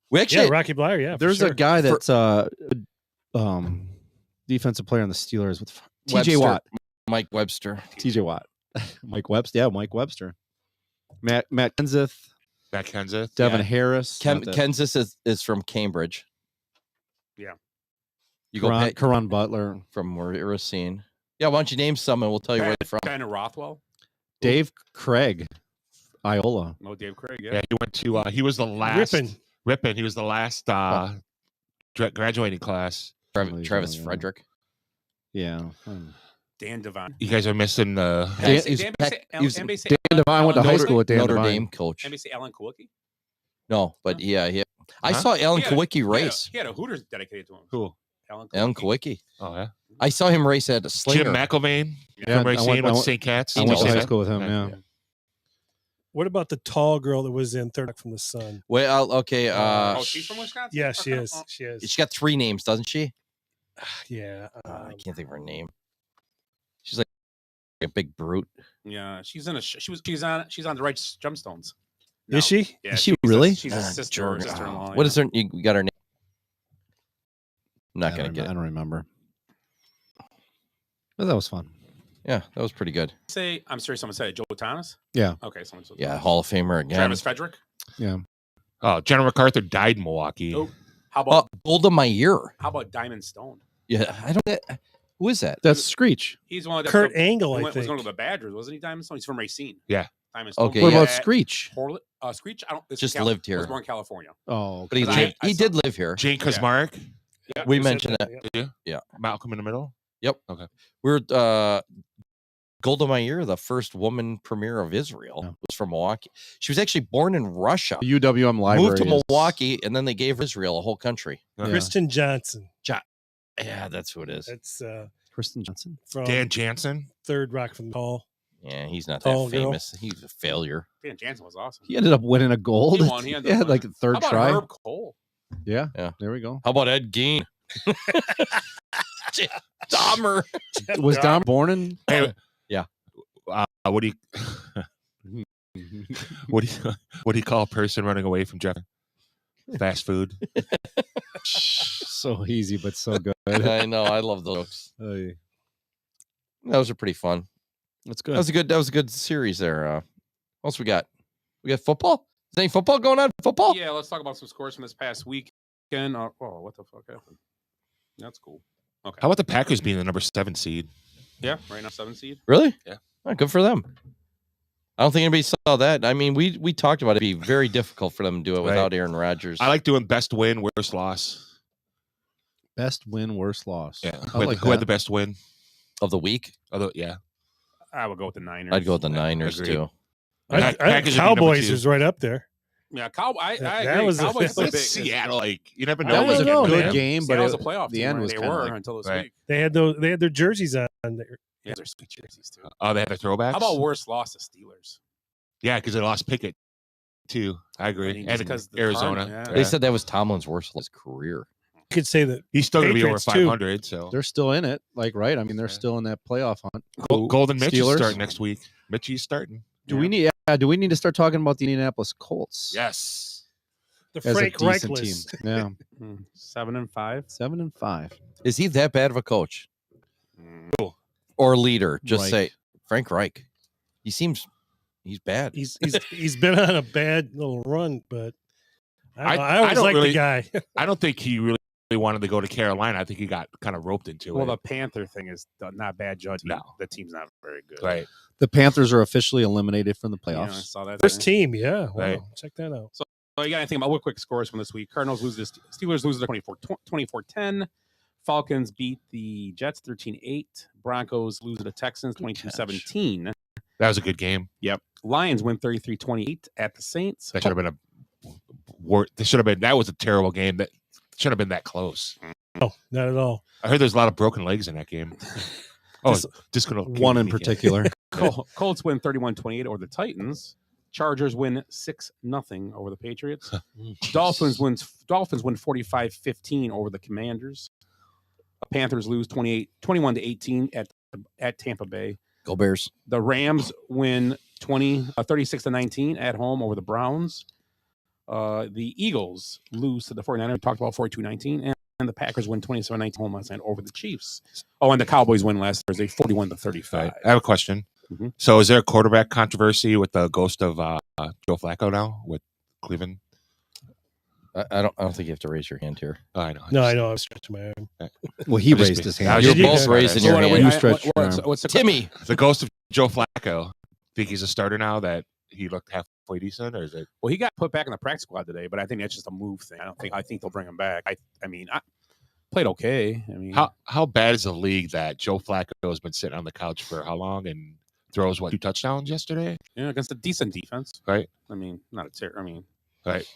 We actually Yeah, Rocky Blyer. Yeah, for There's sure. a guy that's defensive player on the Steelers with T.J. Webster. Watt. Mike Webster. T.J. Watt. Mike Webster. Yeah, Mike Webster. Matt Kenseth. Matt Kenseth. Devin Yeah. Harris. Kansas is from Cambridge. Yeah. You go back Karan Butler. from Racine. Yeah, why don't you name some and we'll tell you where they're from. Diana Rothwell. Dave Craig. Iola. No, Dave Craig. Yeah, he went to. He was the last. Rippin. He was the last graduating class. Travis yeah. Frederick. Yeah. Dan Devine. You guys are missing the. Dan- Dan Devine went to high school with Dan Notre Devine. Dame coach. Anybody say Alan Kowicki? No, but yeah, I saw Alan Kowicki race. He had a Hooters dedicated to him. Who? Alan Kowicki. Oh yeah. I saw him race at a Slinger. Jim McElvain. Yeah, From Racine I with went- St. Cat's. I went to Yeah. high school with him. Yeah. What about the tall girl that was in Third Rock from the Sun? Well, okay. Oh, she's from Wisconsin? Yeah, she is. She is. She got 3 names, doesn't she? Yeah. I can't think of her name. She's like a big brute. Yeah, she's in a. She's on the right Gemstones. Is she? Yeah, Is she really? She's a sister or sister-in-law. What is her? You got her name? I'm not I gonna don't- get I it. don't remember. But that was fun. Yeah, that was pretty good. Say, I'm serious. Someone said it. Joe Thomas. Yeah. Okay. Someone said Yeah, Hall of Famer again. Travis Frederick. Yeah. Oh, General MacArthur died in Milwaukee. Oh, how about Golda Meir. how about Diamond Stone? Yeah, I don't. Who is that? That's Screech. He's one of the Kurt Angle, He I was think. going to the Badgers, wasn't he? Diamond Stone. He's from Racine. Yeah. Diamond Stone. Okay, What yeah. about Screech? Screech. I don't. it's Just Cal- lived Was here. born in California. Oh, But he I- lived, I he saw- did live here. Jane Kuzmarek. Yeah, We you said mentioned that, it. Did you? Yeah. Malcolm in the Middle. Yep. Okay. We're Golda Meir, the first woman premier of Israel, Yeah. was from Milwaukee. She was actually born in Russia. The UWM library. Moved to is- Milwaukee, and then they gave Israel a whole country. Yeah. Kristen Johnson. Yeah, that's who it is. That's Kristen Johnson. from Dan Jansen. Third Rock from the Hall. Yeah, he's not Tall that girl. famous. He's a failure. Dan Jansen was awesome. He ended up winning a gold. He won. He ended yeah, up like winning. the third How about try. Herb Cole? Yeah. Yeah. There we go. How about Ed Gein? Dahmer. Was Dom born in? Hey, Yeah. What do you what do you call a person running away from Jeff? Fast food. So easy, but so good. I know. I love those. Hey, Those are pretty fun. that's That good. was a good series there. What else we got? We got football? Is any football going on? Football? Yeah, let's talk about some scores from this past weekend. Oh, what the fuck happened? That's cool. Okay. How about the Packers being the number 7 seed? Yeah, right now 7 seed. Really? Yeah. Oh, good for them. I don't think anybody saw that. I mean, we talked about it'd be very difficult for them to do it Right. without Aaron Rodgers. I like doing best win, worst loss. Best win, worst loss. Yeah. I like Who had that. the best win? of the week. Although, yeah. I would go with the Niners. I'd go with the Niners agreed. too. I think Packers would be number Cowboys 2. is right up there. Yeah, Cowboy. I That agree. was a- Cowboys is a But big. Seattle, like you never I know. That don't was a know, good man. game, but Seattle's it- a playoff the team, end right? was They kinda were like- until this Right. week. They had their jerseys on there. Yeah, they're sweet jerseys too. Oh, they have the throwbacks. How about worst loss to Steelers? Yeah, because they lost Pickett too. I agree. I mean, And just 'cause the Arizona. time, yeah. They said that was Tomlin's worst of his career. could say that He's still going to be over Patriots, too. 500. So They're still in it, like right. I mean, they're still in that playoff hunt. Golden Mitch is Steelers? starting next week. Mitchie's starting. Do we need? Do we need to start talking about the Indianapolis Colts? Yes. the as a Frank decent Reichless. team. Yeah, 7-5. 7-5. Is he that bad of a coach Cool. or leader? Just Reich. say Frank Reich. He's bad. He's been on a bad little run, but I I always don't like really- the guy. I don't think he really wanted to go to Carolina. I think he got kind of roped into Well, it. the Panther thing is not bad judging. No. The team's not very good. Right. The Panthers are officially eliminated from the Yeah, I playoffs. saw that. First today. team, yeah. Wow, Right. check that out. So you got anything about what quick scores from this week? Cardinals lose this. Steelers lose the 24-10. Falcons beat the Jets 13-8. Broncos lose to the Texans 22-17. That was a good game. Yep. Lions win 33-28 at the Saints. That should have been that was a terrible game. That should have been that close. No, not at all. I heard there's a lot of broken legs in that game. Just gonna One in particular. Colts win 31-28 over the Titans. Chargers win 6-0 over the Patriots. Dolphins win 45-15 over the Commanders. Panthers lose 21-18 at Tampa Bay. Go Bears. The Rams win 36-19 at home over the Browns. The Eagles lose to the 49ers. We talked about 42-19. And the Packers win 27-19 home last night over the Chiefs. Oh, and the Cowboys win last Thursday 41-35. Right. I have a question. Mhm. So, is there a quarterback controversy with the ghost of Joe Flacco now with Cleveland? I don't think you have to raise your hand here. Oh, I know. No, I know. I was stretching my arm. Well, he I just- raised his I hand. was You're just both being raising smart. your Wait, hand. You stretched your arm. what's the Timmy. The ghost of Joe Flacco. Think he's a starter now that he looked halfway decent, or is it? Well, he got put back in the practice squad today, but I think that's just a move thing. I think they'll bring him back. I mean, I played okay. I mean, How bad is the league that Joe Flacco has been sitting on the couch for how long and throws 2 touchdowns yesterday? against a decent defense, Right. I mean, not a terrible. I mean, Right.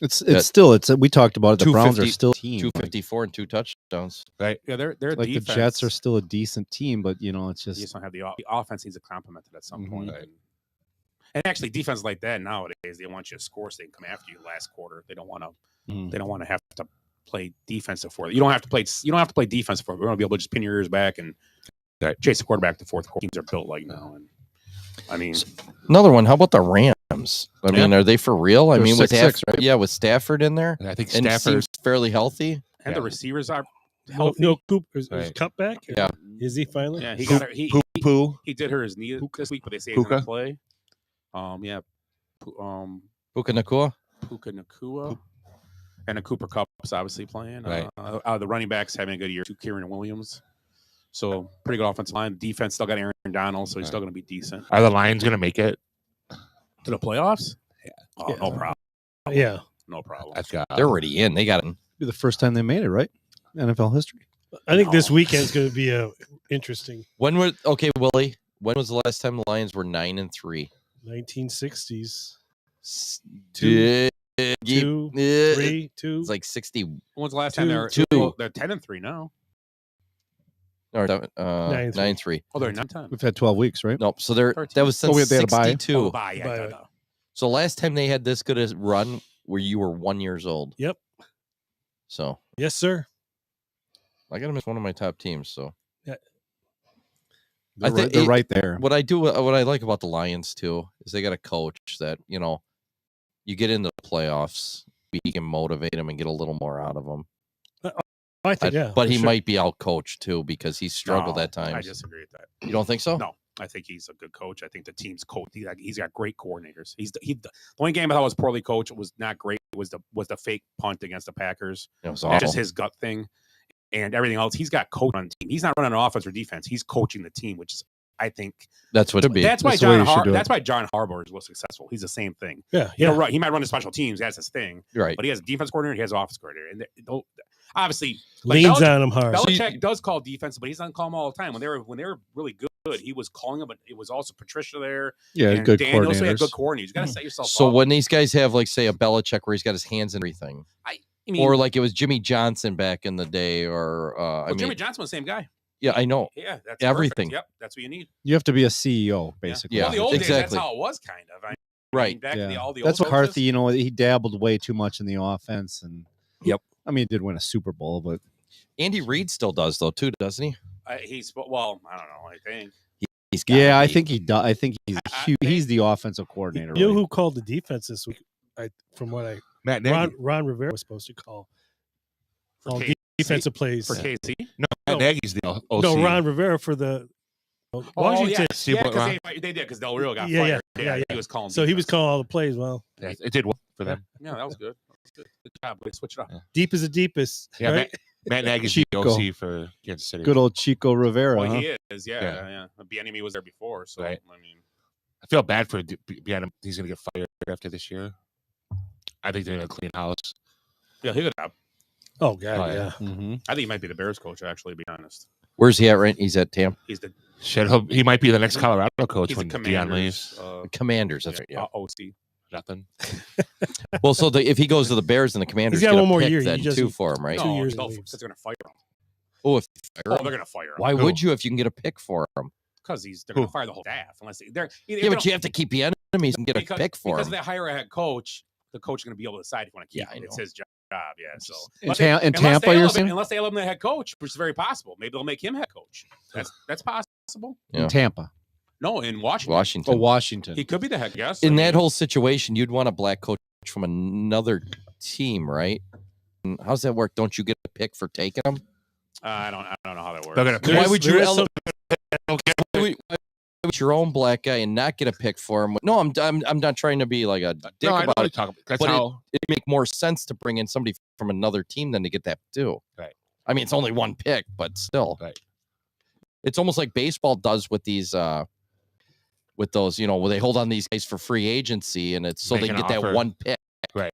It's still we talked about it. The Browns are 250 still a team. 254 and 2 touchdowns. Right. yeah, they're Like defense. the Jets are still a decent team, but it's You just just don't have the offense needs to complement it at some Mhm. point. Right. And actually, defense like that nowadays, they want you to score so they can come after you last quarter. They don't want to. Mhm. They don't want to have to play defensive for it. You don't have to play. You don't have to play defense for it. We're going to be able to just pin your ears back and chase the quarterback the fourth quarter. Teams are built like now, and I mean, Another one. How about the Rams? I mean, are they for real? I They're mean, with 6-6, right? with Stafford in there, And I think and Stafford. seems fairly healthy. and Yeah. the receivers are No, healthy. no Coop is Right. Cup back? Yeah. Is he finally? Yeah, he got her, he Poo. he did her his knee this week, but they say he's going to Puka? play. Yeah, Puka Nakua. Puka Nakua and a Cooper Cup's obviously playing. Right. The running backs having a good year too. Kieran Williams, so pretty good offensive line. Defense still got Aaron Donald, so he's still going to be decent Are the Lions going to make it? to the playoffs. Yeah. Oh, no problem. Yeah. No problem. I've got. They're already in. They got it. be the first time they made it, right? NFL history. I think this weekend's going to be interesting. Willie? When was the last time the Lions were 9-3? 1960s. Two, 2, eh, 3, 2. It's like 60 When was the last time Two. they're 10-3 now? or 9-3. 9-3. Oh, they're 9-10. We've had 12 weeks, right? Nope. So they're 13. that was since they had a bye. 62. Oh, bye. Yeah, Bye. no. So last time they had this good a run where you were 1 year old. Yep. So Yes, sir. I got them as one of my top teams. So They're, think they're it- right there. what I like about the Lions too is they got a coach that you get into the playoffs, he can motivate them and get a little more out of them. I think, yeah. But for he sure. might be out coached too because he struggled No, at times. I disagree with that. You don't think so? No, I think he's a good coach. I think the team's coach. He's got great coordinators. The only game I thought was poorly coached was not great. Was the fake punt against the Packers. It was That's awful. just his gut thing, and everything else. He's got coach on the team. He's not running an offense or defense. He's coaching the team, which is I think That's what it'd be. that's why That's the way John you should do it. that's why John Harbaugh is most successful. He's the same thing. Yeah. You Yeah. know, right? He might run the special teams. That's his thing. right. But he has a defense coordinator. He has an office coordinator, and obviously Leans Belichick- on him hard. Belichick does call defense, but he doesn't call them all the time. When they were really good, he was calling them. But it was also Patricia there. Yeah, and good Daniel, so he had coordinators. good coordinators. You got to set yourself So up. when these guys have like say a Belichick where he's got his hands in everything, I mean, or like it was Jimmy Johnson back in the day, or well, Jimmy Johnson was the same guy. yeah, I know. Yeah, that's Everything. Perfect. Yep, that's what you need. You have to be a CEO, basically. Yeah. Well, the old days, exactly. that's how it was, kind of. I mean, Right. back in Yeah. all the That's old McCarthy. coaches. He dabbled way too much in the offense, and I mean, he did win a Super Bowl, but Andy Reid still does though too, doesn't he? He's well. I don't know. I think. He's got I think he does. I think he's the offensive coordinator. You know who called the defense this week? From what Matt Nagy. Ron Rivera was supposed to call all KC? defensive plays For KC? No, Matt Nagy's the OC. No, Ron Rivera for the Washington. because they did because Del Rio got fired. Yeah, he was calling. So he was calling all the plays. Well, Yeah, it did well for them. Yeah, that was good. Good job. But switch it up. deep is the deepest. Yeah, right? Matt Nagy's the OC for Kansas City. Good old Chico Rivera. Well, huh? he is. Yeah. Bieniemy was there before, so Right. I mean, I feel bad for Bieniemy. He's going to get fired after this year. I think they're going to clean house. yeah, he could have. Oh god, Oh, yeah. Mm-hmm. I think he might be the Bears coach. Actually, to be honest, Where's he at? Right, he's at Tampa. he's the He might be the next Colorado coach he's when the Deion leaves. Commanders. That's right. Yeah. OC. Nothing. Well, so if he goes to the Bears and the Commanders, He's got get a one more pick year. then He just- too for him, right? 2 years No, and because they're going to fire him. Oh, if they fire Oh, him? they're going to fire him. Why would you if you can get a pick for him? Because they're going to fire the whole staff unless they're. Yeah, but you have to keep the enemies and get a pick for because him. they hire a head coach. The coach is going to be able to decide if you want to keep Yeah, I him. It's know. his job. Yeah, so In unless they- unless Tampa, they you're elevate- saying? unless they elevate him the head coach, which is very possible. Maybe they'll make him head coach. That's possible. Yeah. In Tampa. No, in Washington. Washington. Oh, Washington. He could be the head guest. In that whole situation, you'd want a black coach from another team, right? And how's that work? Don't you get a pick for taking them? I don't know how that works. They're going to Why would you there is elevate your own black guy and not get a pick for him? No, I'm not trying to be like a dick No, I know about what you're it. talking about. That's But how. it make more sense to bring in somebody from another team than to get that too. Right. I mean, it's only one pick, but still. Right. It's almost like baseball does with these with those, where they hold on these guys for free agency and it's so Make they an can get offer. that one pick. Right.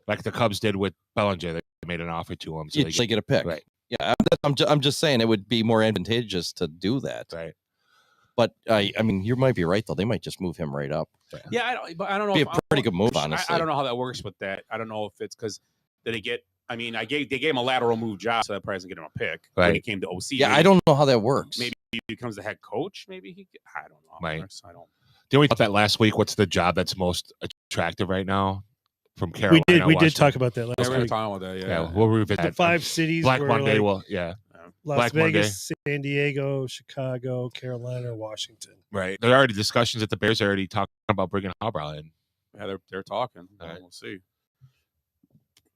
Like the Cubs did with Bellinger. They made an offer to him. So You actually get a pick. Right. Yeah, I'm just saying it would be more advantageous to do that. Right. But I mean, you might be right though. They might just move him right up. Yeah, I don't know. Be if- a pretty good move, honestly. I don't know how that works with that. I don't know if it's because did they get? I mean, they gave him a lateral move job, so that probably doesn't get him a pick. When he Right. came to OC. Yeah, maybe, I don't know how that works. Maybe he becomes the head coach. Maybe I don't know. Right. I don't. Did we talk that last week? What's the job that's most attractive right now from Carolina? We did Washington? talk about that Yeah, last we were week. talking about that. Yeah, Yeah. we'll revisit The that. 5 cities Black were Monday. like Well, yeah, Las Black Vegas, San Diego, Chicago, Carolina, Washington. right. There are already discussions that the Bears are already talking about bringing Harbaugh in. Yeah, they're talking. All right. We'll see.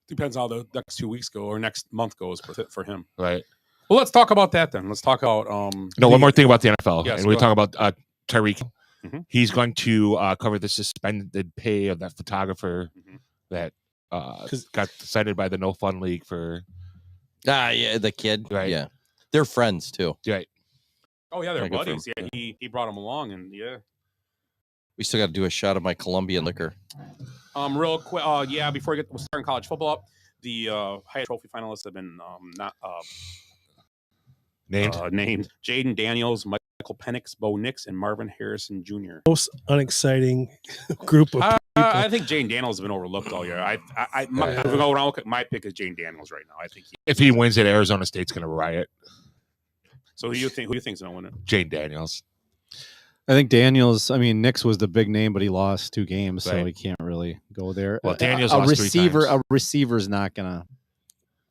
Depends how the next 2 weeks go or next month goes for him. Right. Well, let's talk about that then. Let's talk about No, one more thing about the NFL. Yes, and we go talk about Tyreek. Mhm. He's going to cover the suspended pay of that photographer Mhm. that got cited by the No Fun League for. Yeah, the kid. Right. Yeah, they're friends too. Right. Oh yeah, they're Yeah, good for buddies. him. Yeah, he brought him along, and yeah. We still got to do a shot of my Colombian liquor. Real quick. Yeah, before we we're starting college football up, the Hyatt Trophy finalists have been not Named. named. Jaden Daniels, Michael Penix, Bo Nix, and Marvin Harrison Jr. Most unexciting group of people. I think Jaden Daniels has been overlooked all year. If we go around, my pick is Jaden Daniels right now. I think. If he wins it, Arizona State's going to riot. So who do you think's gonna win it? Jane Daniels. I think Daniels. I mean, Nix was the big name, but he lost 2 games, so Right. he can't really go there. Well, Daniels a lost 3 receiver. times. A receiver's not gonna.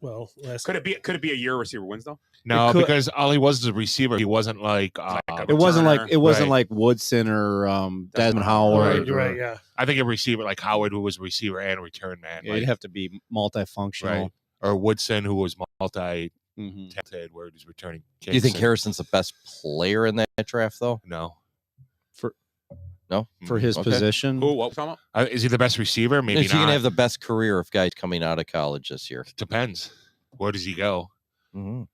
Well, Could it be a year receiver wins though? No, It could- because all he was a receiver. He wasn't like. It wasn't like Right. like Woodson or Desmond Desmond Howard. Right, you're or- right. Yeah. I think a receiver like Howard, who was a receiver and return man, Yeah, like, you'd have to be multifunctional. right? Or Woodson, who was multi-talented, Mhm. where he's returning. Do you think cases. Harrison's the best player in that draft, though? No. No, For his Okay. position, Who? What was talking about? Is he the best receiver? Maybe Is he not. gonna have the best career of guys coming out of college this year? Depends. Where does he go? Mm-hmm.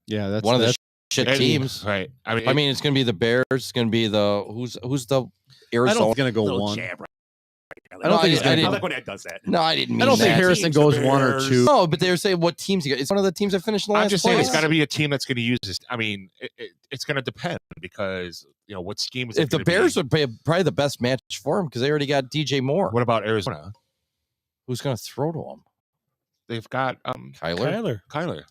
yeah, that's One of the that's- shit And- teams. right? I mean, it's gonna be the Bears. It's gonna be the who's the I Arizona. don't think he's gonna go Little one. jab, right? I don't think he's I gonna go. like when Ed does that. No, I didn't mean I don't think that. Harrison Teams, goes the 1 or Bears. 2. No, but they're saying what teams he got. It's one of the teams that finished in the last I'm just saying it's place. got to be a team that's going to use this. I mean, it's going to depend because what scheme is it If the gonna be? Bears would be probably the best match for him because they already got DJ Moore. What about Arizona? Who's going to throw to him? They've got Kyler. Kyler.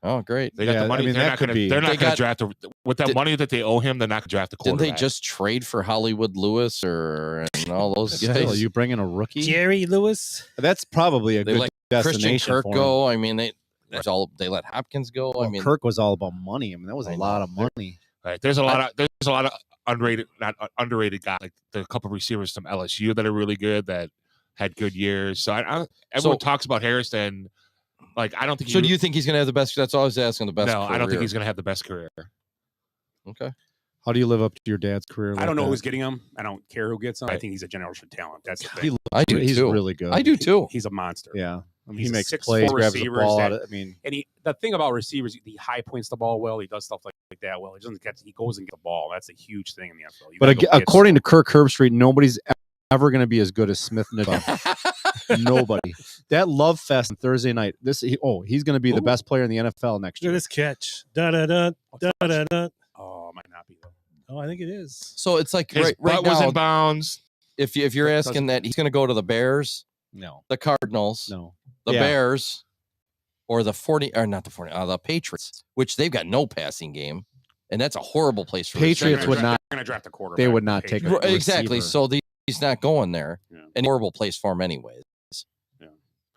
Oh, great. They got Yeah, the money. I mean, they're that not could going to. be- They're not They going to got- draft with that money that they owe him. They're not going to draft the Didn't quarterback. they just trade for Hollywood Lewis or and all those Still, guys? you bring in a rookie. Jerry Lewis. That's probably a They good let Christian destination Kirk for him. go. I mean, They let Hopkins go. Well, I mean, Kirk was all about money. I mean, that was a lot of money. Right. There's a lot of underrated guys, like the couple of receivers from LSU that are really good that had good years. So everyone talks about Harrison. Like, I don't think. So do you think he's going to have the best? That's all I was asking. The best. No, career. I don't think he's going to have the best career. Okay. How do you live up to your dad's career? I don't know who's getting him. I don't care who gets him. I think he's a generational talent. That's the thing. I do He's too. really good. I do too. He's a monster. Yeah. I mean, He's he a makes 6'4" plays, grabs the receivers ball that- out of it. I mean, And the thing about receivers, he high points the ball well. He does stuff like that well. He doesn't get. He goes and gets the ball. That's a huge thing in the NFL. but according to Kirk Herbstreit, nobody's ever going to be as good as Smith Nadal. Nobody. That love fest on Thursday night. He's going to be the best player in the NFL next Look at year. this catch. Da-da-da. Oh, it might not be though. Oh, I think it is. So it's like His right butt was now, in bounds. if you're asking that he's going to go to the Bears, No. the Cardinals, No. the Yeah. Bears, or the Patriots, which they've got no passing game, and that's a horrible place for Patriots would They're not. going to draft a quarterback. They would not take a Patriots. exactly. receiver. So he's not going there. Yeah. And horrible place for him anyways. Yeah.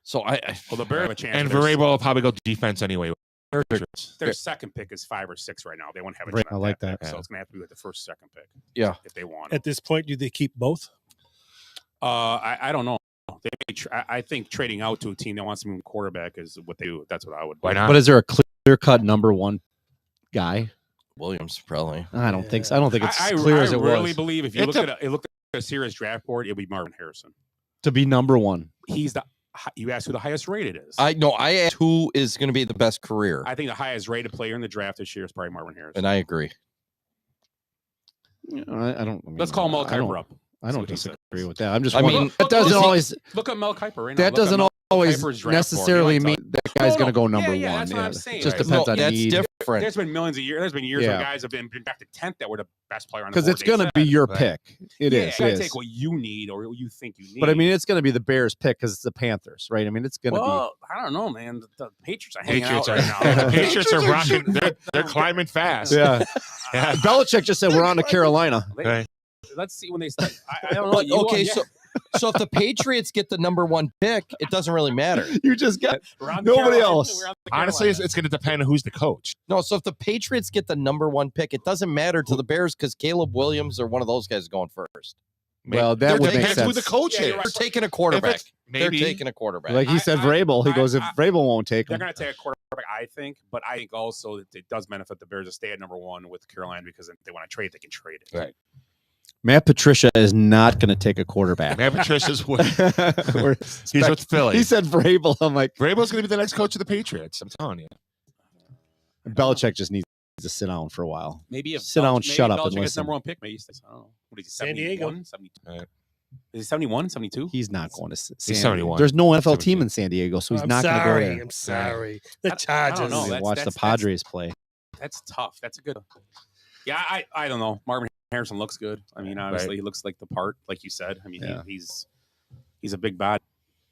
So Well, the Bears have a chance. And Their- Vrabel will probably go defense anyway. Their second pick is 5 or 6 right now. They won't have a Right, chance I at like pick, that. So it's going to have to be with the first, second pick. Yeah. If they want. At this point, do they keep both? I don't know. I think trading out to a team that wants to move quarterback is what they do. That's what I would. Why do. not? But is there a clear-cut number one guy? Williams probably. I don't think so. I don't think it's I clear as it really was. believe if you look at a serious draft board, it'll be Marvin Harrison. To be number one. You asked who the highest rated is. I asked who is going to be the best career, I think the highest rated player in the draft this year is probably Marvin Harrison. and I agree. I don't. Let's call Mel Kiper up. I don't See what he says. disagree with that. I'm just. I wondering- mean, that doesn't always. Look at Mel Kiper right now. That Look at doesn't Mel always Kiper's draft board. necessarily He might mean that guy's going to go number yeah, one. that's what I'm saying. It just Right. depends on that's need. different. There's been millions of years. There's been years Yeah. where guys have been drafted 10th that were the best player on the Because board. it's going to be your pick. It Yeah, is. you It gotta is. take what you need or what you think you need. But I mean, it's going to be the Bears' pick because it's the Panthers, right? I mean, it's going to well, I don't know, man. The Patriots are hanging Patriots out are right now. the Patriots are rocking. They're climbing fast. be. Yeah. Yeah. Belichick just said we're on to Carolina. Right. Let's see when they start. I don't know. But, okay, so if the Patriots get the number one pick, it doesn't really matter. You just got We're on to nobody Carolina. else. We're on to Honestly, Carolina. it's going to depend on who's the coach. No, so if the Patriots get the number one pick, it doesn't matter to the Bears because Caleb Williams or one of those guys going first. Well, that would make depends who the sense. coach Yeah, is. you're right. They're taking a quarterback. They're maybe taking a quarterback. Like he said, Vrabel. He goes, if Vrabel won't take They're him. going to take a quarterback, I think, but I think also that it does benefit the Bears to stay at number one with Carolina because if they want to trade, they can trade it. Right. Matt Patricia is not going to take a quarterback. Matt Patricia's with, We're he's with Philly. He said Vrabel. I'm like, Vrabel's going to be the next coach of the Patriots. I'm telling you. Belichick just needs to sit down for a while. Maybe if Sit down, maybe shut up, Belichick and gets listen. number one pick, maybe I don't know. What is he? San Diego. 71, 72? Right. Is he 71, 72? He's not going to. He's 71. There's no NFL team in San Diego, so he's I'm not going to go sorry. there. I'm sorry. The I don't Chargers. know. He's gonna That's- watch the that's- Padres play. That's tough. That's a good. Yeah, I don't know. Marvin Harrison looks good. I mean, obviously, he looks like the part, like you said. I mean, Yeah. he's a big body.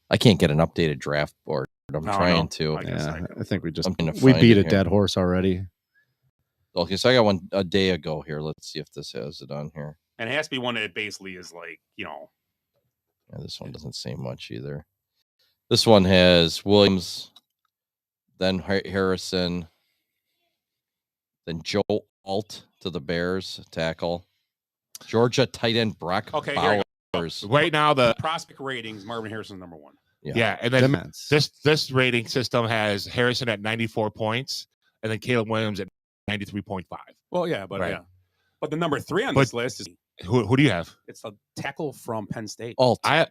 I can't get an updated draft board. I'm No, trying no. to. I guess Yeah, I think we just I'm gonna we find beat it a here. dead horse already. Okay, so I got one a day ago here. Let's see if this has it on here. And it has to be one that basically is like, Yeah, this one doesn't say much either. This one has Williams, then Harrison, then Joe Alt to the Bears tackle, Georgia tight end Brock Okay, here you Bowers. Right now, the prospect ratings, Marvin Harrison's number one. yeah, and then Demons. this rating system has Harrison at 94 points, and then Caleb Williams at 93.5. Well, yeah, but Right. yeah. But the number 3 on But- this list is Who do you have? it's a tackle from Penn State. Alt. I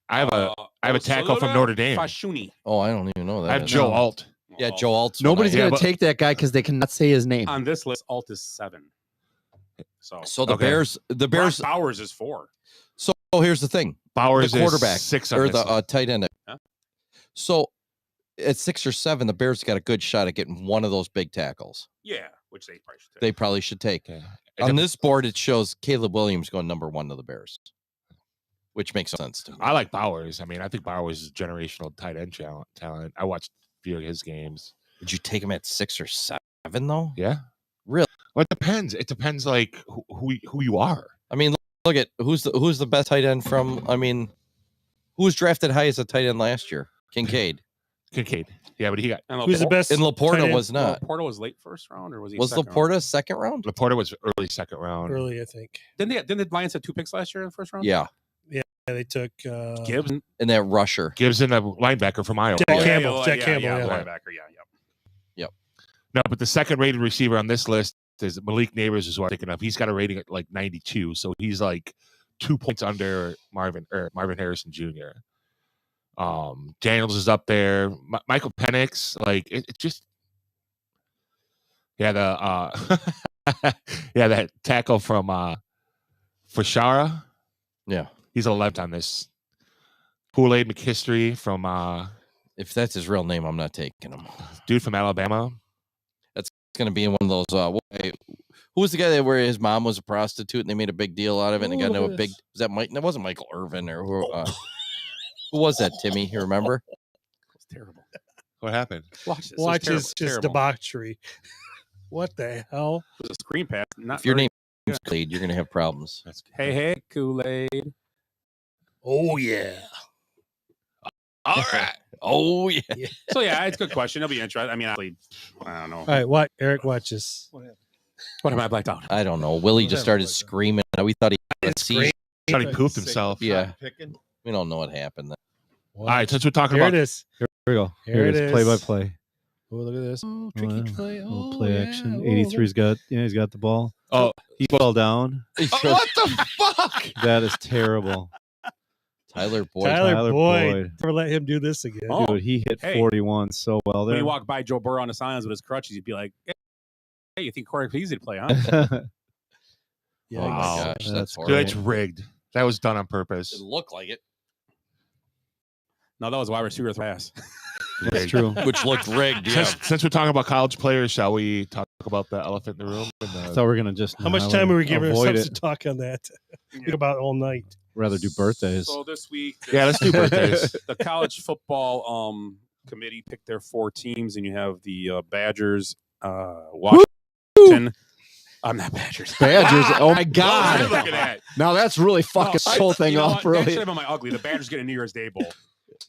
have a tackle from Notre Dame. Fashuni. Oh, I don't even know that. I have Joe Alt. Yeah, Joe Alt's Nobody's one I going have. to take that guy because they cannot say his name. On this list, Alt is 7. So the Okay. Bears, Brock Bowers is 4. So here's the thing: Bowers the quarterback is 6 on or this the list. tight end. Huh? So at 6 or 7, the Bears got a good shot at getting one of those big tackles. Yeah, which they probably should take. They probably should take. Okay. On this board, it shows Caleb Williams going number 1 to the Bears, which makes sense to me. I like Bowers. I mean, I think Bowers is generational tight end talent. I watched a few of his games. Would you take him at 6 or 7 though? Yeah. Really? Well, it depends. It depends, like who you are. I mean, look at who's the best tight end from. I mean, who was drafted high as a tight end last year? Kincaid. Kincaid. Yeah, but he got. And Who's the best? And Laporta tight end? was not. Laporta was late first round, or was he? Was second round? Laporta second round? Laporta was early second round. Early, I think. Didn't the Lions have 2 picks last year in the first round? Yeah. Yeah, they took Gibbs. And that rusher. Gibson, a linebacker from Iowa. Jack Campbell. Jack Campbell. Yeah, Yeah. linebacker. Yeah. No, but the second rated receiver on this list is Malik Neighbors, is who I'm thinking of. He's got a rating at like 92, so he's like 2 points under Marvin Harrison Jr. Daniels is up there. Michael Penix, like it just, yeah, that tackle from Fashara. Yeah, he's 11th on this. Kool-Aid McHistory from if that's his real name, I'm not taking him. Dude from Alabama. It's going to be in one of those. Who was the guy that where his mom was a prostitute and they made a big deal out of it? And they got into a big. Was that Mike? That wasn't Michael Irvin or who? Who was that? Timmy, you remember? It was terrible. What happened? Watch this. Watch It was his terrible. debauchery. What the hell? It was a screen pass. Not If your very- name is Kool-Aid, you're going to have problems. Hey, Kool-Aid. Oh yeah. All right. Oh yeah. So yeah, it's a good question. It'll be interesting. I mean, I don't know. All right, what Eric watches? What am I blacked out? I don't know. Willie just started screaming. We thought he had a seizure. Thought he pooped himself. Yeah. We don't know what happened. All right, since we're talking Here about it is. Here we go. Here it is. Play by play. Oh, look at this. Oh, tricky play. Little Oh, play yeah. action. Oh, 83's got. Yeah, he's got the ball. Oh, He fell down. what the fuck? That is terrible. Tyler Boyd. Tyler Boyd. Boyd. Never let him do this again. Oh. Dude, he hit Hey. 41 so well When there. you walk by Joe Burrow on the sidelines with his crutches, you'd be like, "Hey, you think Corey's easy to play, huh?" Yeah, Oh my Wow. gosh, That's that's Dude, horrible. it's rigged. That was done on purpose. It looked like it, No, that was wide receiver pass. That's true. which looked rigged. Yeah. Since we're talking about college players, shall we talk about the elephant in the room? I thought we were gonna just. How much I time would are we giving avoid ourselves it. to talk on that? Think about all night. Rather do birthdays. So this week, Yeah, let's do birthdays. the college football committee picked their 4 teams, and you have the Badgers, Washington. I'm not Badgers. Badgers. Oh my What was I God. looking at? Now that's really fucking this whole thing You know off what? That should really. have been my ugly. The Badgers get a New Year's Day bowl.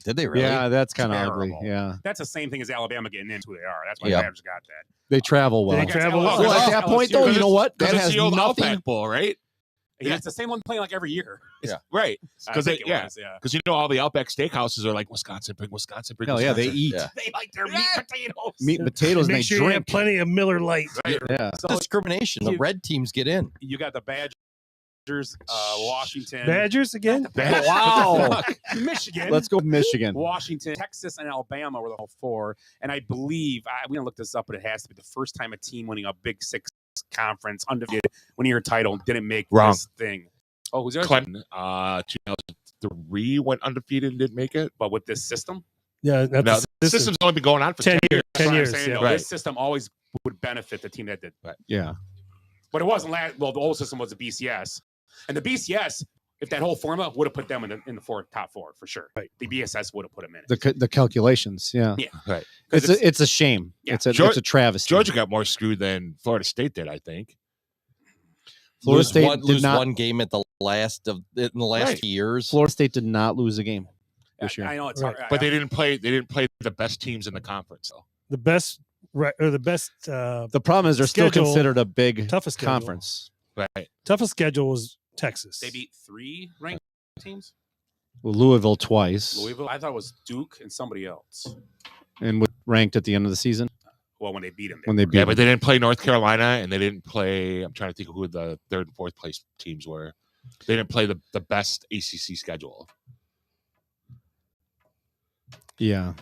Did they really? Yeah, that's kind of ugly. Terrible. Yeah, That's the same thing as Alabama getting into who they are. That's why Yeah. the Badgers got that. they travel well. They travel well. Well, at that point though, you know what? That Because it's has the old nothing. Outback Bowl, right? Yeah, it's the same one playing like every year. Right. I Because think it yeah, was, yeah. because you know all the Outback steakhouses are like Wisconsin, bring Wisconsin, bring Hell yeah, they Wisconsin. eat Yeah. They like their meat potatoes. meat and potatoes and Make they sure you have drink. plenty of Miller Lite. Yeah, So Discrimination. The You- red teams get in. you got the Badgers, Washington. Badgers again? Badgers. Wow. Michigan. let's go Michigan. Washington, Texas, and Alabama were the whole 4. And I believe, we didn't look this up, but it has to be the first time a team winning a Big 6 conference, undefeated, winning your title, didn't make Wrong. this thing. Oh, who's there? Clemson, 2003 went undefeated and didn't make it. But with this system, Yeah, that's No, the system's only been going on for 10 years. that's 10 what I'm years. saying, Yeah. though. Right. This system always would benefit the team that did. Yeah, But it wasn't well, the old system was the BCS. And the BCS, if that whole formula would have put them in the top 4 for sure. Right. The BSS would have put them in it. the calculations. Yeah, Yeah. Right. it's a shame. Yeah. It's a Georgia- it's a travesty. Georgia got more screwed than Florida State did, I think. Florida lose State one, did lose not. one game in the last Right. years. Florida State did not lose a game this year. I know it's Right. hard. But they didn't play. They didn't play the best teams in the conference, though. the best, right? Or the best, The problem is they're still Schedule- considered a big toughest schedule. conference. Right. toughest schedule was Texas. They beat 3 ranked teams. Well, Louisville twice, Louisville. I thought it was Duke and somebody else. and was ranked at the end of the season Well, when they beat them, when they beat. Yeah, but them. they didn't play North Carolina, and they didn't play. I'm trying to think of who the 3rd and 4th place teams were. They didn't play the best ACC schedule. Yeah,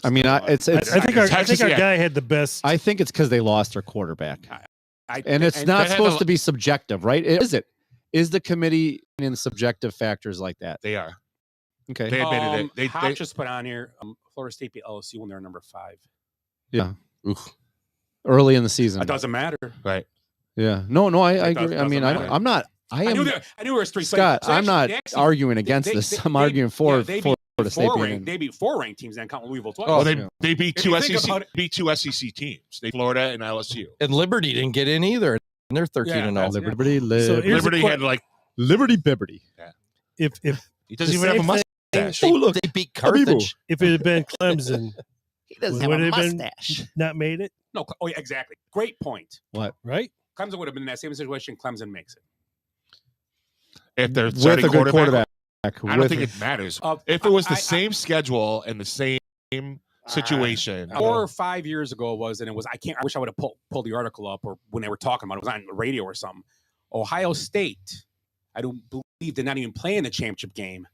I mean, I think our Texas, yeah. guy had the best. I think it's because they lost their quarterback, and it's and not they had supposed a- to be subjective, right? Is it? Is the committee in subjective factors like that? They are. Okay. They admitted it. They Hop just put on here. Florida State beat LSU when they're number 5. Yeah. Oof. Early in the season. It doesn't matter. right. Yeah. No, I It agree. I doesn't mean, matter. I'm not. I I am. knew it was 3. Scott, So I'm not they actually- arguing against they- this. they- I'm they- arguing for yeah, they beat Florida State being in. They beat 4 ranked teams, then count Louisville twice. Well, yeah. they beat If two you think SEC about it- beat 2 SEC teams. They Florida and LSU. And Liberty didn't get in either. And they're 13 Yeah, and 0. that's- Liberty, So here's Liberty the had like if he doesn't even have a same mustache. mustache. They beat Carthage. If it had been Clemson, He doesn't would have a it have been mustache. not made it, No, oh, yeah, exactly. Great point. What? right? Clemson would have been in that same situation. Clemson makes it. If they're With starting a good quarterback. I don't With think a- it matters. Uh, If it was the I- same schedule and the same situation, 4 or 5 years ago it was, and it was. I wish I would have pulled the article up, or when they were talking about it, was on the radio or something. Ohio State, I don't believe, did not even play in the championship game,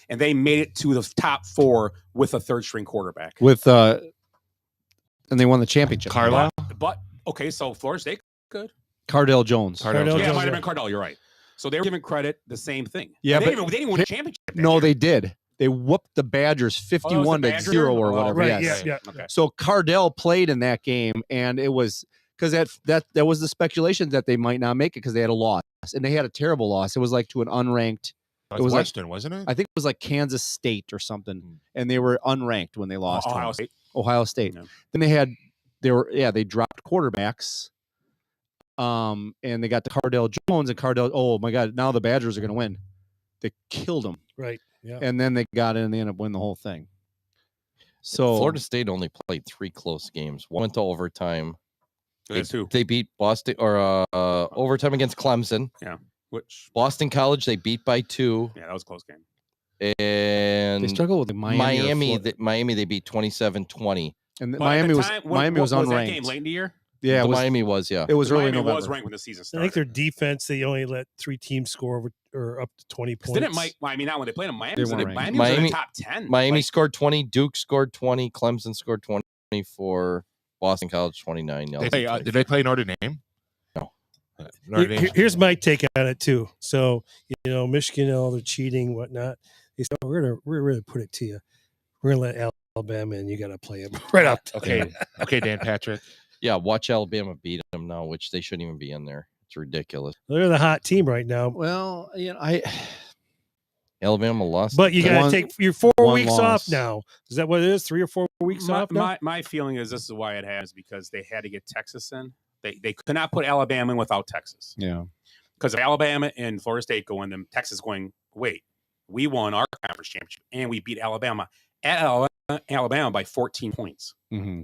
and they made it to the top 4 with a third string quarterback. with and they won the championship. Carlisle. But okay, so Florida State could. Cardell Jones. Cardell Cardell Yeah, it Jones, might have yeah. been Cardell. You're right. So they were giving credit the same thing. Yeah, And they but- didn't win a championship. that No, year. they did. They whooped the Badgers Oh, that was the 51 to Badgers? 0 or Oh, whatever. Right? yes. Yeah. Okay. So Cardell played in that game, and it was because that was the speculation that they might not make it because they had a loss, and they had a terrible loss. It was like to an unranked. It was like- Western, wasn't it? I think it was like Kansas State or something, and they were unranked when they lost. to Ohio them. State. Ohio State. Yeah. Then they dropped quarterbacks. And they got to Cardell Jones, and Cardell. Oh my God! Now the Badgers are going to win. They killed them, Right. Yeah. and then they got in and they ended up winning the whole thing. So Florida State only played 3 close games. One went to overtime. That's two. They beat Boston or overtime against Clemson. Which Boston College they beat by 2, that was a close game. and they struggled with Miami they beat 27-20. and But Miami at the was time, Miami was that unranked. game late in the year? Yeah, it was, Miami was it was early Miami November. was ranked when the season I started. think their defense, they only let 3 teams score over or up to 20 points. Didn't Miami, not when they played them, Miami They was in weren't the, ranked. Miami was in Miami- the top 10. Miami Like, scored 20, Duke scored 20, Clemson scored 24, Boston College 29. Did they play Notre Dame? No. Notre Dame. Here's my take on it too. So Michigan, all the cheating, whatnot. They said, we're gonna put it to you. We're gonna let Alabama in. You got to play them right up. Okay, okay, Dan Patrick. Yeah, watch Alabama beat them now, which they shouldn't even be in there. It's ridiculous. They're the hot team right now. Well, Alabama lost. But you got to One- take your 4 one weeks loss. off now. Is that what it is? 3 or 4 weeks off now? my feeling is this is why it has, because they had to get Texas in. They could not put Alabama in without Texas. yeah. Because if Alabama and Florida State go in, them Texas going, wait, we won our conference championship and we beat Alabama at Alabama by 14 points. Mm-hmm.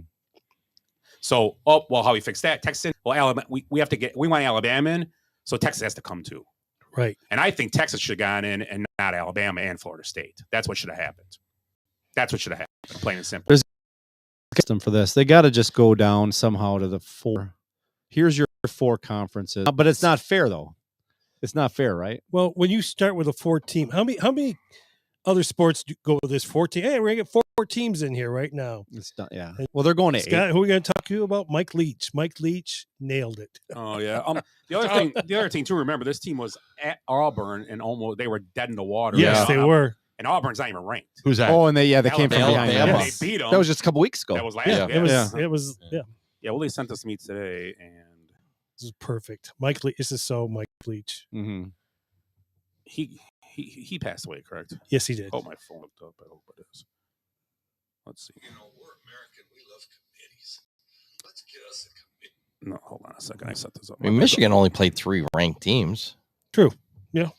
So, how we fix that? Texas, Alabama, we want Alabama in, so Texas has to come too. Right. And I think Texas should have gone in and not Alabama and Florida State. That's what should have happened. That's what should have happened, plain and simple. System for this. They got to just go down somehow to the 4. Here's your 4 conferences. But it's not fair though. It's not fair, right? Well, when you start with a 4 team, how many other sports go with this 14? Hey, we're gonna get 4 teams in here right now. It's not. Yeah. Well, they're going to 8. Scott, who are we going to talk to you about? Mike Leach. Mike Leach nailed it. Oh yeah. The other thing too. Remember, this team was at Auburn and almost they were dead in the water. Yes, they were. And Auburn's not even ranked. Who's that? Oh, and they came from Alabama. behind. Alabama. Yes. They beat them. That was just a couple weeks ago. That was last Yeah, year. it was. Yeah. It was. Yeah, Yeah, well, they sent us to me today, and this is perfect. Mike Leach. This is so Mike Leach. Mm-hmm. he passed away, correct? Yes, he did. Oh, my phone hooked up. I hope it is. Let's see. We're American. We love committees. Let's get us a committee. No, hold on a second. I set this up. I mean, Michigan only played 3 ranked teams. True. Yeah.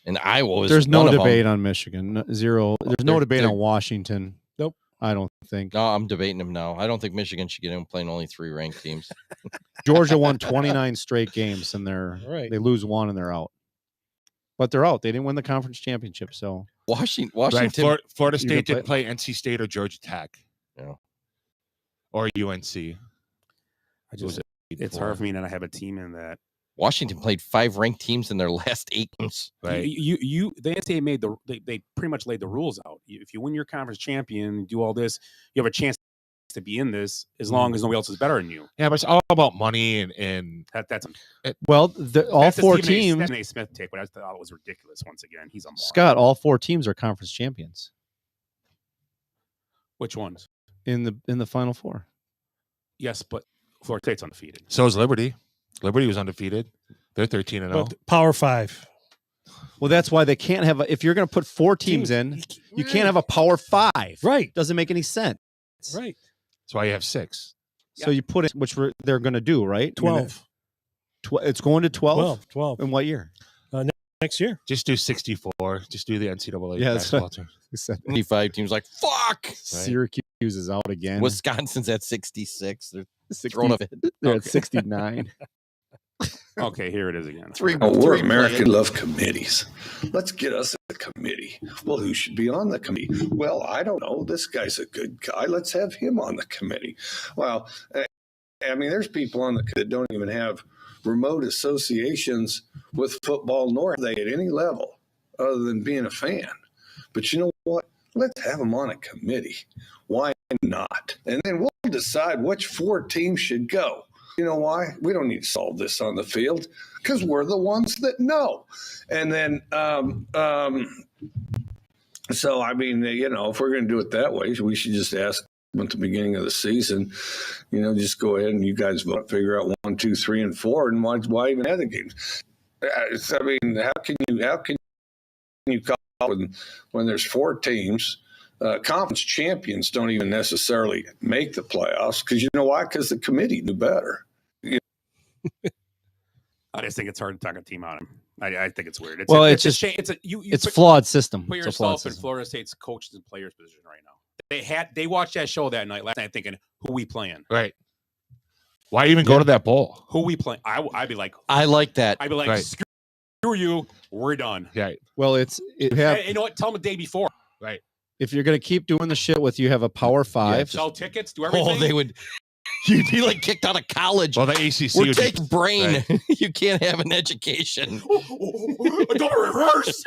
And Iowa was There's one no of them. debate on Michigan. Zero. There's no They're- debate they're- on Washington. Nope. I don't think. No, I'm debating them now. I don't think Michigan should get in playing only 3 ranked teams. Georgia won 29 straight games, and Right. they lose 1 and they're out. But they're out. They didn't win the conference championship. So Washington. Right, Florida You State can didn't play NC State or Georgia Tech. Yeah. Or UNC. It's hard for me not to have a team in that. Washington played 5 ranked teams in their last 8 games. Right. The NCAA made they pretty much laid the rules out. If you win your conference champion, do all this, you have a chance to be in this as long as nobody else is better than you. Yeah, but it's all about money and That's all that's 4 a teams. Stephen A. Smith take, but I thought it was ridiculous. Once again, he's a moron. Scott, all 4 teams are conference champions Which ones? in the Final 4. Yes, but Florida State's undefeated. so is Liberty. Liberty was undefeated. They're 13-0. But Power 5. Well, that's why they can't have. If you're going to put 4 teams in, you can't have a Power 5. Right. Doesn't make any sense. Right. That's why you have 6. So you put it, which they're going to do, right? 12. It's going to 12. 12. In what year? next year. Just do 64. Just do the NCAA Yeah, basketball tournament. 25 teams like, fuck. Syracuse is out again. Wisconsin's at 66. They're throwing a fit. They're at 69. Okay, here it is again. We're American love committees. Let's get us a committee. Well, who should be on the committee? Well, I don't know. This guy's a good guy. Let's have him on the committee. Well, I mean, there's people on the that don't even have remote associations with football, nor are they at any level other than being a fan. But you know what? Let's have them on a committee. Why not? And then we'll decide which 4 teams should go. You know why? We don't need to solve this on the field because we're the ones that know. And then, so, I mean, you know, if we're going to do it that way, we should just ask at the beginning of the season, you know, just go ahead and you guys vote, figure out 1, 2, 3, and 4, and why even have the games? I mean, how can you call when there's 4 teams? Conference champions don't even necessarily make the playoffs because you know why? Because the committee knew better. I just think it's hard to talk a team out. I think it's weird. It's flawed system. Put yourself in Florida State's coaches and players position right now. They watched that show that night last night thinking, who we playing? Right. Why even go to that bowl? Who we playing? I'd be like, I like that. I'd be like, screw you, we're done. Right. Well, you know what? Tell them the day before. Right. If you're going to keep doing the shit with you have a Power 5. Sell tickets, do everything. Oh, they would. You'd be like kicked out of college. Well, the ACC We're would taking brain. Right. You can't have an education. I got reverse.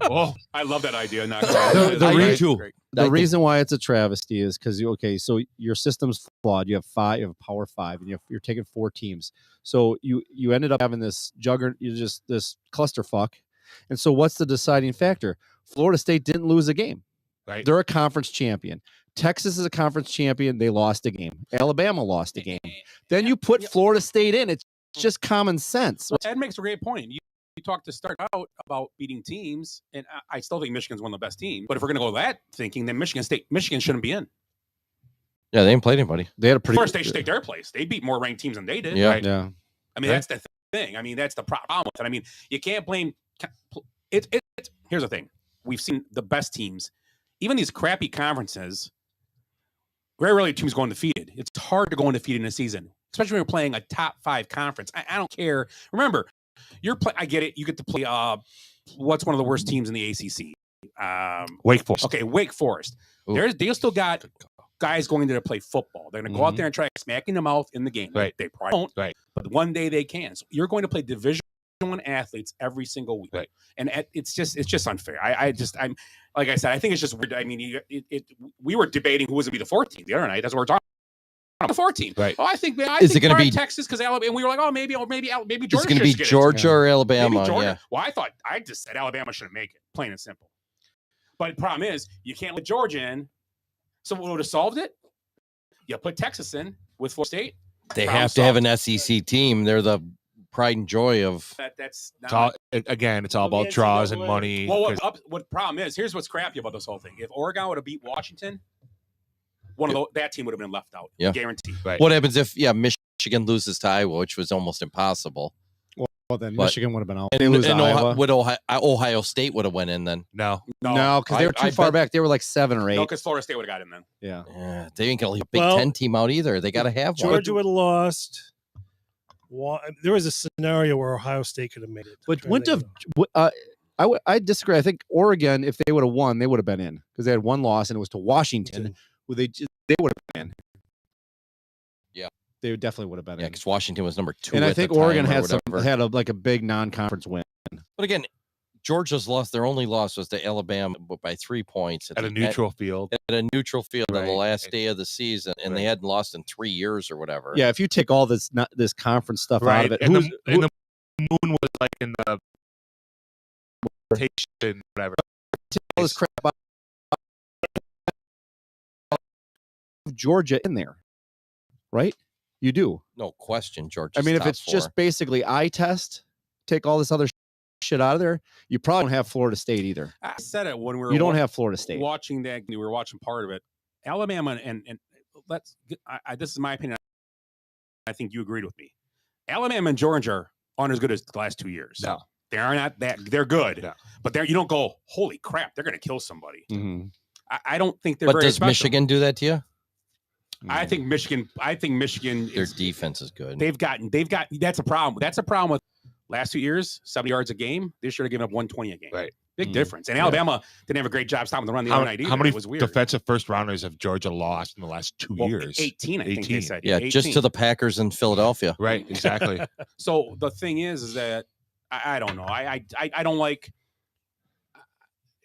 Oh, I love that idea. The reason why it's a travesty is because so your system's flawed. You have a Power 5, and you're taking 4 teams. So you ended up having this juggernaut, this clusterfuck. And so what's the deciding factor? Florida State didn't lose a game. Right. They're a conference champion. Texas is a conference champion. They lost a game. Alabama lost a game. Then you put Florida State in. It's just common sense. Ed makes a great point. You talked to start out about beating teams, and I still think Michigan's one of the best teams. But if we're going to go that thinking, then Michigan shouldn't be in. Yeah, they ain't played anybody. They had a pretty. Florida State should take their place. They beat more ranked teams than they did. Yeah, right? Yeah. I mean, that's the thing. I mean, that's the problem with it. I mean, you can't blame. Here's the thing. We've seen the best teams, even these crappy conferences. Very rarely teams go undefeated. It's hard to go undefeated in a season, especially when you're playing a top 5 conference. I don't care. Remember, I get it. You get to play. What's one of the worst teams in the ACC? Wake Forest. Okay, Wake Forest. They still got guys going there to play football. They're going to go out there and try smacking them out in the game. Right. They probably won't. Right. But one day they can. So you're going to play Division I athletes every single week. Right. And it's just unfair. I'm like I said, I think it's just weird. I mean, we were debating who was going to be the 14th the other night. That's what we're talking about. The 14th. Right. Oh, I think Is it going to be Texas because Alabama? And we were like, oh, maybe Georgia. It's going to be Georgia or Alabama. Maybe Georgia. Yeah. Well, I just said Alabama shouldn't make it. Plain and simple. But the problem is you can't let Georgia in. So what would have solved it? You put Texas in with Florida State. They have to have an SEC team. They're the pride and joy of that's not, it's all about draws and money. Well, what problem is, here's what's crappy about this whole thing. If Oregon would have beat Washington, that team would have been left out. Yeah. Guaranteed. Right. What happens if Michigan loses to Iowa, which was almost impossible? Well, then Michigan would have been out. And, they lose to Iowa. Ohio State would have went in then? No, because they were too far back. They were like 7 or 8. No, because Florida State would have got in then. Yeah. They ain't gonna leave a Big Ten team out either. They got to have one. Georgia would have lost. There was a scenario where Ohio State could have made it. But wouldn't have. I disagree. I think Oregon, if they would have won, they would have been in because they had 1 loss and it was to Washington, who they would have been in. Yeah, they definitely would have been in. Yeah, because Washington was number 2. And I think Oregon had a a big non-conference win. But again, Georgia's loss. Their only loss was to Alabama, but by 3 points at a neutral field. At a neutral field on the Right. last day of the season, and they hadn't lost in 3 years or whatever. Yeah, if you take all this conference stuff out of it, and the moon was like in the rotation, whatever. All this crap out of Georgia in there, right? You do. No question, Georgia. I mean, if it's just basically eye test, take all this other shit out of there, you probably don't have Florida State either. I said it when we were. You don't have Florida State. Watching that, we were watching part of it. Alabama and let's. This is my opinion. I think you agreed with me. Alabama and Georgia aren't as good as the last 2 years. No, They are not that. They're good, No. but you don't go, holy crap, they're going to kill somebody. Mhm. I don't think they're. But very does special. Michigan do that to you? I think Michigan. Their defense is good. They've got. That's a problem. That's a problem with last 2 years. 70 yards a game. This year, they're giving up 120 a game. Right. Big difference. And Alabama didn't have a great job stopping the run the other night either. How many It was weird. defensive first rounders have Georgia lost in the last 2 years? 18, I think they said. Yeah, 18. just to the Packers in Philadelphia. Right, exactly. So the thing is that I don't know. I don't like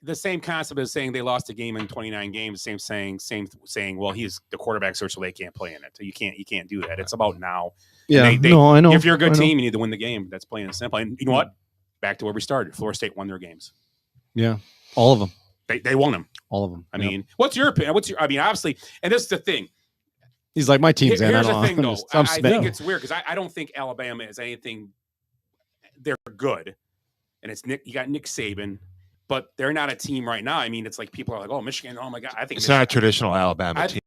the same concept as saying they lost a game in 29 games. Same saying. Well, he's the quarterback search, so they can't play in it. So you can't do that. It's about now. Yeah, no, I know. If you're a good team, you need to win the game. That's plain and simple. And you know what? Back to where we started. Florida State won their games. Yeah, all of them. They won them. All of them. I mean, what's your opinion? I mean, obviously, and this is the thing. He's like, my team's in. Here's the thing, though. I think think it's weird because I don't think Alabama is anything. They're good, and it's Nick. You got Nick Saban, but they're not a team right now. I mean, it's like people are like, "Oh, Michigan! Oh my God!" I think it's not a traditional Alabama I team.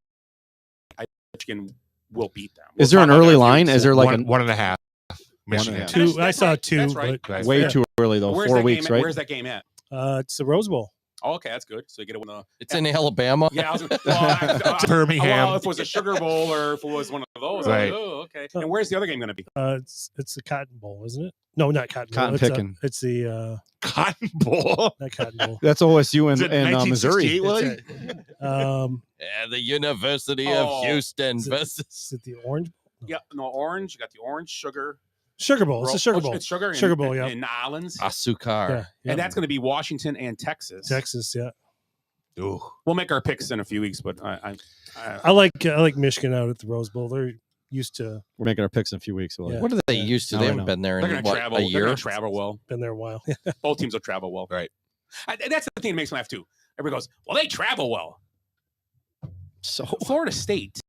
think Michigan will beat them. Is there an early line? Is there like one and a half? Michigan. Two. I saw two. That's right. But way too early though. Where's 4 that weeks, game, right? Where's that game at? It's the Rose Bowl. Oh, okay, that's good. So you get it with It's in Alabama. Yeah, I was, Birmingham. Well, if it was a Sugar Bowl or if it was one of those, Right. oh, okay. And where's the other game going to be? It's the Cotton Bowl, isn't it? No, not Cotton Cotton Bowl. picking. It's the Cotton Bowl. not Cotton Bowl. That's OSU Is it and Missouri. 1968, Willie? Yeah, the University of Houston versus. Is it the Orange Bowl? Yeah, no, orange. You got the orange sugar. Sugar Bowl. It's a Sugar Bowl. It's sugar. Sugar Bowl, yeah. In New Orleans. Asukar. Yeah, yeah. And that's going to be Washington and Texas. Texas, yeah. Ooh. We'll make our picks in a few weeks, but I like Michigan out at the Rose Bowl. They're used to. We're making our picks in a few weeks. Willie. Yeah. What are they used to? Now They I haven't know. been there they're in going to what, travel. a They're year. going to travel well. Been there a while. Both teams will travel well. Right. That's the thing that makes me laugh too. Everybody goes, "Well, they travel well." So Florida State,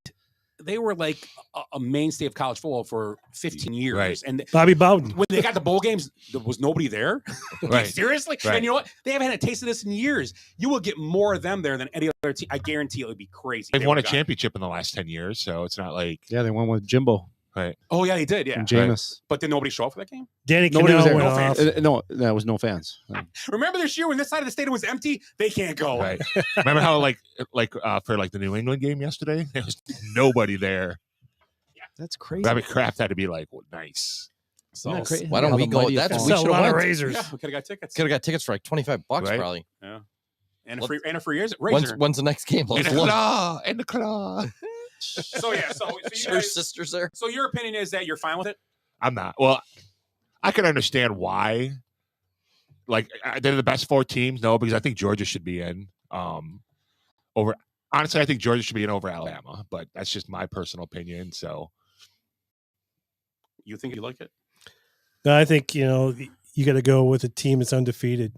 they were like a mainstay of college football for 15 years, Right. and Bobby Bowden. when they got the bowl games, there was nobody there. Right. Seriously? Right. And you know what? They haven't had a taste of this in years. You will get more of them there than any other team. I guarantee it would be crazy. They've They won a would've got- championship in the last 10 years, so it's not like yeah, they went with Jimbo right. Oh, yeah, they did. Yeah. and Jameis. But did nobody show up for that game? Danny Nobody was Cannell there. went No off. fans. No, that was no fans. Remember this year when this side of the stadium was empty? They can't go. Right. Remember how for the New England game yesterday, there was nobody there. That's crazy. Bobby Kraft had to be like, well, nice. So Isn't that crazy? Why don't How we the go? mighty have That's fallen. we Sell a should lot of have went. razors. yeah, we could have got tickets. Could have got tickets for like $25 Right. probably. Yeah. And a free razor. When's the next game? Let's And the look. claw, and the claw. So yeah, so you Your guys, sisters there. so your opinion is that you're fine with it? I'm not. Well, I can understand why. Like they're the best 4 teams. No, because I think Georgia should be in. Over honestly, I think Georgia should be in over Alabama, but that's just my personal opinion. So You think you like it? No, I think you got to go with a team that's undefeated.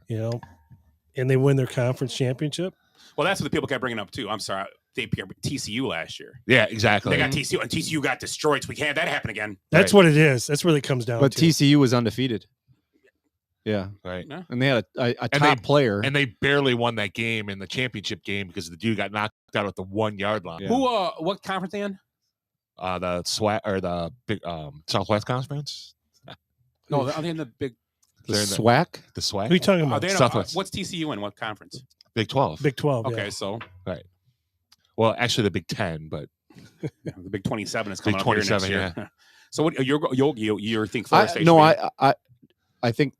And they win their conference championship. Well, that's what the people kept bringing up too. I'm sorry, they picked TCU last year. yeah, exactly. They got TCU, and TCU got destroyed. So we can't have that happen again. That's Right. what it is. That's what it comes down But to. TCU was undefeated. Yeah, right. Yeah. and they had a And top they- player. And they barely won that game in the championship game because the dude got knocked out at the 1 yard line. Yeah. Who? What conference they in? The SWAT or the big Southwest Conference. No, are they in the big? the they're in the- SWAC. The SWAT. Who are you talking Are about? they in Southwest. what's TCU in? What conference? Big 12. Big 12. Okay, Yeah. so Well, actually, the Big 10, but the Big 27 is Big coming up here next 27, year. So what you think Florida State? No, should be- I think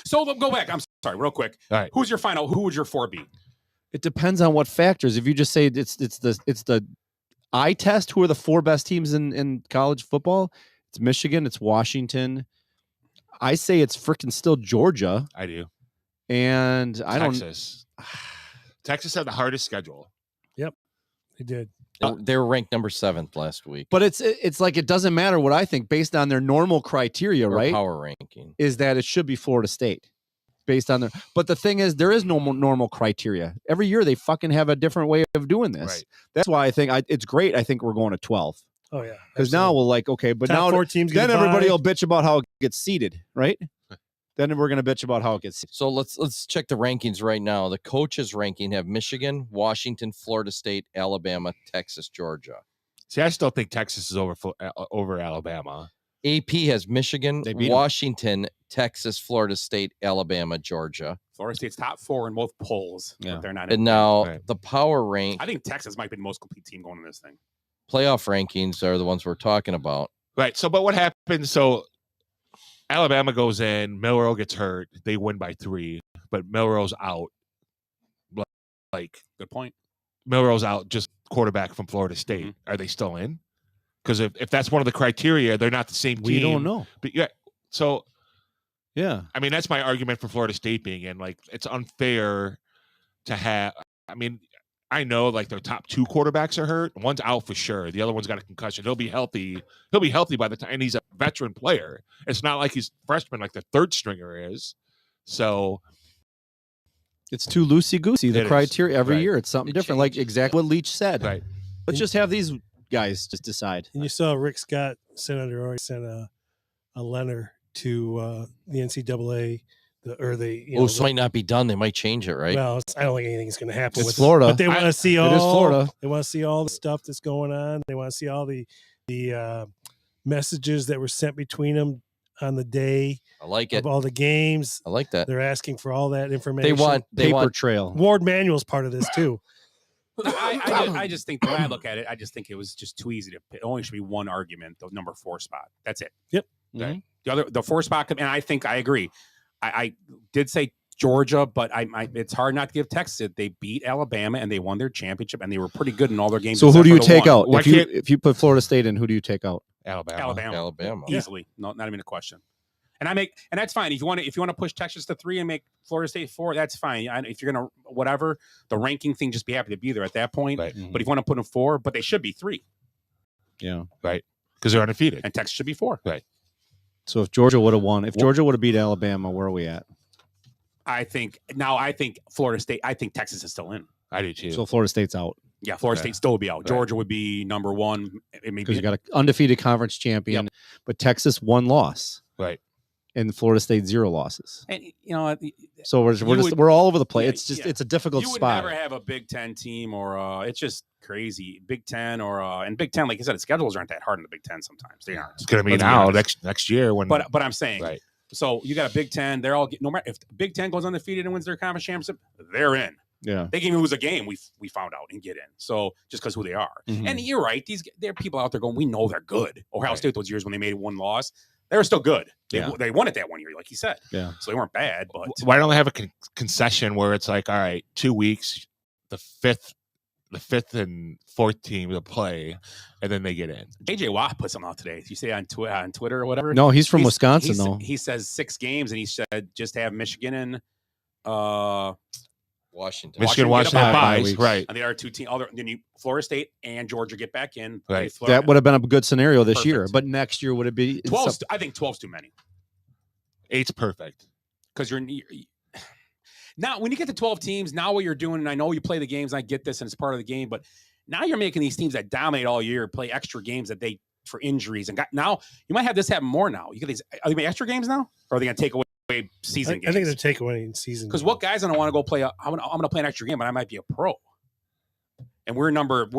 So go back. I'm sorry, real quick. All right. Who's your final? Who would your 4 be? it depends on what factors. If you just say it's the eye test, who are the 4 best teams in college football? It's Michigan, it's Washington. I say it's freaking still Georgia, I do. and I don't. Texas. Texas had the hardest schedule. They did. They were ranked number 7th last week. But it's like it doesn't matter what I think based on their normal criteria, Or right? power ranking. Is that it should be Florida State based on their. But the thing is, there is no normal criteria. Every year they fucking have a different way of doing this. Right. That's why I think it's great. I think we're going to 12 Oh yeah. because now we'll okay, but Top now 4 teams. then get a everybody bye. will bitch about how it gets seeded, right? Then we're going to bitch about how it gets seeded. So let's check the rankings right now. The coaches ranking have Michigan, Washington, Florida State, Alabama, Texas, Georgia. See, I still think Texas is over Alabama. AP has Michigan, They beat 'em. Washington, Texas, Florida State, Alabama, Georgia. Florida State's top 4 in both polls, but they're not. And now the power rank. I think Texas might be the most complete team going in this thing. Playoff rankings are the ones we're talking about. Right. So, but what happens? So, Alabama goes in. Milroe gets hurt. They win by 3, but Milroe's out. Like, good point. Milroe's out. Just quarterback from Florida State. Are they still in? Because if that's one of the criteria, they're not the same team. We don't know. But yeah. So. Yeah. I mean, that's my argument for Florida State being in. Like, it's unfair to have. I mean, I know like their top 2 quarterbacks are hurt. One's out for sure. The other one's got a concussion. He'll be healthy. He'll be healthy by the time. And he's a veteran player. It's not like he's freshman like the third stringer is. So it's too loosey goosey. The criteria every Right. year it's something different. Like exactly what Leach said. Right. Let's just have these guys just decide. And you saw Rick Scott, Senator Oregon, sent a letter to the NCAA. So might not be done. They might change it, right? Well, I don't think anything's going to happen. It's with Florida. But they want to see all. It is Florida. They want to see all the stuff that's going on. They want to see all the messages that were sent between them on the day. I like it. Of all the games. I like that. They're asking for all that information. They want paper trail. Ward Manuel's part of this too. I just think the way I look at it, I just think it was just too easy to pick. It only should be one argument, the number 4 spot. That's it. Yep. Okay. The 4 spot, and I think I agree. I did say Georgia, but it's hard not to give Texas it. They beat Alabama and they won their championship, and they were pretty good in all their games. So who do you take one. out? If you put Florida State in, who do you take out? Alabama. Easily. No, not even a question. And that's fine. If you want to push Texas to 3 and make Florida State 4, that's fine. If you're gonna whatever the ranking thing, just be happy to be there at that point. Right. But if you want to put them 4, but they should be 3. Yeah. Right. Because they're undefeated. And Texas should be 4. Right. So if Georgia would have won, if Georgia would have beat Alabama, where are we at? I think Florida State. I think Texas is still in. I do too. So Florida State's out. Yeah, Florida State still would be out. Right. Georgia would be number 1. Because you got an undefeated conference champion, but Texas 1 loss. Right. And Florida State 0 losses. And you know, so we're all over the place. Yeah, It's just it's a difficult you would spot. never have a Big Ten team or it's just crazy. Big Ten or and Big Ten, like I said, the schedules aren't that hard in the Big Ten sometimes. They aren't. It's going to be Let's now honest. next year when. But I'm saying, right. So you got a Big Ten. They're all no matter if Big Ten goes undefeated and wins their conference championship, they're in. Yeah, they can even lose a game. We found out and get in. So just because who they are, and you're right. There are people out there going, we know they're good. Ohio State those years when they made 1 loss, they were still good. They won it that 1 year, like you said. Yeah, so they weren't bad. But why don't they have a concession where it's like, all right, 2 weeks, the fifth and 4th team to play, and then they get in. JJ Watt put something out today. Did you say on Twitter or whatever? No, he's from Wisconsin though. He says 6 games, and he said just have Michigan and Washington. Washington buys, right? And the other 2 teams, then Florida State and Georgia get back in. Right. That would have been a good scenario this year, but next year would it be 12? I think 12's too many. 8's perfect Because you're now when you get to 12 teams, now what you're doing, and I know you play the games, and I get this, and it's part of the game, but now you're making these teams that dominate all year play extra games that they for injuries and now you might have this happen more now. You get these. Are they making extra games now, or are they going to take away season games? I think they're taking away season. Because what guys gonna want to go play? I'm gonna play an extra game, but I might be a pro. And we're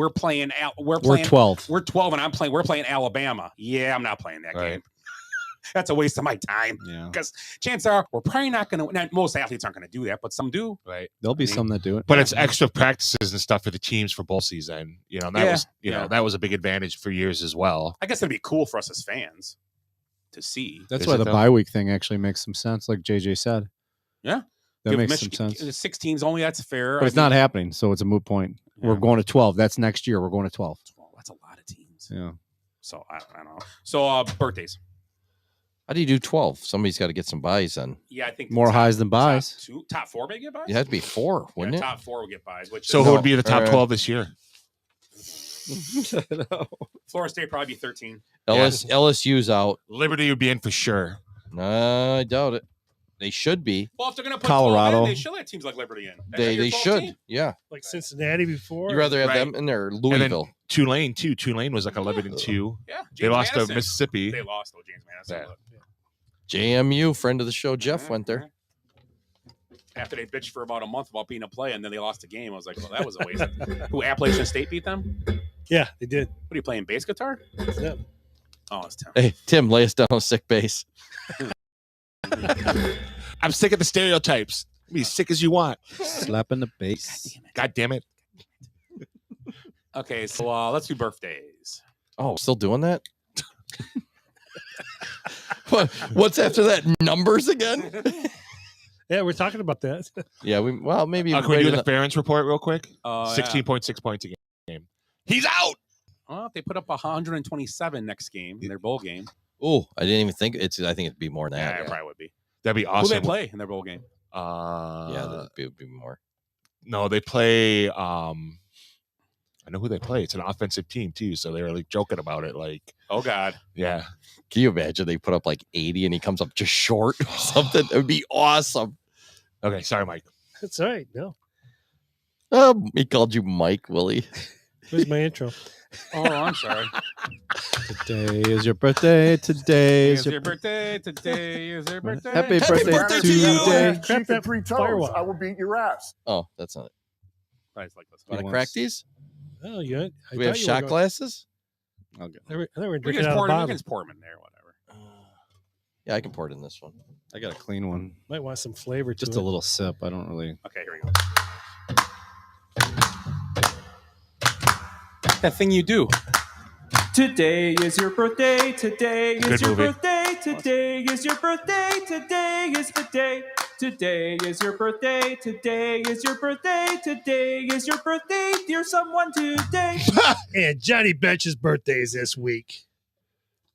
playing 12. We're 12, and we're playing Alabama. Yeah, I'm not playing that game. That's a waste of my time. Yeah. Because chances are we're probably not going to. Most athletes aren't going to do that, but some do. Right. There'll be some that do it. But it's extra practices and stuff for the teams for bowl season. You know, that was a big advantage for years as well. I guess it'd be cool for us as fans to see. That's why the bye week thing actually makes some sense, like JJ said. Yeah. That makes some sense. 6 teams only, that's fair. But it's not happening, so it's a moot point. Yeah. We're going to 12. That's next year. We're going to 12. That's a lot of teams. Yeah. So I don't know. So birthdays. How do you do 12? Somebody's got to get some buys in. Yeah, I think more highs than buys. Top 4 may get buys? You had to be 4, wouldn't it? Top 4 will get buys. So who would be the top 12 this year? Florida State probably be 13. LSU's out. Liberty would be in for sure. I doubt it. They should be. Well, if they're going to put Colorado, 12 in, they should let teams like Liberty in. They should. Team? Yeah. Like Cincinnati before. You'd rather have them in there or Louisville. And Tulane too. Tulane was like 11-2. Yeah. They lost to Mississippi. They lost though, James Madison. JMU, friend of the show, Jeff went there. After they bitched for about a month about being a play, and then they lost the game, I was like, well, that was a waste. Who, Appalachian State beat them? Yeah, they did. What are you playing, bass guitar? Yeah. Oh, it's Tim. Hey, Tim, lay us down on sick bass. I'm sick of the stereotypes. Be sick as you want. Slap in the face. God damn it. Okay, so let's do birthdays. Oh, still doing that? What's after that? Numbers again? Yeah, we're talking about that. Yeah, maybe. Can we do the Ferentz report real quick? 16.6 Yeah. points a game. He's out. Well, if they put up 127 next game in their bowl game. Oh, I didn't even think I think it'd be more than that. Yeah, it probably would be. That'd be Who awesome. they play in their bowl game? Yeah, that'd be more. No, they play. I know who they play. It's an offensive team too, so they were like joking about it. Like, oh god, yeah. Can you imagine they put up like 80 and he comes up just short or something? It would be awesome. Okay, sorry, Mike. That's all right. No, He called you Mike, Willie. where's my intro? Oh, I'm sorry. Today is your birthday. Today is It's your birthday. Today is your birthday. Happy birthday to you. Crap Chief that and 3 toes. firewall. I will beat your ass. Oh, that's not it. Guys like this. Want to crack these? Oh, yeah. Do we have shot glasses? Okay. I thought we were We drinking can out of pour the it. We bottle. can just pour them in there, whatever. Yeah, I can pour it in this one. I got a clean one. Might want some flavor to Just it. a little sip. I don't really. Okay, here we go. That thing you do. Today is your birthday. Today is Good your movie. birthday. Today is your birthday. Today is the day. Today is your birthday. Today is your birthday. Today is your birthday, dear someone today. And Johnny Bench's birthday is this week.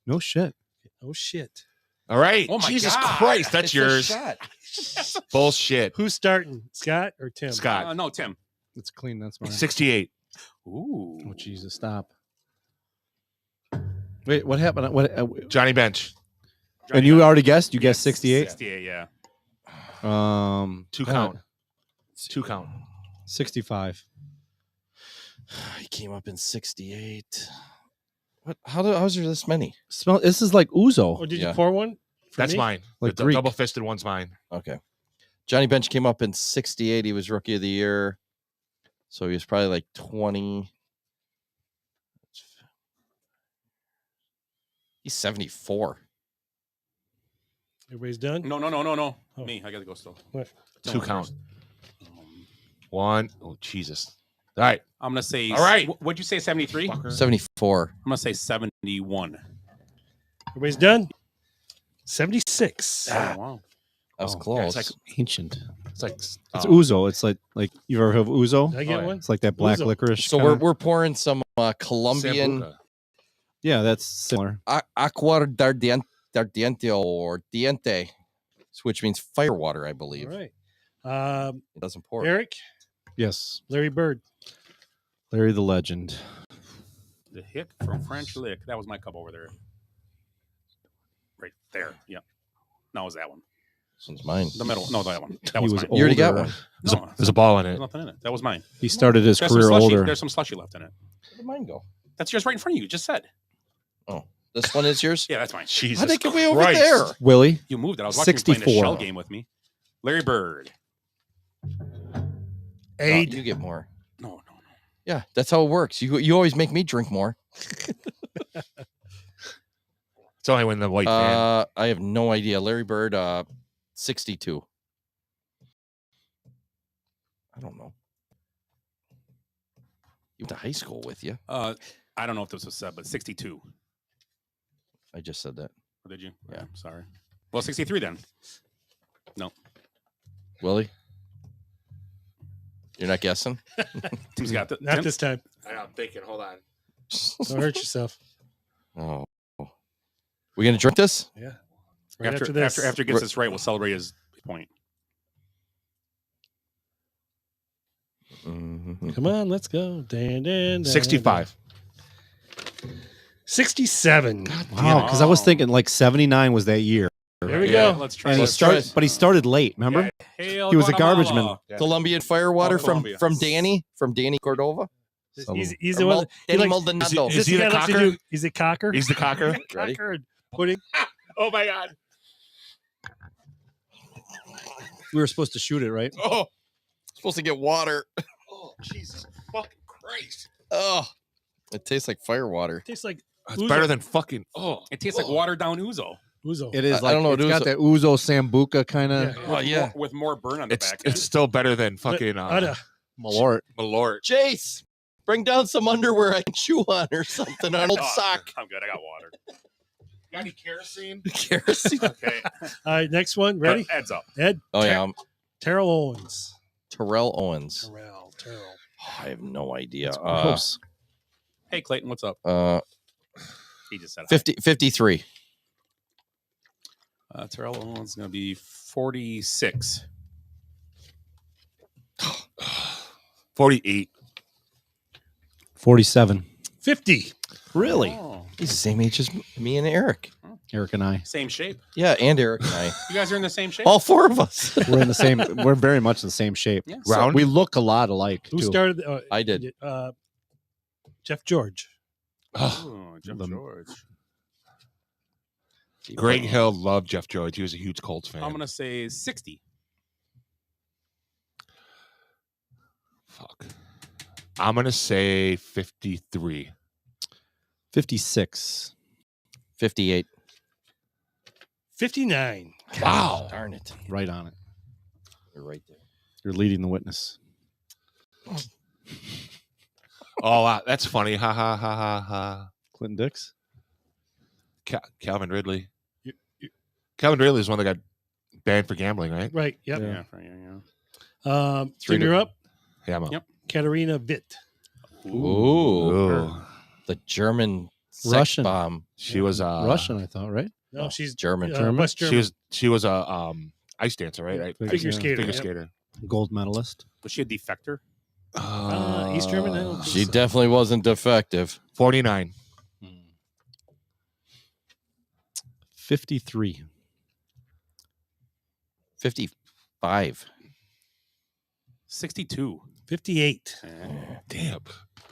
No shit. Oh, shit. All right. Oh my Jesus God. Christ, that's It's a yours. shot. Bullshit. Who's starting? Scott or Tim? Scott. No, Tim. It's clean. That's mine. 68. Ooh. Oh Jesus! Stop. Wait, what happened? What? Johnny Bench. And you already guessed? You guessed 68. 68, yeah. Two count. 65. He came up in 68. What? How's there this many? Smell. This is like ouzo. Oh, did Yeah. you pour one? for That's me? mine. Like the Greek. double fisted one's mine. Okay. Johnny Bench came up in 68. He was rookie of the year. So he was probably like 20. He's 74. Everybody's done? No. Oh. Me, I got to go still. What? Two count. One. Oh, Jesus. All right. I'm going to say. All right. What'd you say, 73? I'm 74. going to say 71. Everybody's done? 76. Oh, wow. That was Yeah, close. it's like Ancient. it's like It's ouzo. It's like you ever have ouzo? Did I get Oh, yeah. one? It's like that black Ouzo. licorice. So kinda- we're pouring some Colombian Sambuca. Yeah, that's similar. Aguardiente or diente, which means firewater, I believe. All right. It doesn't pour. Eric, Yes, Larry Bird. Larry the Legend. The hick from French Lick. That was my cup over there. Right there. Yeah. No, it was that one. This one's mine. The middle. No, that one. That He was was mine. You already got older. one. No, There's a ball in there's it. nothing in it. That was mine. He started his There's career some slushy, older. There's some slushy left in it. Where did mine go? That's yours right in front of you. You just said. Oh, this one is yours? Yeah, that's mine. Jesus How'd it get way over Christ. there? Willie. You moved it. I was watching you playing a 64. shell game with me. Larry Bird. Aid. You get more. No. Yeah, that's how it works. You always make me drink more. It's only when the white fan. I have no idea. Larry Bird, 62. I don't know. You went to high school with you. I don't know if this was said, but 62. I just said that. Or did you? Yeah. Sorry. Well, 63 then. No. Willie? You're not guessing? Tim's got the. Not Tim? this time. I'm thinking. Hold on. Don't hurt yourself. Oh. We going to drink this? Yeah. Right after this. After he gets this right, we'll celebrate his point. Mhm. Come on, let's go. 65. 67. Wow, because I was thinking like 79 was that year. There we Yeah, go. let's try And he this. started, but he started late. Remember? Hail He was a Guatemala. garbage man. Yeah. Colombian firewater from Colombia. Danny Cordova. He's the one. He Danny likes, Maldonado. Is he the guy likes to cocker? do- He's a cocker. He's the cocker. Ready? Cocker and pudding. Oh my God. We were supposed to shoot it, right? Oh, supposed to get water. Oh Jesus fucking Christ. Oh, it tastes like firewater. Tastes like It's Ouzo. better than fucking. Oh, It tastes like watered down ouzo. Uzo. It is I like don't know what it's got Uzo- that Uzo Sambuca kind of Oh yeah. With more burn on the It's back end. it's still better than fucking Malort. Malort. Jace, bring down some underwear I can chew on or something. An old sock. I'm good. I got water. Got any kerosene? Kerosene. Okay. All right, next one. Ready? Ed's up. Ed. Oh yeah. Terrell Owens. Terrell Owens. Terrell. Oh, I have no idea. Gross. Hey, Clayton, what's up? He just said 53. Terrell Owens going to be 46. 48. 47. 50. Really? Oh, He's the same age as me and Eric. Eric and I. same shape. Yeah, and Eric and I. You guys are in the same shape? All four of us. We're in the same. We're very much in the same shape. Yeah. So we look a lot alike. Who too. started? I did. Jeff George. Oh, Jeff The- George. Greg Hill loved Jeff George. He was a huge Colts fan. I'm going to say 60. Fuck. I'm gonna say 53. 56. 58. 59. Wow. Darn it. Right on it. You're right there. You're leading the witness. Oh, wow. That's funny. Ha ha ha ha ha. Clinton Dix. Calvin Ridley. Calvin Ridley is one that got banned for gambling, right? Right. Yep. Yeah. Tim, you're up. Yeah, I'm up. Yep. Katarina Witt. Ooh. The German sex Russian. bomb. She was Russian, I thought, right? No, she's German. West German. She was a ice dancer, right? Figure skater. Figure Yep. skater. Gold medalist. Was she a defector? East German. I don't think She so. definitely wasn't defective. 49. 53. 55. 62. 58. Damn.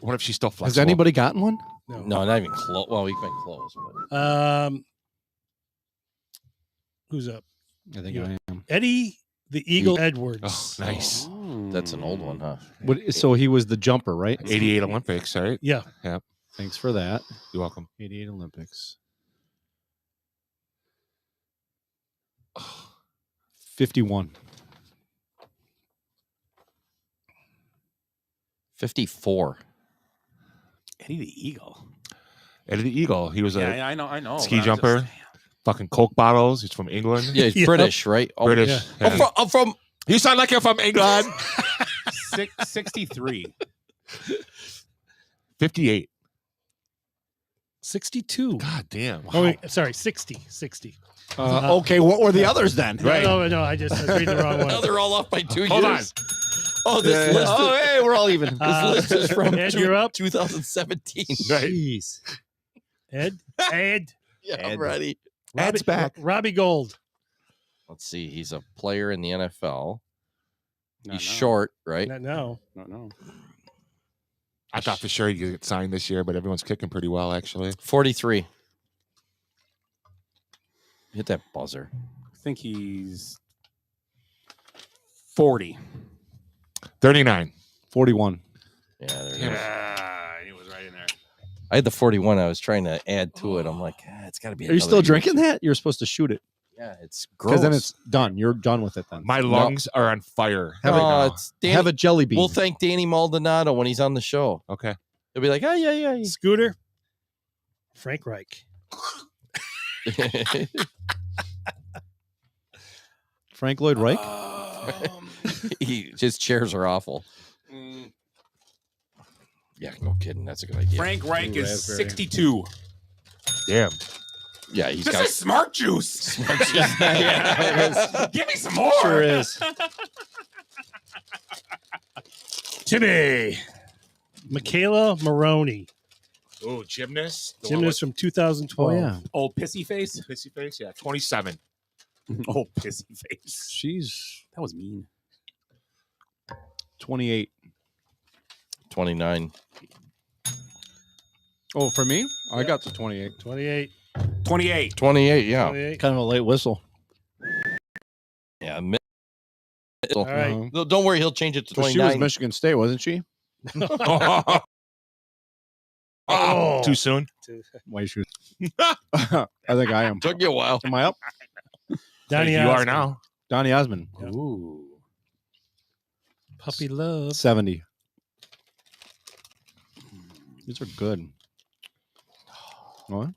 What if she's still flexible? Has anybody gotten one? No, not even close. Well, we've been close. But... Who's up? I think You. I am. Eddie the Eagle Edwards. Oh, nice. That's an old one, huh? So he was the jumper, right? 88 Olympics, right? Yeah. Yep. Thanks for that. You're welcome. 88 Olympics. 51. 54. Eddie the Eagle. Eddie the Eagle. He was Yeah, I know. ski but I'm jumper. just- Fucking Coke bottles. He's from England. Yeah, he's Yep. British, right? Oh, British. yeah. Yeah. I'm from. You sound like you're from England. 63. 58. 62. God damn. Oh, wait, sorry, 60. 60. Okay, what were the others then? Right. No, I was reading the wrong one. Now they're all off by 2 Hold years. Oh, this list. Oh, hey, we're all even. This list is from Ed, you're up. 2017. Right. Jeez. Ed. Yeah, I'm ready. Ed's back. Robbie Gold. Let's see. He's a player in the NFL. No, He's short, right? No. No. I thought for sure he'd get signed this year, but everyone's kicking pretty well, actually. 43. Hit that buzzer. I think he's 40. 39. 41. Yeah, there it is. Yeah, he was right in there. I had the 41. I was trying to add to it. I'm like, it's got to be. Are you still drinking that? You're supposed to shoot it. Yeah, it's gross. Because then it's done. You're done with it then. My lungs are on fire. Have, right a, now. it's Danny, have a jelly bean. We'll thank Danny Maldonado when he's on the show. Okay. He'll be like, oh, yeah. Scooter. Frank Reich. Frank Lloyd Wright? His chairs are awful. Yeah, no kidding. That's a good idea. Frank Reich Ooh, is raspberry. 62. Damn. Yeah, he's This got. is smart juice. Give me some more. Sure is. Timmy. Michaela Maroney. Oh, gymnast. The Gymnast from 2012. Oh, yeah. Old pissy face. Pissy face. Yeah, 27. Old pissy face. She's That was mean. 28. 29. Oh, for me? I got to 28. 28. 28. 28, yeah. 28. Kind of a late whistle. Yeah. All right. Uh-huh. Don't worry, he'll change it to So she was 29. Michigan State, wasn't she? Oh, too soon. White shoes. I think I am. Took you a while. Am I up? Donnie You Osmond. are now. Donnie Osmond. Ooh. Puppy love. 70. These are good. What?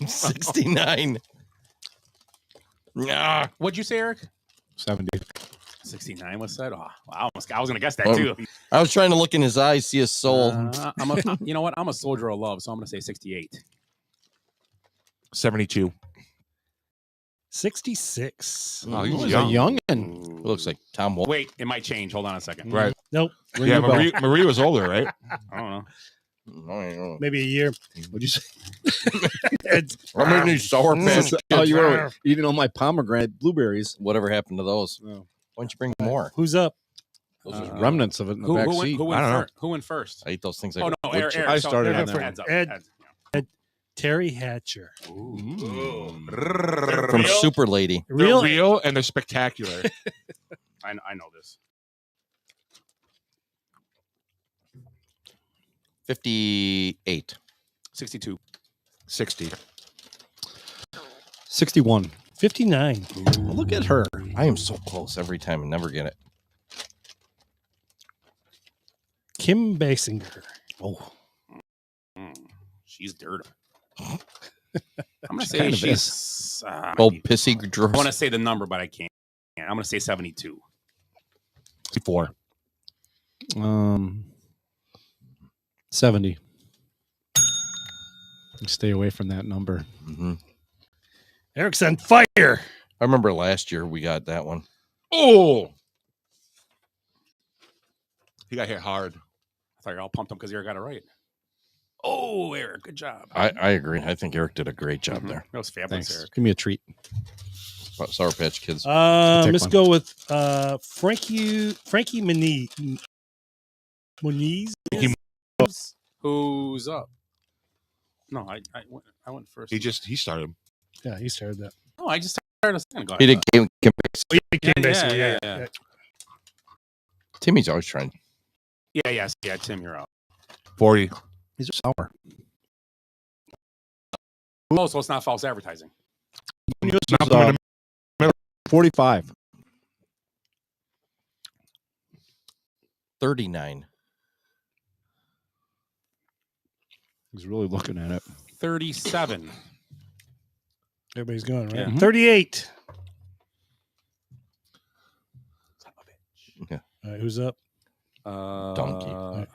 69. Nah. What'd you say, Eric? 70. 69. What's that? Oh, I was gonna guess that Oh, too. I was trying to look in his eyes, see his soul. You know what? I'm a soldier of love, so I'm gonna say 68. 72. 66. Oh, he's He's young. a youngin'. Looks like Tom Wolfe. Wait, it might change. Hold on a second. Right. Nope. Yeah, Ring the bell. Marie was older, right? I don't know. Maybe a year. What'd you say? I'm in these Sour Patch Oh, Kids. you were eating all my pomegranate blueberries. Whatever happened to those? Oh. Why don't you bring more? Who's up? Those are remnants of it in the back seat. Who I don't know. went, who went first? I eat those things Oh like no, wood Eric. chips. I started on Ed's there. Ed's up. Ed. Ed's- Terry Hatcher. From Super Lady. They're Real? real and they're spectacular. I know this. 58. 62. 60. 61. 59. Look at her. I am so close every time and never get it. Kim Basinger. Oh. She's dirty. I'm gonna say kind of she's. Oh, pissy I drawers. want to say the number, but I can't. I'm gonna say 72. 64. 70. Stay away from that number. Mm-hmm. Eric's on fire. I remember last year we got that one. Oh! He got hit hard. I thought you were all pumped up because Eric got it right. Oh, Eric, good job. I agree. I think Eric did a great job there. That was fabulous, Thanks. Eric. Give me a treat. Sour Patch Kids. Take Let's one. go with Frankie Moniz. Who's up? No, I went first. He started. Yeah, he started that. Oh, I just started a second ago. He did Kim Oh, yeah, Kim Yeah, Basinger. yeah, Yeah, yeah. Timmy's always trying. Yeah. Tim, you're out. 40. These are sour. Oh, so it's not false advertising. This is, 45. 39. He's really looking at it. 37. Everybody's going, right? Yeah. 38. Yeah. All right, who's up? Donkey.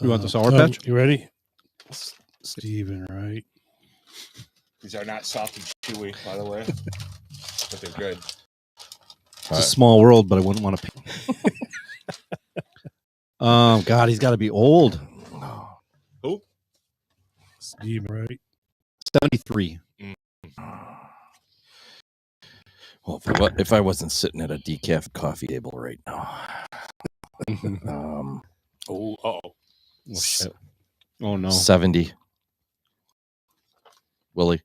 You want the Sour Patch? You ready? Steven, right? These are not soft and chewy, by the way. But they're good. It's a small world, but I wouldn't want to pay. God, he's got to be old. Who? Steven, right? 73. Well, if I wasn't sitting at a decaf coffee table right now. Oh, shit. Oh, no. 70. Willie.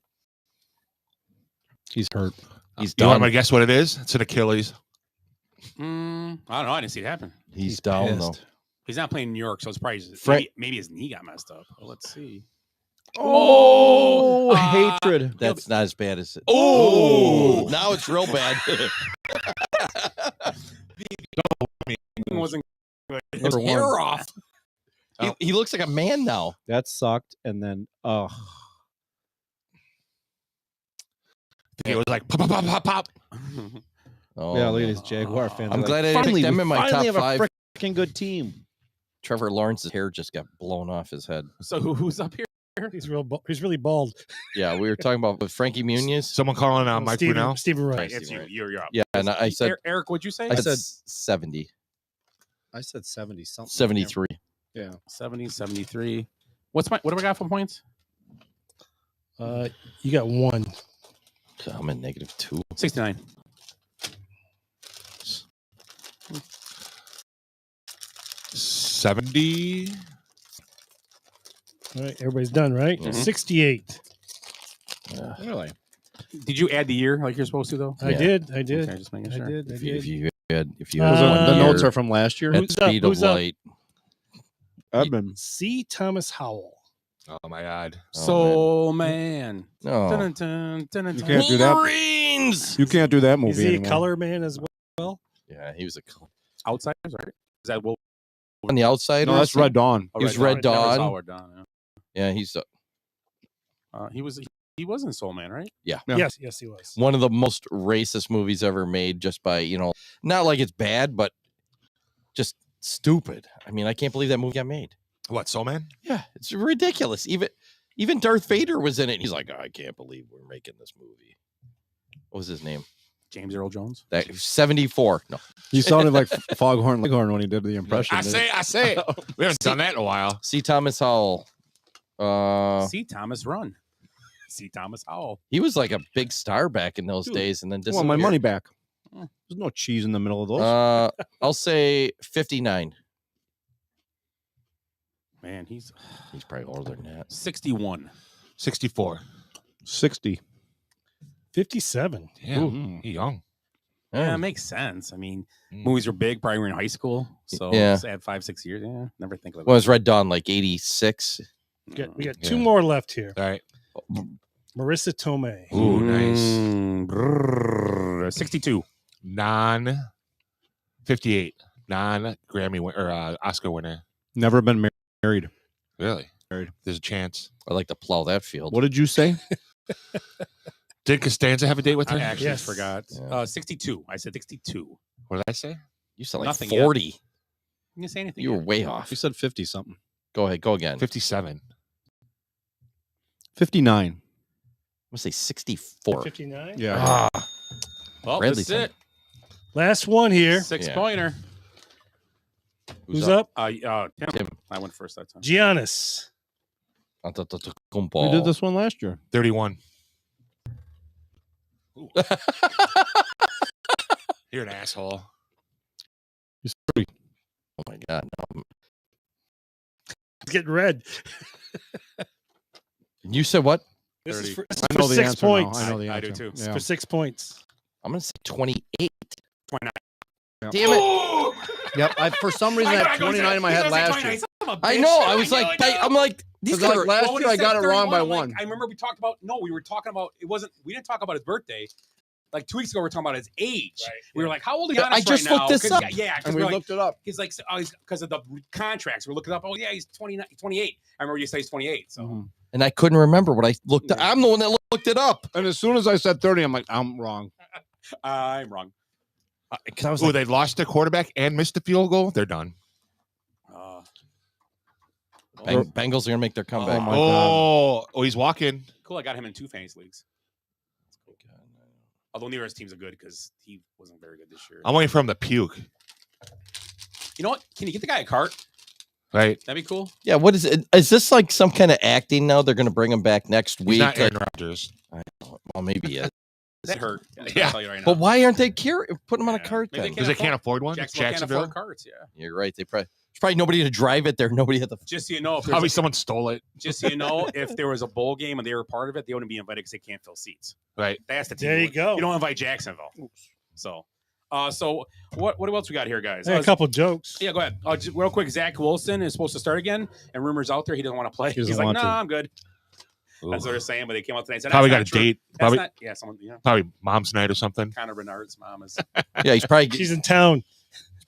He's hurt. He's You want done. me to guess what it is? It's an Achilles. I don't know. I didn't see it happen. He's down, pissed. though. He's not playing in New York, so it's probably maybe his knee got messed up. Well, let's see. Oh, hatred. That's not as bad as it. Oh! Now it's real bad. Wasn't His Number one. hair off. He looks like a man now. That sucked. And then, It was like pop, pop, pop, pop, pop. Oh, yeah, look at his Jaguar fan. I'm They're glad I didn't finally, pick them we in my finally top have five. a freaking good team. Trevor Lawrence's hair just got blown off his head. So who's up here? He's really bald. Yeah, we were talking about with Frankie Muniz. Someone calling Mike Brunel. Stephen Wright. Right, It's Stephen you. Wright. You're up. Yeah, and I said Eric, what'd you say? I said- said 70. I said 70 something. 73. Yeah. 70, 73. What do I got for points? You got one. So I'm in -2. 69. $70. All right, everybody's done, right? Mhm. 68. Really? Did you add the year like you're supposed to, though? I Yeah. did. Okay, just making sure. I did. If you if you had Uh, one the notes year are from last year. at Who's up? speed of Who's up? light. Edmund. C. Thomas Howell. Oh my God. Soul Man. No. Dun, dun, dun, dun, You dun. can't do that. Wolverines. You can't do that movie Is he anymore. a color man as well? Yeah, he was a Outsiders, right? Is that what? on the outside. No, that's Red Dawn. He was Red Dawn. Never saw Red Dawn, Yeah, he's He was in Soul Man, right? yeah. Yes, he was. One of the most racist movies ever made, just by not like it's bad, but just stupid. I mean, I can't believe that movie got made. What, Soul Man? Yeah, it's ridiculous. Even Darth Vader was in it. He's like, I can't believe we're making this movie. What was his name? James Earl Jones. That 74. No, He sounded like Foghorn Leghorn when he did the impression. I say it. We haven't done that in a while. C. Thomas Howell. C. Thomas Run. C. Thomas Howell. He was like a big star back in those Dude, days, and then I want my disappeared. money back. There's no cheese in the middle of those. I'll say 59. Man, he's probably older than that. 61. 64. 60. 57. Yeah, he's young. Yeah, it makes sense. I mean, movies were big. Probably were in high school, so Yeah. just add 5-6 years. Yeah, never think of it. Well, was Red Dawn like 86? We got two more left here. All right. Marissa Tomei. Ooh, nice. 62. 58. Non-Grammy or Oscar winner. Never been married. Really? Married. There's a chance. I'd like to plow that field. What did you say? Did Costanza have a date with her? I actually Yes. forgot. Yeah. 62. I said 62. What did I say? You sound like Nothing yet. 40. You didn't say anything. You were yet. way off. You said 50 something. Go ahead. Go again. 57. 59. I'm gonna say 64. 59. Yeah. Ah, Well, Bradley's that's it. Last one here. 6-pointer. Who's up? Tim. I went first that time. Giannis. We did this one last year. 31. You're an asshole. He's 30. Oh my god. No. It's getting red. You said what? This is 30. for, this I is know for the 6 answer now. points. I know the I answer. do too. Yeah. For 6 points. I'm gonna say 28. 29. Yep. Damn it. Yep. For some reason, I had 29 in my head last year. I know. I was like, I'm like, these Because guys like are. last when year, he I said got it wrong 31, by I'm like, one. I remember we talked about, we were talking about, we didn't talk about his birthday. Like 2 weeks ago, we were talking about his age. Right, We were like, how old is Yeah, Giannis I just right now? looked this 'Cause- up. Yeah, because And we we're like, looked it up. he's like, because of the contracts. We're looking up, oh yeah, he's 29, 28. I remember you say he's 28. So Mhm. And I couldn't remember what I looked up. I'm the one that looked it up. And as soon as I said 30, I'm like, I'm wrong. I'm wrong. Because I was Oh, like, they lost their quarterback and missed the field goal. They're done. Bengals are gonna make their comeback. Oh my God. Oh, he's walking. Cool. I got him in 2 fantasy leagues. Although neither of his teams are good because he wasn't very good this year. I'm waiting for him to puke. You know what? Can you get the guy a cart? Right? That'd be cool. Yeah, what is it? Is this like some kind of acting now? They're gonna bring him back next He's week. not Aaron Rodgers. Well, maybe yeah. That hurt. Yeah. I'll tell you right now. But why aren't they putting him on a Yeah. cart Maybe then? Because they can't afford one. Jacksonville can't afford carts. Yeah. You're right. There's probably nobody to drive it there. Nobody at the. Just so you know, if Probably there's someone stole it. just so you know, if there was a bowl game and they were part of it, they wouldn't be invited because they can't fill seats. Right. That's the team. There you go. You don't invite Jacksonville. So what else we got here, guys? A couple jokes. Yeah, go ahead. Just real quick, Zach Wilson is supposed to start again, and rumors out there he doesn't want to play. He doesn't He's like, want no, to. I'm good. Ooh. That's what they're saying, but they came out today and said Probably that's got not a true. date. That's Probably, not, someone, probably mom's night or something. Connor Bernard's mom is. Yeah, he's probably She's in town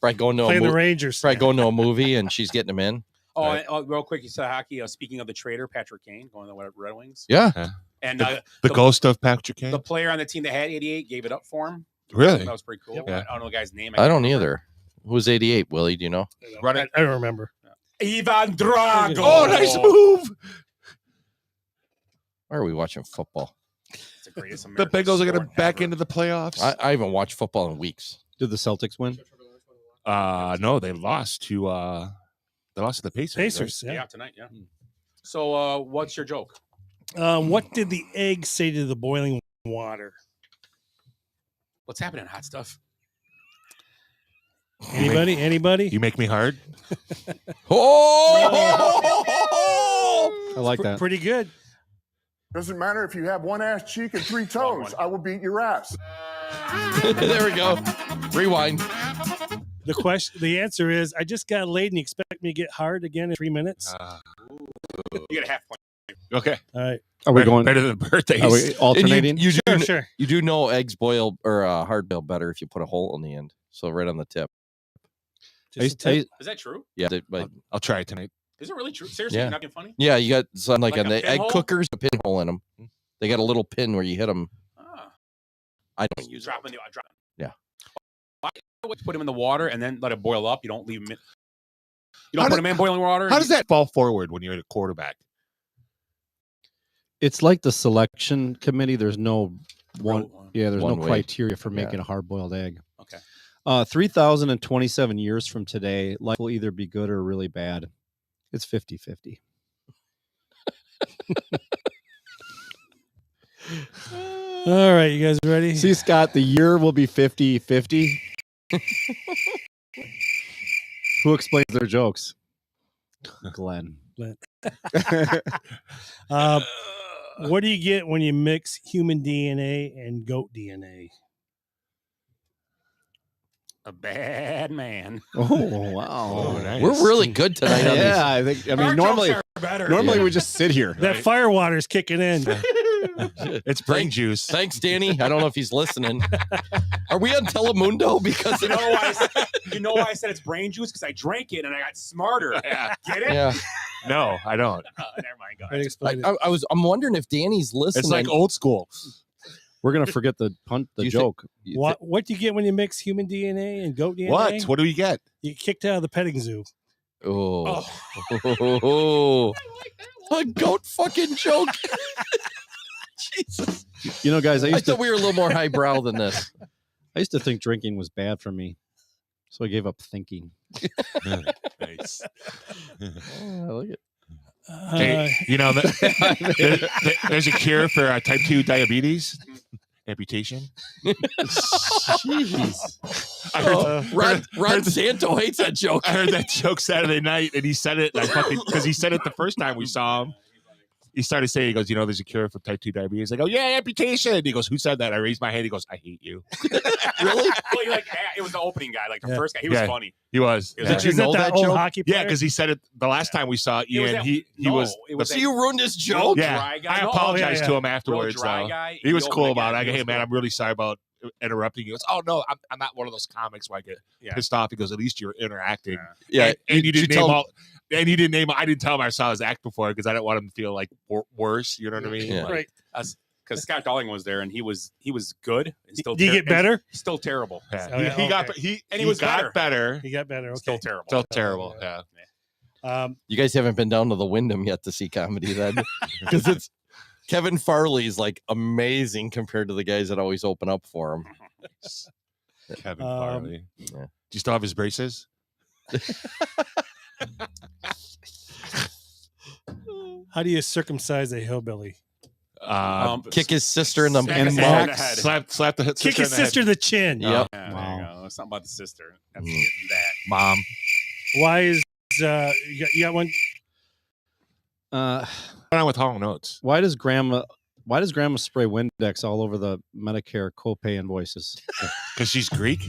going to playing the a Rangers. probably going to a movie and she's getting him in. Oh, Right. and, real quick, you said hockey. Speaking of the trader, Patrick Kane going to the Red Wings. Yeah. And The ghost of Patrick Kane. the player on the team that had 88 gave it up for him. Really? That was pretty cool. Yeah. I don't know the guy's name. I don't either. Who's 88? Willie, do you know? Run it. I don't remember. Ivan Drago. Oh, nice move. Why are we watching football? It's the greatest The American Bengals are going to sport back ever. into the playoffs. I haven't watched football in weeks. Did the Celtics win? No, they lost to the Pacers. Pacers. Yeah, Yeah. tonight. Yeah. So, what's your joke? What did the egg say to the boiling water? What's happening? Hot stuff. Anybody? Anybody? You make me hard. Oh! I like that. Pretty good. Doesn't matter if you have one ass cheek and 3 toes. I will beat your ass. There we go. Rewind. The answer is, I just got laid and you expect me to get hard again in 3 minutes? You get a half point. Okay. All right. Are we going better than birthdays? Are we alternating? You do, Sure. You do know eggs boil or hard boil better if you put a hole in the end. So right on the tip. Is that true? Yeah. But, I'll try it tonight. Is it really true? Seriously, Yeah. you're not being funny? yeah, you got some like Like on a the egg pinhole? cookers, a pinhole in them. They got a little pin where you hit them. Ah. I don't use Drop it. in drop. Yeah. Why would you put them in the water and then let it boil up? You don't leave them in. You don't put them in boiling water? How does that fall forward when you're a quarterback? It's like the selection committee. There's no one. Yeah, there's One no way. criteria for Yeah. making a hard-boiled egg. Okay. 3,027 years from today, life will either be good or really bad. It's 50-50. All right, you guys ready? See, Scott, the year will be 50-50. Who explains their jokes? Glenn. What do you get when you mix human DNA and goat DNA? A bad man. Oh, wow. Oh, nice. We're really good tonight on Yeah, these. I think. I Our mean, normally, jokes are better. normally we just sit here. That fire water's kicking in. It's brain juice. Thanks, Danny. I don't know if he's listening. Are we on Telemundo? Because You know why I said it's brain juice? Because I drank it and I got smarter. Yeah. Get it? yeah, No, I don't. Never mind. Go Ready to ahead. explain it? I'm wondering if Danny's listening. It's like old school. We're gonna forget the You joke. What do you get when you mix human DNA and goat DNA? What? What do we get? You get kicked out of the petting zoo. Oh. A goat fucking joke. Jesus. You know, guys, I I used to thought we were a little more highbrow than this. I used to think drinking was bad for me, so I gave up thinking. Nice. I like it. Hey, you know, there's a cure for type 2 diabetes. Amputation. Jeez. I heard, Ron Santo hates that joke. I heard that joke Saturday night, and he said it. And I fucking because he said it the first time we saw him. He started saying, he goes, you know, there's a cure for type 2 diabetes. I go, yeah, amputation. He goes, who said that? I raised my hand. He goes, I hate you. Really? Well, it was the opening guy, like the first guy. He was funny. He was. It was Did you Isn't know that old joke? hockey player? Yeah, because he said it the last time we saw It was Ian. that- He no, was. it was So that you ruined his real joke? Yeah, dry guy. I No, apologized yeah. to him real afterwards. dry though. guy. He was The cool opening about it. guy, I go, he hey was man, cool. I'm really sorry about interrupting. He goes, oh no, I'm not one of those comics where I get Yeah. pissed off. He goes, at least you're interacting. Yeah. and you didn't tell name him- all. And you didn't name. I didn't tell him I saw his act before because I didn't want him to feel like worse. You know what I mean? Yeah. Like, Right. Because Scott Darling was there and he was good. And still Did you get better? Still terrible. yeah. Oh, yeah, He got okay. he was got better. He got better. Okay. Still terrible. Still terrible. Yeah. You guys haven't been down to the Wyndham yet to see comedy then, because it's Kevin Farley's like amazing compared to the guys that always open up for him. Kevin Farley. Yeah. Do you still have his braces? How do you circumcise a hillbilly? Kick his sister in the Smack his mouth. head in the head. Slap the Kick his sister in the chin. Yep. Yeah, Wow. there you go. Something about the sister. That's Mm. getting that. Mom. Why is you got one? What's going on with Hall Notes? Why does grandma spray Windex all over the Medicare copay invoices? Because she's Greek.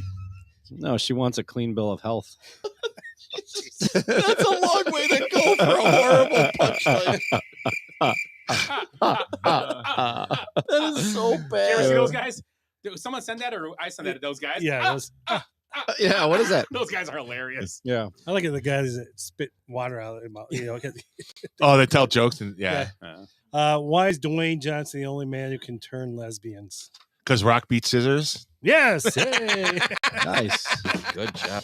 No, she wants a clean bill of health. That's a long way to go for a horrible punchline. That is so Did you ever see bad. those guys? Did someone send that or I sent that to those guys? Yeah, Yeah, what is that? Those guys are hilarious. Yeah. I like it. The guys that spit water out of their mouth. You know. Oh, they tell jokes and yeah. Why is Dwayne Johnson the only man who can turn lesbians? Because rock beats scissors. Yes. Hey. Nice. Good job.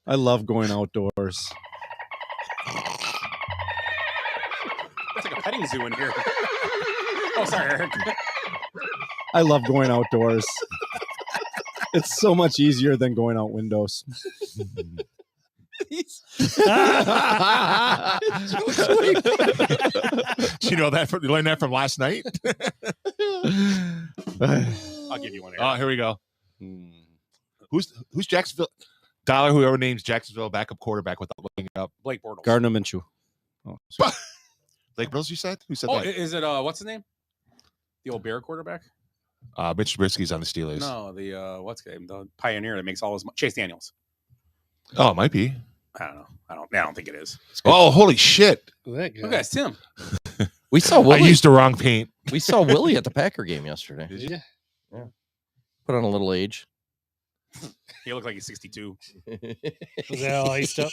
I love going outdoors. That's like a petting zoo in here. Oh, sorry, Eric. I love going outdoors. It's so much easier than going out windows. Do you know that? You learned that from last night. I'll give you one. Eric. Oh, here we go. Who's Jacksonville? Dollar, whoever names Jacksonville backup quarterback without looking it up. Blake Bortles. Gardner Minshew. Oh, Blake Bortles, you said? Who said Oh, that? is it what's his name? The old Bear quarterback? Mitch Trubisky's on the Steelers. No, the what's his name? The pioneer that makes all his Chase Daniels. Oh, it might be. I don't know. I don't think it is. Oh, holy shit! Look at that, Tim. We saw Willie. I used the wrong paint. We saw Willie at the Packer game yesterday. Did you? Yeah. Put on a little age. He looked like he's 62. Was that all iced up?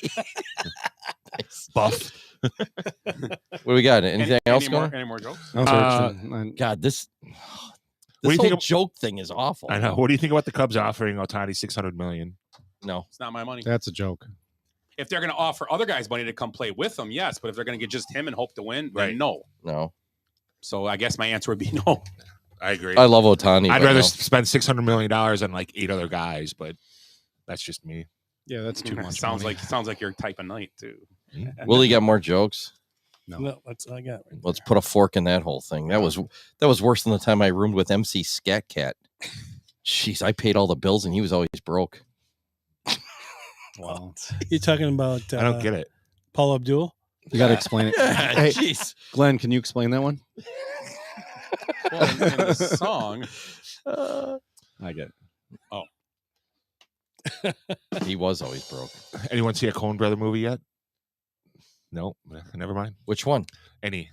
Buff. What do we got? Anything else going? Any more jokes? God, this What do you think whole of- joke thing is awful. I know. What do you think about the Cubs offering Ohtani $600 million? No, It's not my money. That's a joke. If they're going to offer other guys money to come play with them, yes. But if they're going to get just him and hope to win, then no. No. So I guess my answer would be no. I agree. I love Ohtani. I'd but rather no. spend $600 million on like 8 other guys, but that's just me. Yeah, that's too much. sounds money. like your type of night too. Willie got more jokes. No, that's all I got. Let's put a fork in that whole thing. That was worse than the time I roomed with MC Scat Cat. Jeez, I paid all the bills and he was always broke. Wow. You're talking about I don't get it. Paul Abdul? You got to explain it. Hey, Jeez. Glenn, can you explain that one? Well, in the song, I get it. oh, He was always broke. Anyone see a Coen Brother movie yet? No, never mind. Which one? Any?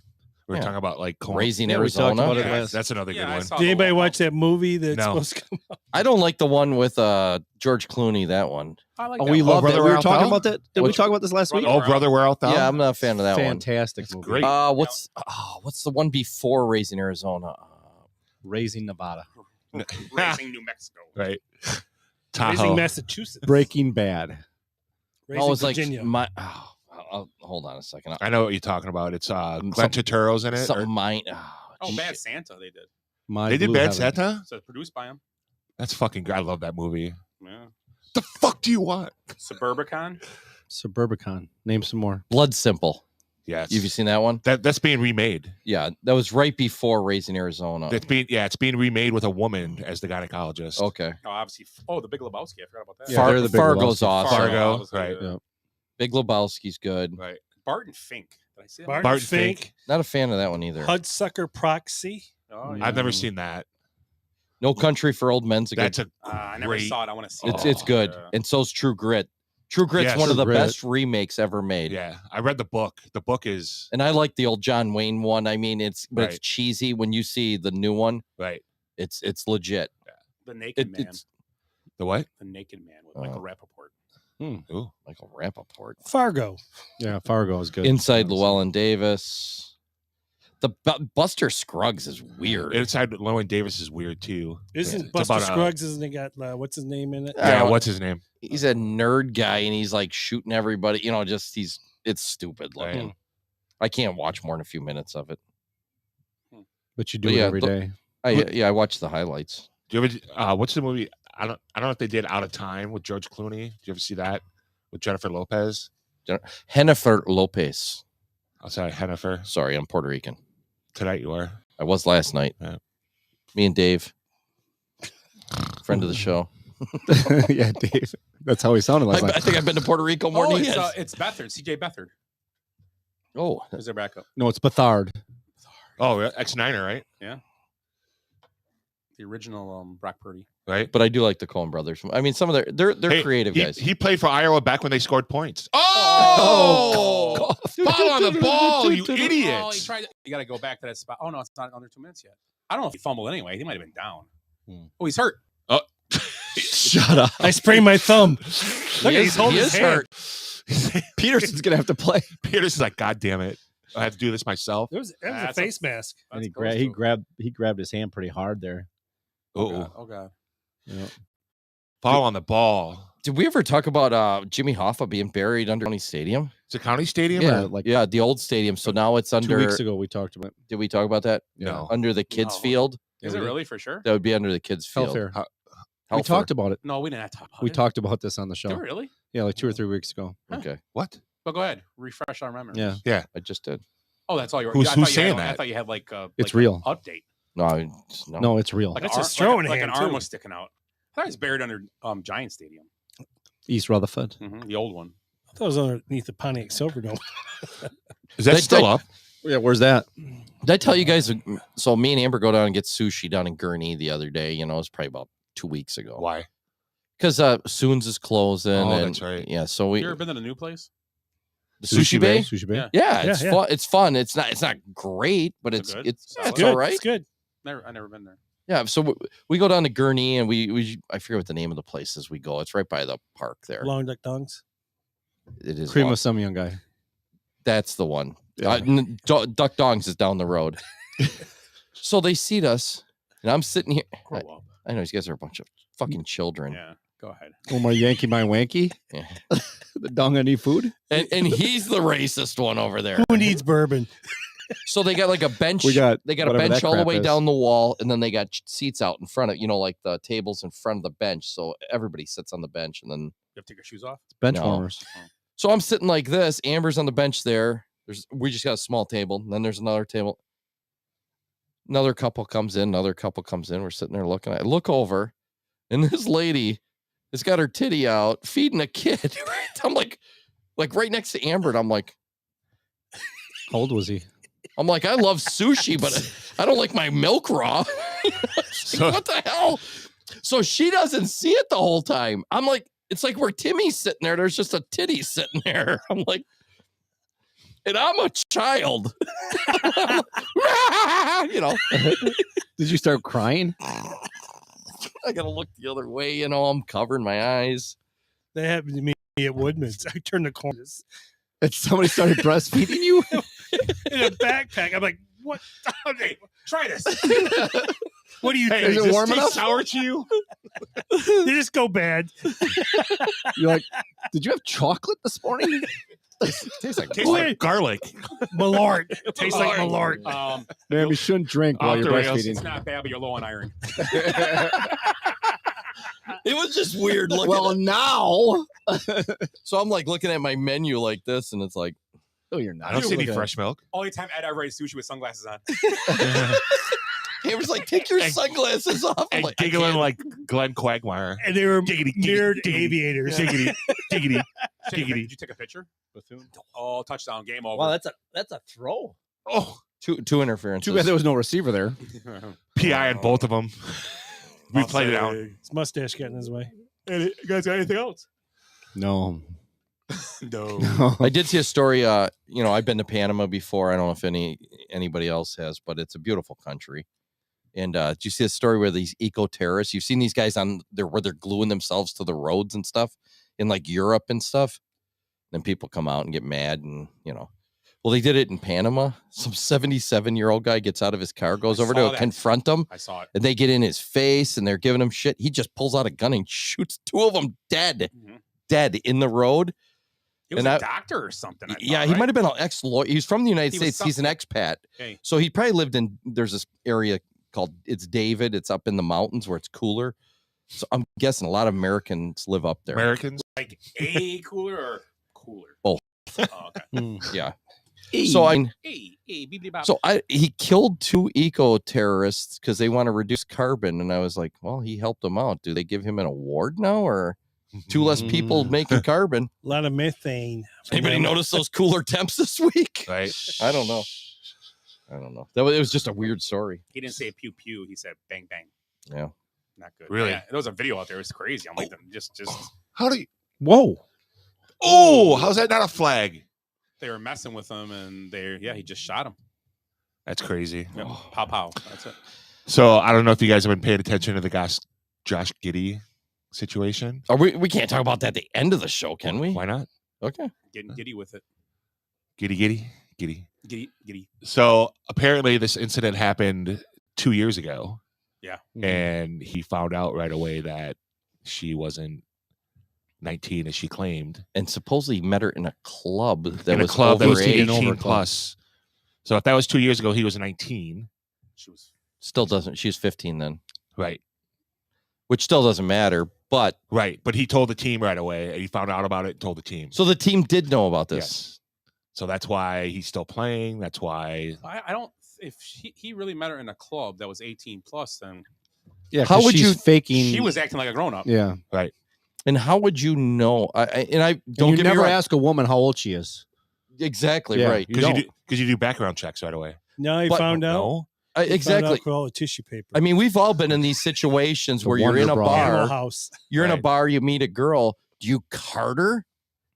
We're Yeah. talking about like Coen. Raising Yeah, we talked Arizona. about it Yeah, last. that's another Yeah, good I one. saw Did anybody the- watch that movie that's No. supposed to come out? I don't like the one with George Clooney. That one. I like Oh, that we one. love Brother, that. We Where were Art talking Thou? about that. Did we talk about this last week? Oh, Brother, Where Art Thou? Yeah, I'm not a fan of that Fantastic movie. great. one. What's the one before Raising Arizona? Raising Nevada. Racing New Mexico. Right. Raising Tahoe. Massachusetts. Breaking Bad. Raising It's like Virginia. my. Hold on a second. I know what you're talking about. It's Glenn Something- Turturro's in it. Something mine. Oh, Bad Santa, they did. My They did Blue Bad Heaven. Santa? So it's produced by him. That's fucking good. I love that movie. Yeah. The fuck do you want? Suburbicon. Suburbicon. Name some more. Blood Simple. Yes. Have you seen that one? That's being remade. Yeah, that was right before Raising Arizona. It's being remade with a woman as the gynecologist. Okay. Oh, obviously. Oh, The Big Lebowski. I forgot about that. Yeah, they're the Big Fargo's Lebowski. awesome. Fargo, Obviously, right. yeah. Yep. Big Lebowski's good. Right. Barton Fink. Did I see that? Barton Fink. Fink. Not a fan of that one either. Hudsucker Proxy. Oh, I've never seen that. No Country for Old Men's a good. That's a I never great. saw it. I want to see It's good, Yeah. and so's True Grit. True Grit's Yes. one of True the Grit. best remakes ever made. Yeah, I read the book. The book is And I like the old John Wayne one. I mean, it's Right. cheesy. When you see the new one, right. it's legit. The Naked Man. It's The what? The Naked Man with Michael Rappaport. Ooh. Michael Rappaport. Fargo. Yeah, Fargo is good. Inside Llewellyn Davis. The Buster Scruggs is weird. Inside Llewellyn Davis is weird too. Isn't It's Buster about Scruggs? Isn't it got what's his name in it? Yeah, what's his name? He's a nerd guy, and he's like shooting everybody. You know, it's stupid looking. Right. I can't watch more than a few minutes of it. But you do But it yeah, every day. I watch the highlights. Do you ever? What's the movie? I don't know if they did Out of Time with George Clooney. Did you ever see that with Jennifer Lopez? Jennifer Lopez. Oh, sorry, Jennifer. Sorry, I'm Puerto Rican. Tonight you are. I was last night. Yeah. Me and Dave, friend of the show. Yeah, Dave. That's how he sounded last I night. think I've been to Puerto Rico more than he has. It's Bethard. CJ Bethard. Oh, Who's their backup? No, it's Bethard. Oh, ex-Niner, right? Yeah. The original Brock Purdy. Right. but I do like the Coen brothers. I mean, some of they're Hey, creative he, guys. He played for Iowa back when they scored points. Oh, ball on the ball, you Oh, he idiots! tried. You got to go back to that spot. Oh no, it's not under 2 minutes yet. I don't know if he fumbled anyway. He might have been down. Oh, he's hurt. Oh, Shut up. I sprained my thumb. Look, He he's holding he his is hand. hurt. Peterson's gonna have to play. Peterson's like, God damn it, I have to do this myself. It was a That's face mask. And That's he close to- he grabbed his hand pretty hard there. Oh Oh, god. Oh god. Yep. ball on the ball. Did we ever talk about Jimmy Hoffa being buried under County Stadium? It's a county stadium. Yeah, or- like Yeah, the old stadium. So now it's 2 under. weeks ago we talked about. Did we talk about that? No. Under the kids' No. field. Is it really for sure? That would be under the kids' field. Hellfair. We Helfer. talked about it. No, we didn't have to talk about We it. talked about this on the show. Did we really? Yeah, like 2 or 3 weeks ago. Okay, What? But go ahead. Refresh our memory. Yeah. I just did. Oh, that's all you were. Who's- I thought who's you had- saying I that? thought you had like It's like an real. update. No, it's real. Like That's an his arm, throwing like an hand, arm too. was sticking out. I thought it was buried under Giant Stadium. East Rutherford. The old one. I thought it was underneath the Pontiac Silverdome. Is that still up? Yeah, where's that? Did I tell you guys? So me and Amber go down and get sushi down in Gurney the other day. You know, it was probably about 2 weeks ago. Why? Because Soon's is closing. Oh, and, that's right. Yeah, so we. You ever been to a new place? The Sushi Bay? Sushi Bay. Yeah, it's fun. It's fun. It's not great, but it's good? it's Solid? all right. It's good. I never been there. Yeah, so we go down to Gurney and we I forget what the name of the place is. We go. It's right by the park there. Long duck dongs. It is Cream long. with some young guy. That's the one. Yeah. Duck Dongs is down the road. So they seat us, and I'm sitting here. Grow up. I know these guys are a bunch of fucking children. Yeah, go ahead. Oh, my Yankee, my wanky. Yeah. The dong need food. And he's the racist one over there. Who needs bourbon? So they got like a bench. We got they got a whatever bench that all the crap way is. down the wall, and then they got seats out in front of, like the tables in front of the bench. So everybody sits on the bench, and then You have to take your shoes off? Bench No. warmers. So I'm sitting like this. Amber's on the bench there. We just got a small table. And then there's another table. Another couple comes in. Another couple comes in. We're sitting there looking. I look over, and this lady has got her titty out, feeding a kid. I'm like right next to Amber, and I'm like, How old was he? I love sushi, but I don't like my milk raw. So- What the hell? So she doesn't see it the whole time. I'm like, it's like where Timmy's sitting there. There's just a titty sitting there. I'm like, and I'm a child. Did you start crying? I gotta look the other way. I'm covering my eyes. That happened to me at Woodman's. I turned the corner And somebody started breastfeeding you? in a backpack. I'm like, what? Hey, try this. What do you Hey, think? is it does warm this enough? taste sour to you? They just go bad. You're like, did you have chocolate this morning? Tastes like Wait. garlic. Malort. Tastes like Malort. Man, we shouldn't drink while Off you're the rails. breastfeeding. It's not bad, but you're low on iron. It was just weird looking. Well, now. So I'm like looking at my menu like this, and it's like, Oh, you're not. I don't see any Okay. fresh milk. Only time Ed ever ate sushi with sunglasses on. Amber's like, take your And- sunglasses off. I'm And like, I giggling can't. like Glenn Quagmire. And they were Giggity, giggity, mirrored giggity, aviators. Giggity, giggity. Did you take a picture? Oh, touchdown, game over. Wow, that's a throw. Oh, Two interferences. Too bad there was no receiver there. PI on both of them. We played it out. His mustache got in his way. You guys got anything else? No. No. I did see a story. I've been to Panama before. I don't know if anybody else has, but it's a beautiful country. And did you see a story where these eco-terrorists? You've seen these guys where they're gluing themselves to the roads and stuff in like Europe and stuff. Then people come out and get mad, and well, they did it in Panama. Some 77-year-old guy gets out of his car, goes over to confront them, I saw it. and they get in his face, and they're giving him shit. He just pulls out a gun and shoots two of them dead in the road. He was And a doctor or something. He might have been an ex-lawyer. He's from the United He was States. He's an expat. Okay. So he probably lived there's this area called, it's David. It's up in the mountains where it's cooler. So I'm guessing a lot of Americans live up there. Americans? Like a cooler or cooler? Both. Oh, okay. Yeah. So he killed two eco-terrorists because they want to reduce carbon. And I was like, well, he helped them out. Do they give him an award now, or two less people making carbon? A lot of methane. Anybody notice those cooler temps this week? Right. I don't know. It was just a weird story. He didn't say pew pew. He said bang bang. Yeah. Not good. Really? Yeah, there was a video out there. It was crazy. I'm like, just. How do you? Whoa. Oh, how's that not a flag? They were messing with him, and he just shot him. That's crazy. Yep. Pow pow. That's it. So I don't know if you guys have been paying attention to the Josh Giddey situation. We can't talk about that at the end of the show, can we? Why not? Okay. Getting giddy with it. Giddy. So apparently this incident happened 2 years ago. Yeah. And he found out right away that she wasn't 19 as she claimed. And supposedly met her in a club that In a was club that over was 18 18 plus. So if that was 2 years ago, he was 19. She was Still doesn't. She's 15 then. Right. Which still doesn't matter. But But he told the team right away, and he found out about it and told the team. so the team did know about this. Yes. So that's why he's still playing. That's why. I don't. If he really met her in a club that was 18 plus, then Yeah. How 'cause would she's you- faking? she was acting like a grown up. Yeah. Right. And how would you know? Don't you get never me wrong. ask a woman how old she is. Exactly Yeah, right. you don't. Because you do background checks right away. Now he But- found out. No. He found Exactly. out for all the tissue paper. I mean, we've all been in these situations The where you're in a Wonder Bra. Animal bar. House. You're in a Right. bar. You meet a girl. Do you card her?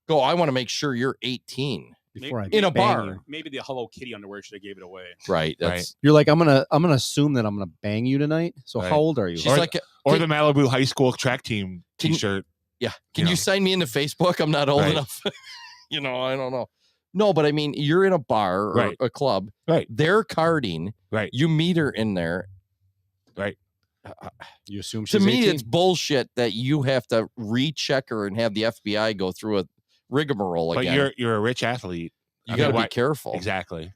Go. I want to make sure you're 18. Before I In a bang bar. you. Maybe the Hello Kitty underwear should have gave it away. Right. That's. You're like, I'm gonna assume that I'm gonna bang you tonight. So Right. how old are you? She's like, Or can- the Malibu High School track team Can- T-shirt. yeah. Can you know. sign me into Facebook? I'm not old Right. enough. I don't know. No, but I mean, you're in a bar or Right. a club. Right. They're carding. Right. You meet her in there. Right. You assume To she's me, 18? it's bullshit that you have to recheck her and have the FBI go through a rigmarole But again. you're a rich athlete. You I got to mean, be why- careful. Exactly.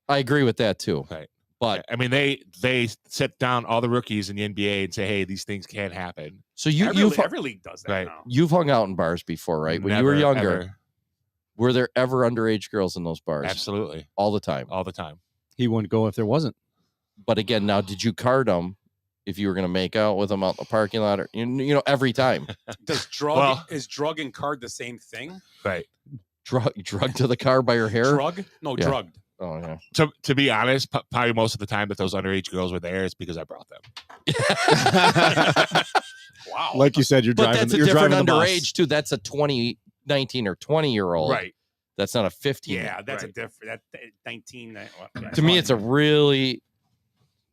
I agree with that too. Right. But I mean, they sit down all the rookies in the NBA and say, "Hey, these things can't happen." so you Every league does that Right. now. you've hung out in bars before, right? When you were Never, younger, ever. were there ever underage girls in those bars? Absolutely, All the time. all the time. He wouldn't go if there wasn't. But again, now did you card them if you were going to make out with them out in the parking lot, or every time Does drug Well- is drug and card the same thing? Right. drug to the car by her hair? Drug? No, Yeah. drugged. Oh yeah. To be honest, probably most of the time that those underage girls were there is because I brought them. Wow. Like you said, you're But driving. that's a you're different driving the bus. underage too. That's a 19 or 20-year-old. Right. That's not a 15. Yeah, that's Right. a different. That 19. Yeah, To me, it's a really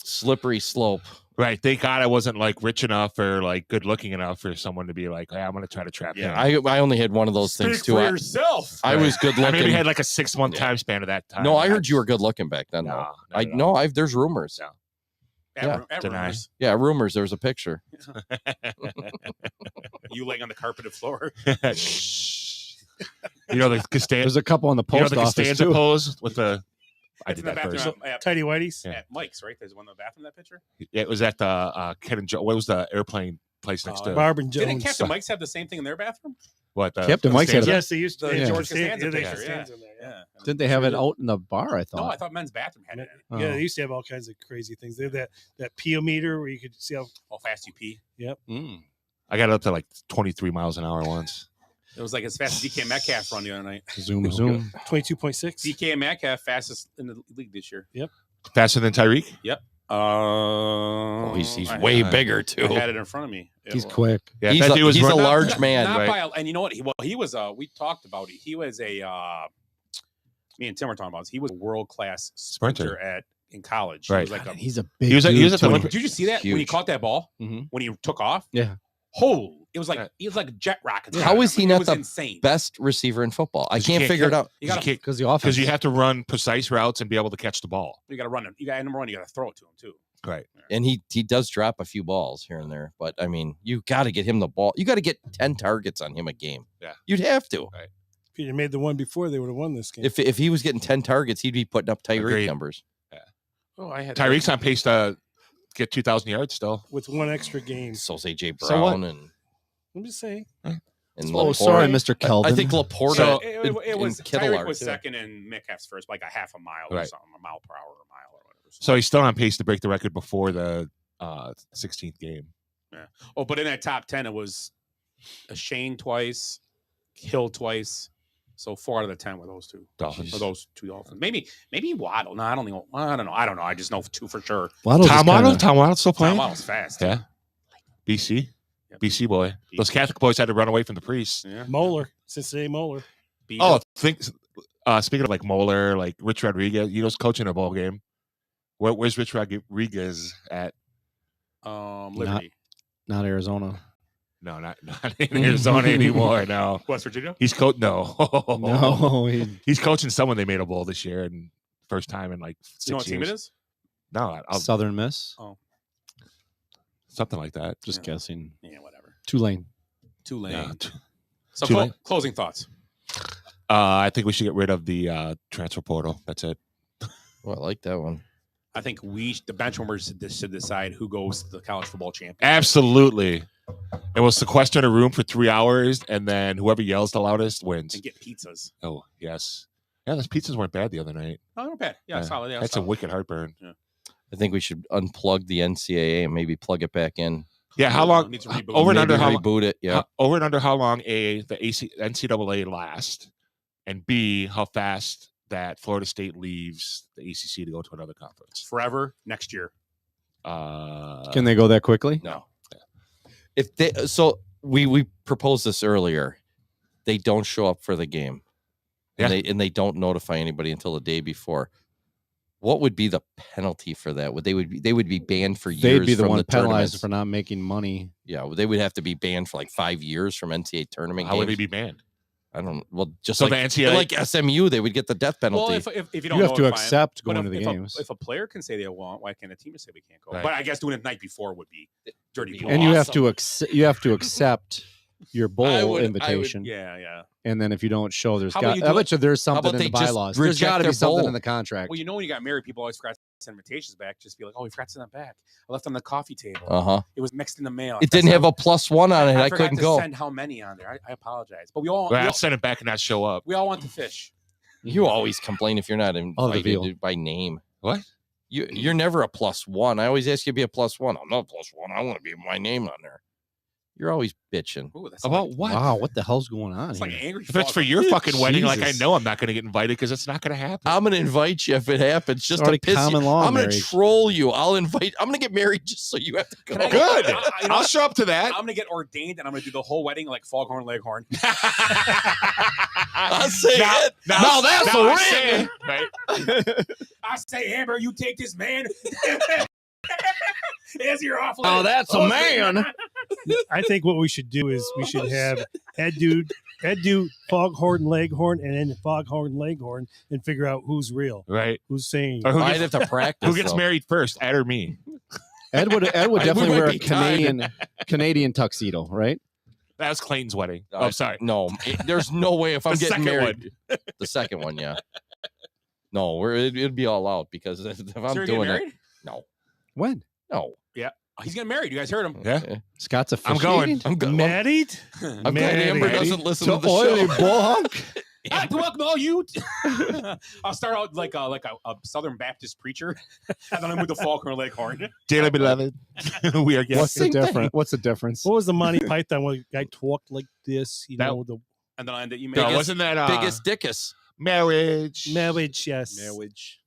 slippery slope. Right. Thank God I wasn't like rich enough or like good looking enough for someone to be like, "Hey, I'm going to try to trap Yeah, him." I only had one of those things Speak too. for I yourself. I was good I looking. maybe had like a 6-month Yeah. time span of that time. No, I heard you were good looking back then. No, though. not I at all. no, there's rumors. No. Yeah. Deny. Rumors. Yeah, rumors. There was a picture. You laying on the carpeted floor. Shh. You know the Costanza. There's a couple on the You know post the office Costanza too. pose with the. I It's did in the that first. bathroom at Tidy Whities. Yeah. Mike's, right? There's one in the bathroom, that picture? Yeah, it was at the Ken and Joe. What was the airplane place next to? Barb and Didn't Jones. Captain Mike's have the same thing in their bathroom? What? Captain Mike's had a- Yes, they used to. The they George used to stand- Costanza they picture, stand yeah. in there, Yeah. Didn't they have it out in the bar? I thought. No, I thought men's bathroom had it in it. Oh. Yeah, they used to have all kinds of crazy things. They had that peometer where you could see how. How fast you pee. Mm. I got up to like 23 miles an hour once. It was like as fast as DK Metcalf run the other night. Zoom, zoom. 22.6. DK Metcalf fastest in the league this year. Faster than Tyreek? Oh, he's I way had- bigger I too. had it in front of me. He's quick. Yeah, He's that a, dude was he's a running- large man. Not right. by, and you know what? He was. We talked about it. He was a. Me and Tim were talking about this. He was a world class sprinter in college. Right. He was like a. He's a big. He was at dude, the too. Olympic- Did you see that when he Huge. caught that ball? Mhm. When he took off? Yeah. It was like he was like a jet rocket. How is he It not was the insane. best receiver in football? I You can't can't figure it catch- out. You got to Because the offense. Because you have to run precise routes and be able to catch the ball. you got to run it. You got number one. You got to throw it to him too. Right. And he does drop a few balls here and there, but I mean, you got to get him the ball. You got to get 10 targets on him a game. Yeah. You'd have to. Right. If he'd made the one before, they would have won this game. If he was getting 10 targets, he'd be putting up Tyreek Agreed. numbers. Oh, I had Tyreek's on pace to get 2,000 yards still. with one extra game. So's AJ Brown So what? and I'm just saying. and Oh, Laporte. sorry, Mr. Kelvin. I think Laporta So and, it was and Kittle Tyreek are was too. second and Metcalf's first, like a half a mile or Right. something, a mile per hour or a mile or whatever. So he's still on pace to break the record before the 16th game. Oh, but in that top 10, it was a Shane twice, Hill twice. So 4 out of the 10 were those two. Dolphins. Or those two Dolphins. Maybe Waddle. No, I don't know. I don't know. I just know 2 for sure. Waddle's Tom just Waddle? kinda- Tom Waddle still Tom playing? Waddle's fast. Yeah. BC? Yep. BC boy. Those Catholic boys had to run away from the priests. Yeah. Moeller, Cincinnati Moeller. Beat Oh, him. speaking of like Moeller, like Rich Rodriguez, you know, he's coaching a ball game. Where's Rich Rodriguez at? Liberty. Not Arizona. No, not in Arizona anymore. No, West Virginia? he's no, No, he's coaching someone they made a bowl this year and first time in like 6 You know what years. team it is? No, Southern Miss. something like that. Just guessing. Yeah, whatever. Tulane. Tulane. Yeah. So Tulane. closing thoughts. I think we should get rid of the transfer portal. That's it. Well, I like that one. I think the bench warmers should decide who goes to the college football championship. Absolutely. And we'll sequester in a room for 3 hours, and then whoever yells the loudest wins. And get pizzas. Oh, yes. Yeah, those pizzas weren't bad the other night. Oh, not bad. Yeah, solid. Yeah, That's a solid. wicked heartburn. Yeah. I think we should unplug the NCAA and maybe plug it back in. Yeah, how long? Needs to reboot. Over and Maybe under how reboot it. Yeah. over and under how long the NCAA last, and B, how fast that Florida State leaves the ACC to go to another conference forever next year. Can they go that quickly? No. If they we proposed this earlier, they don't show up for the game, and they don't notify anybody until the day before. What would be the penalty for that? They would be banned for years. They'd be the from one the penalized tournaments. for not making money. Yeah, they would have to be banned for like 5 years from NCAA tournament. How would games. they be banned? I don't. Well, just So like the NCAA like SMU, they would get the death penalty. Well, if you don't You have to notify 'em, accept but going to the if games. If a player can say they won't, why can't a team just say we can't go? Right. But I guess doing it the night before would be dirty. And you have to accept your bowl would- invitation. Yeah. And then if you don't show, there's How about got. you I do bet you there's something about in the they just bylaws. There's reject got to be their something bowl? in the contract. Well, you know when you got married, people always forgot to send invitations back. Just be like, oh, we forgot to send them back. I left on the coffee table. Uh-huh. It was mixed in the mail. It didn't have a +1 on it. I forgot couldn't to go. send how many on there. I apologize, but we all Well, I'd send it back and not show up. we all want to fish. You always complain if you're not Oh, the veal. invited by name. What? You're never a +1. I always ask you to be a +1. I'm not a +1. I want to be my name on there. You're always bitching. Ooh, that's About like, what? Wow, what the hell's going on it's here? like an angry. If it's fog. for your fucking wedding, like I Jesus. know I'm not going to get invited because it's not going to happen. I'm gonna invite you if it happens, just to already piss common you. law I'm gonna marriage. troll you. I'm gonna get married just so you have to go. Can I- Good. you know I'll what? show up to that. I'm gonna get ordained and I'm gonna do the whole wedding like Foghorn Leghorn. I'll say it. Now that's a a ring. ring. Right? I say, Amber, you take this man. As your off. Oh, that's a man. I think what we should do is we should have Ed do Foghorn Leghorn and then Foghorn Leghorn and figure out who's real, Right. who's saying. Or who I'd gets, have to practice. who gets though. married first, Ed or me? Ed would definitely might wear be a tied. Canadian tuxedo, right? That was Clayton's wedding. Oh, sorry. No, there's no way if I'm The getting second married. The second one, yeah. No, it'd be all out because if I'm So you're getting doing it, married? no, When? no. Yeah, he's getting married. You guys heard him. Yeah. Scott's I'm going. officiating? I'm good. Married? I'm glad Amber Married. doesn't listen To to the oily show. bullhunk? I welcome all you. I'll start out like a Southern Baptist preacher, and then I move to Foghorn Leghorn. Dearly beloved, we are What's the guests. difference? What's the difference? What was the Monty Python when the guy talked like this? You That- know, the And then I end it. You No, make wasn't that Biggest dickus. marriage? marriage, yes. Marriage.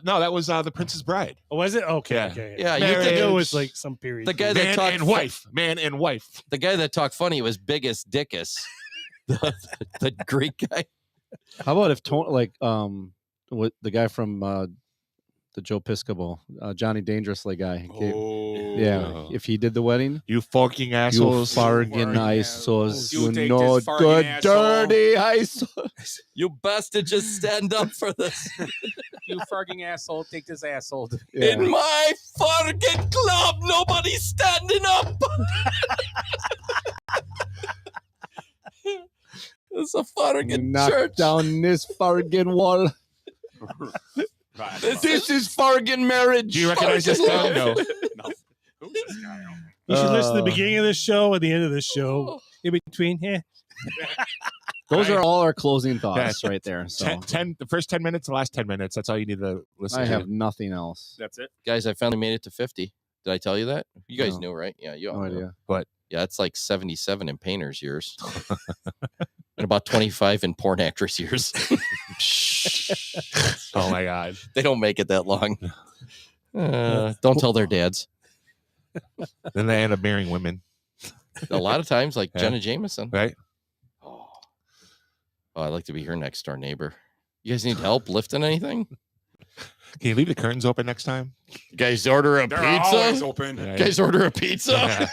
No, that was The Princess Bride. Oh, was it? Okay, Yeah. okay. Yeah, I you think think it was like some period. the guy that Man talked and wife. Man and wife. The guy that talked funny was Biggest Dickus. the Greek guy. How about if what the guy from the Joe Piscopo, Johnny Dangerously guy? Yeah, if he did the wedding, You fucking you assholes. fargin' assholes, You you take know this fargin' good asshole. dirty assholes. You bastard, just stand up for this. you farging asshole. Take this asshole. Yeah. In my fucking club, nobody's standing up. It's a fucking Knock church. down this fargin' wall. This is fucking marriage. Do you recognize this guy? No. No. Who's this guy? You should listen to the Uh, beginning of the show and the end of the show. In between, Those Right. are all our closing thoughts right there. So The first 10 minutes, the last 10 minutes. That's all you need to listen I to. have nothing else. That's it. Guys, I finally made it to 50. Did I tell you that? You guys No. knew, right? Yeah, you all No knew. idea. What? Yeah, it's like 77 in painters years. And about 25 in porn actress years. Oh my God. They don't make it that long. Don't tell their dads. Then they end up marrying women, A lot of times, like Yeah. Jenna Jameson. right? Oh, I'd like to be her next door neighbor. You guys need help lifting anything? Can you leave the curtains open next time? You guys order a They're always open. Right. You guys order a pizza? Yeah.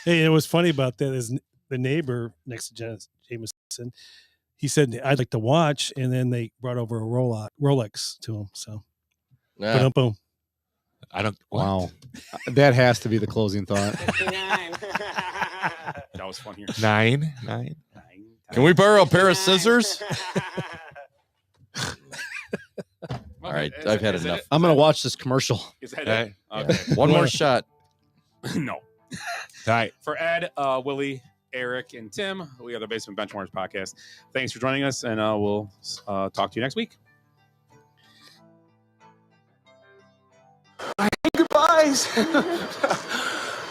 hey, and what's funny about that is the neighbor next to Jenna Jameson, he said, I'd like to watch, and then they brought over a Rolex to him. So, Nah. boom. I don't. What? Wow, that has to be the closing thought. That was fun here. Nine. Can we borrow a pair of scissors? All right, I've had Is it- enough. I'm gonna watch this commercial. Is that Right. it? Okay. One more shot. No. All right. For Ed, Willie, Eric, and Tim, we are the Basement Benchwarmers podcast. Thanks for joining us, and we'll talk to you next week. Goodbyes.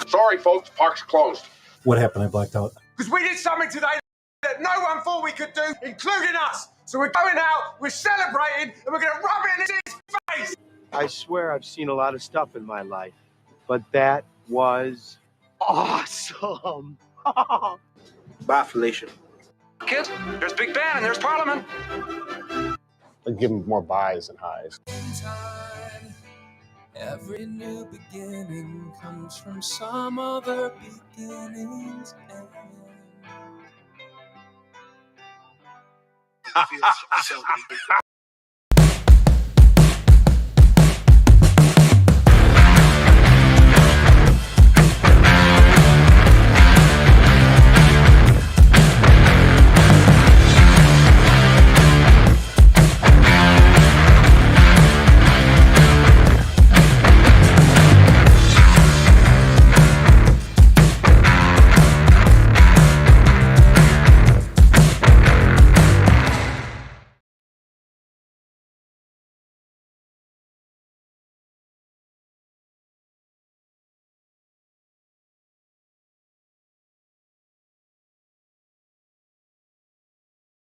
Sorry, folks. Park's closed. What happened? I blacked out. Because we did something today that no one thought we could do, including us. So we're going out, we're celebrating, and we're gonna rub it in his face. I swear I've seen a lot of stuff in my life, but that was awesome. Bye, Felicia. Kids, there's Big Ben and there's Parliament. I'd give him more buys and highs. Every new beginning comes from some other beginning's end.